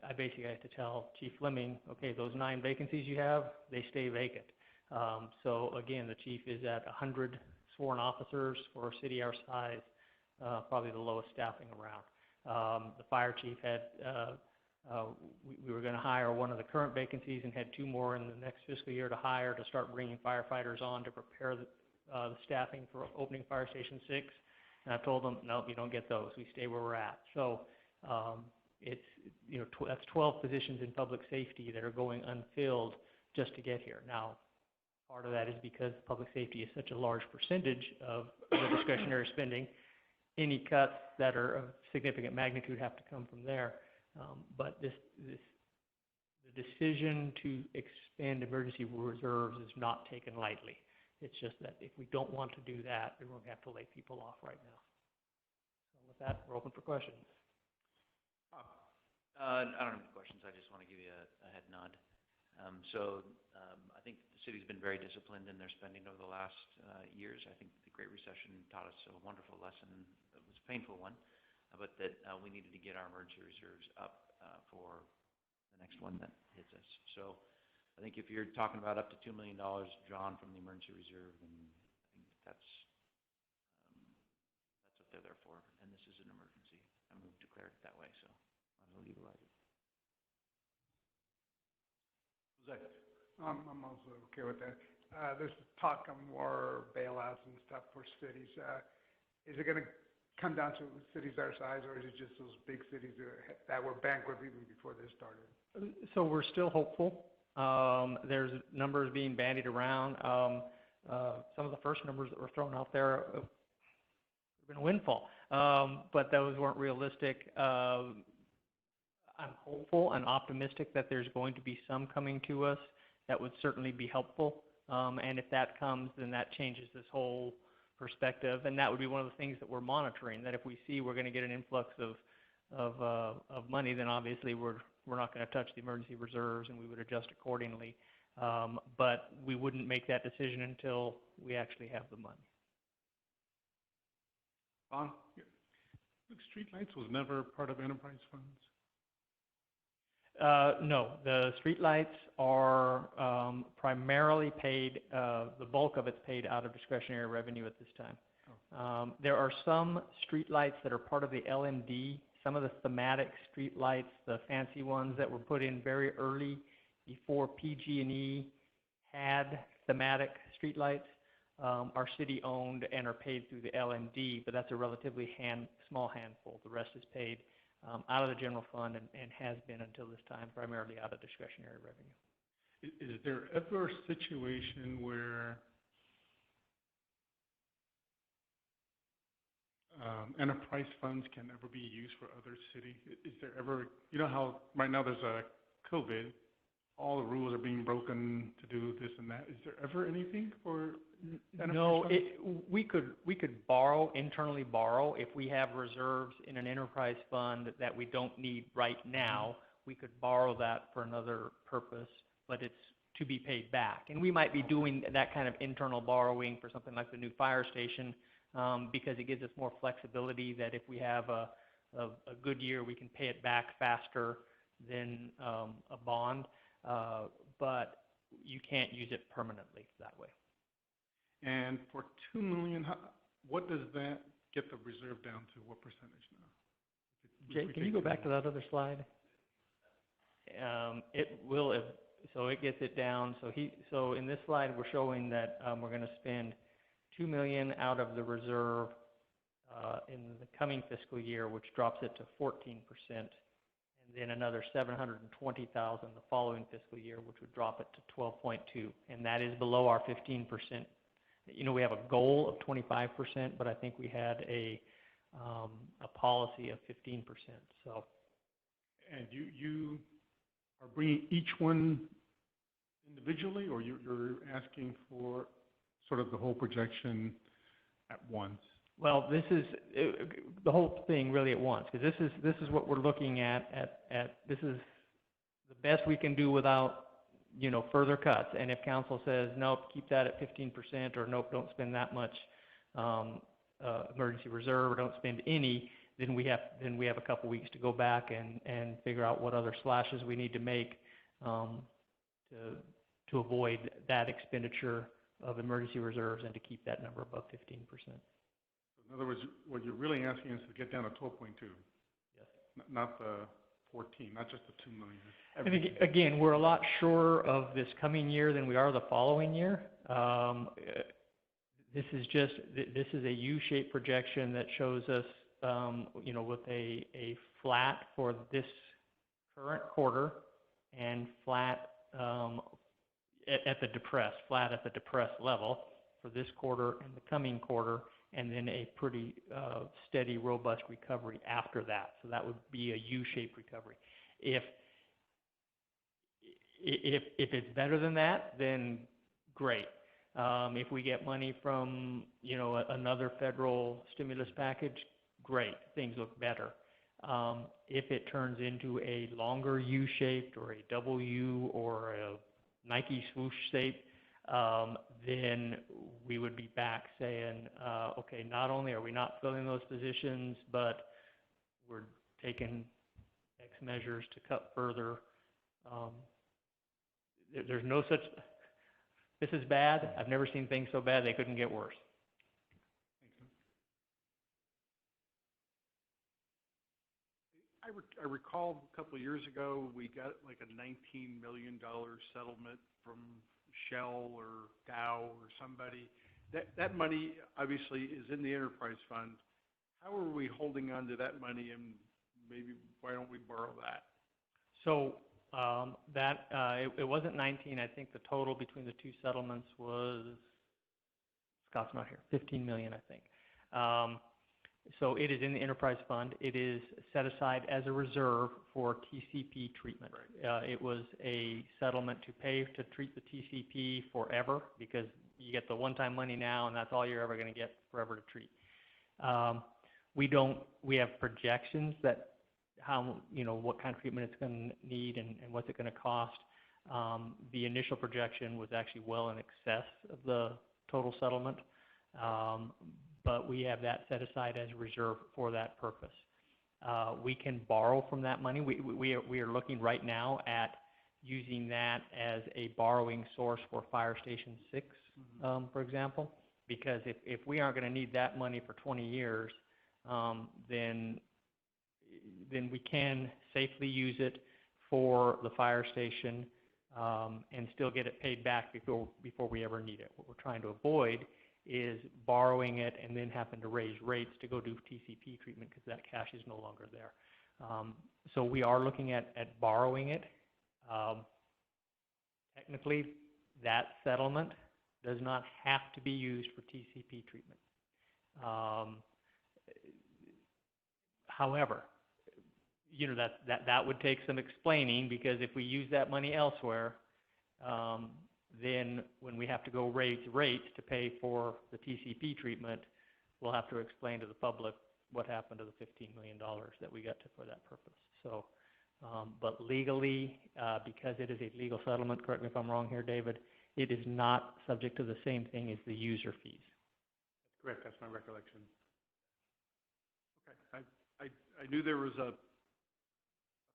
I basically have to tell Chief Fleming, okay, those 9 vacancies you have, they stay vacant. So again, the chief is at 100 sworn officers for a city our size, probably the lowest staffing around. The fire chief had, we were going to hire one of the current vacancies and had 2 more in the next fiscal year to hire to start bringing firefighters on to prepare the staffing for opening Fire Station 6. And I told them, no, you don't get those. We stay where we're at. So it's, that's 12 positions in public safety that are going unfilled just to get here. Now, part of that is because public safety is such a large percentage of the discretionary spending. Any cuts that are of significant magnitude have to come from there. But the decision to expand emergency reserves is not taken lightly. It's just that if we don't want to do that, we're going to have to lay people off right now. So with that, we're open for questions. I don't have any questions. I just want to give you a head nod. I think the city's been very disciplined in their spending over the last years. I think the Great Recession taught us a wonderful lesson. It was a painful one, but that we needed to get our emergency reserves up for the next one that hits us. So I think if you're talking about up to $2 million drawn from the emergency reserve, then I think that's what they're there for. And this is an emergency. I mean, we've declared it that way, so might as well utilize it. Jose? I'm also okay with that. There's talk of more bailouts and stuff for cities. Is it gonna come down to cities our size, or is it just those big cities that were bankrupt even before this started? So we're still hopeful. There's numbers being bandied around. Some of the first numbers that were thrown out there have been a windfall, but those weren't realistic. I'm hopeful and optimistic that there's going to be some coming to us that would certainly be helpful. And if that comes, then that changes this whole perspective. And that would be one of the things that we're monitoring, that if we see we're going to get an influx of money, then obviously we're not going to touch the emergency reserves, and we would adjust accordingly. But we wouldn't make that decision until we actually have the money. Bon? Look, streetlights was never part of enterprise funds. No, the streetlights are primarily paid, the bulk of it's paid out of discretionary revenue at this time. There are some streetlights that are part of the LMD, some of the thematic streetlights, the fancy ones that were put in very early before PG&E had thematic streetlights, are city-owned and are paid through the LMD, but that's a relatively small handful. The rest is paid out of the general fund and has been until this time primarily out of discretionary revenue. Is there ever a situation where enterprise funds can ever be used for other cities? Is there ever, you know how right now there's a COVID, all the rules are being broken to do this and that. Is there ever anything for enterprise No, funds? we could borrow, internally borrow, if we have reserves in an enterprise fund that we don't need right now. We could borrow that for another purpose, but it's to be paid back. And we might be doing that kind of internal borrowing for something like the new fire station, because it gives us more flexibility that if we have a good year, we can pay it back faster than a bond. But you can't use it permanently that way. And for $2 million, what does that get the reserve down to? What percentage now? Jay, can you go back to that other slide? It will, so it gets it down. So in this slide, we're showing that we're going to spend $2 million out of the reserve in the coming fiscal year, which drops it to 14%. And then another $720,000 the following fiscal year, which would drop it to 12.2, and that is below our 15%. You know, we have a goal of 25%, but I think we had a policy of 15%. So. And you are bringing each one individually, or you're asking for sort of the whole projection at once? Well, this is the whole thing really at once, because this is what we're looking at this is the best we can do without, you know, further cuts. And if council says nope, keep that at 15%, or nope, don't spend that much emergency reserve, or don't spend any, then we have a couple weeks to go back and figure out what other slashes we need to make to avoid that expenditure of emergency reserves and to keep that number above 15%. In other words, what you're really asking is to get down to 12.2. Yes. Not the 14, not just the 2 million. And again, we're a lot surer of this coming year than we are the following year. This is a U-shaped projection that shows us, you know, with a flat for this current quarter and flat at the depressed level for this quarter and the coming quarter, and then a pretty steady, robust recovery after that. So that would be a U-shaped recovery. If it's better than that, then great. If we get money from, you know, another federal stimulus package, great, things look better. If it turns into a longer U-shaped or a double U or a Nike swoosh shape, then we would be back saying, okay, not only are we not filling those positions, but we're taking X measures to cut further. There's no such, this is bad. I've never seen things so bad they couldn't get worse. I recall a couple of years ago, we got like a $19 million settlement from Shell or Dow or somebody. That money obviously is in the enterprise fund. How are we holding on to that money, and maybe why don't we borrow that? So it wasn't 19. I think the total between the two settlements was, Scott's not here, 15 million, I think. So it is in the enterprise fund. It is set aside as a reserve for TCP treatment. Right. It was a settlement to pay to treat the TCP forever, because you get the one-time money now, and that's all you're ever going to get forever to treat. We have projections that what kind of treatment it's going to need and what's it going to cost. The initial projection was actually well in excess of the total settlement. But we have that set aside as a reserve for that purpose. We can borrow from that money. We are looking right now at using that as a borrowing source for Fire Station 6, for example, because if we aren't going to need that money for 20 years, then we can safely use it for the fire station and still get it paid back before we ever need it. What we're trying to avoid is borrowing it and then having to raise rates to go do TCP treatment, because that cash is no longer there. So we are looking at borrowing it. Technically, that settlement does not have to be used for TCP treatment. However, that would take some explaining, because if we use that money elsewhere, then when we have to go raise rates to pay for the TCP treatment, we'll have to explain to the public what happened to the $15 million that we got for that purpose. So, but legally, because it is a legal settlement, correct me if I'm wrong here, David, it is not subject to the same thing as the user fees. That's correct. That's my recollection. Okay. I knew there was a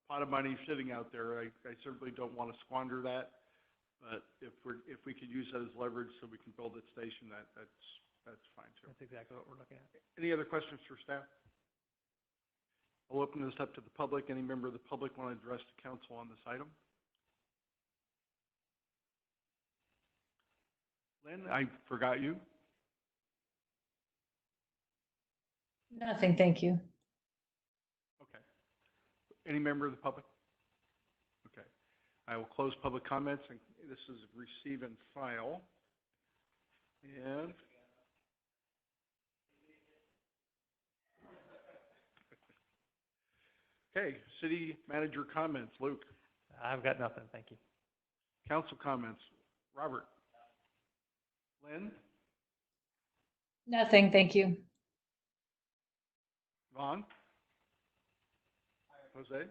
pot of money sitting out there. I certainly don't want to squander that. But if we could use that as leverage so we can build that station, that's fine too. That's exactly what we're looking at. Any other questions for staff? I'll open this up to the public. Any member of the public want to address the council on this item? Lynn, I forgot you. Nothing, thank you. Okay. Any member of the public? Okay. I will close public comments, and this is receive and file. And okay, city manager comments. Luke. I've got nothing, thank you. Council comments. Robert. Lynn. Nothing, thank you. Vaughn. Jose.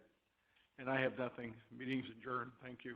And I have nothing. Meeting's adjourned. Thank you.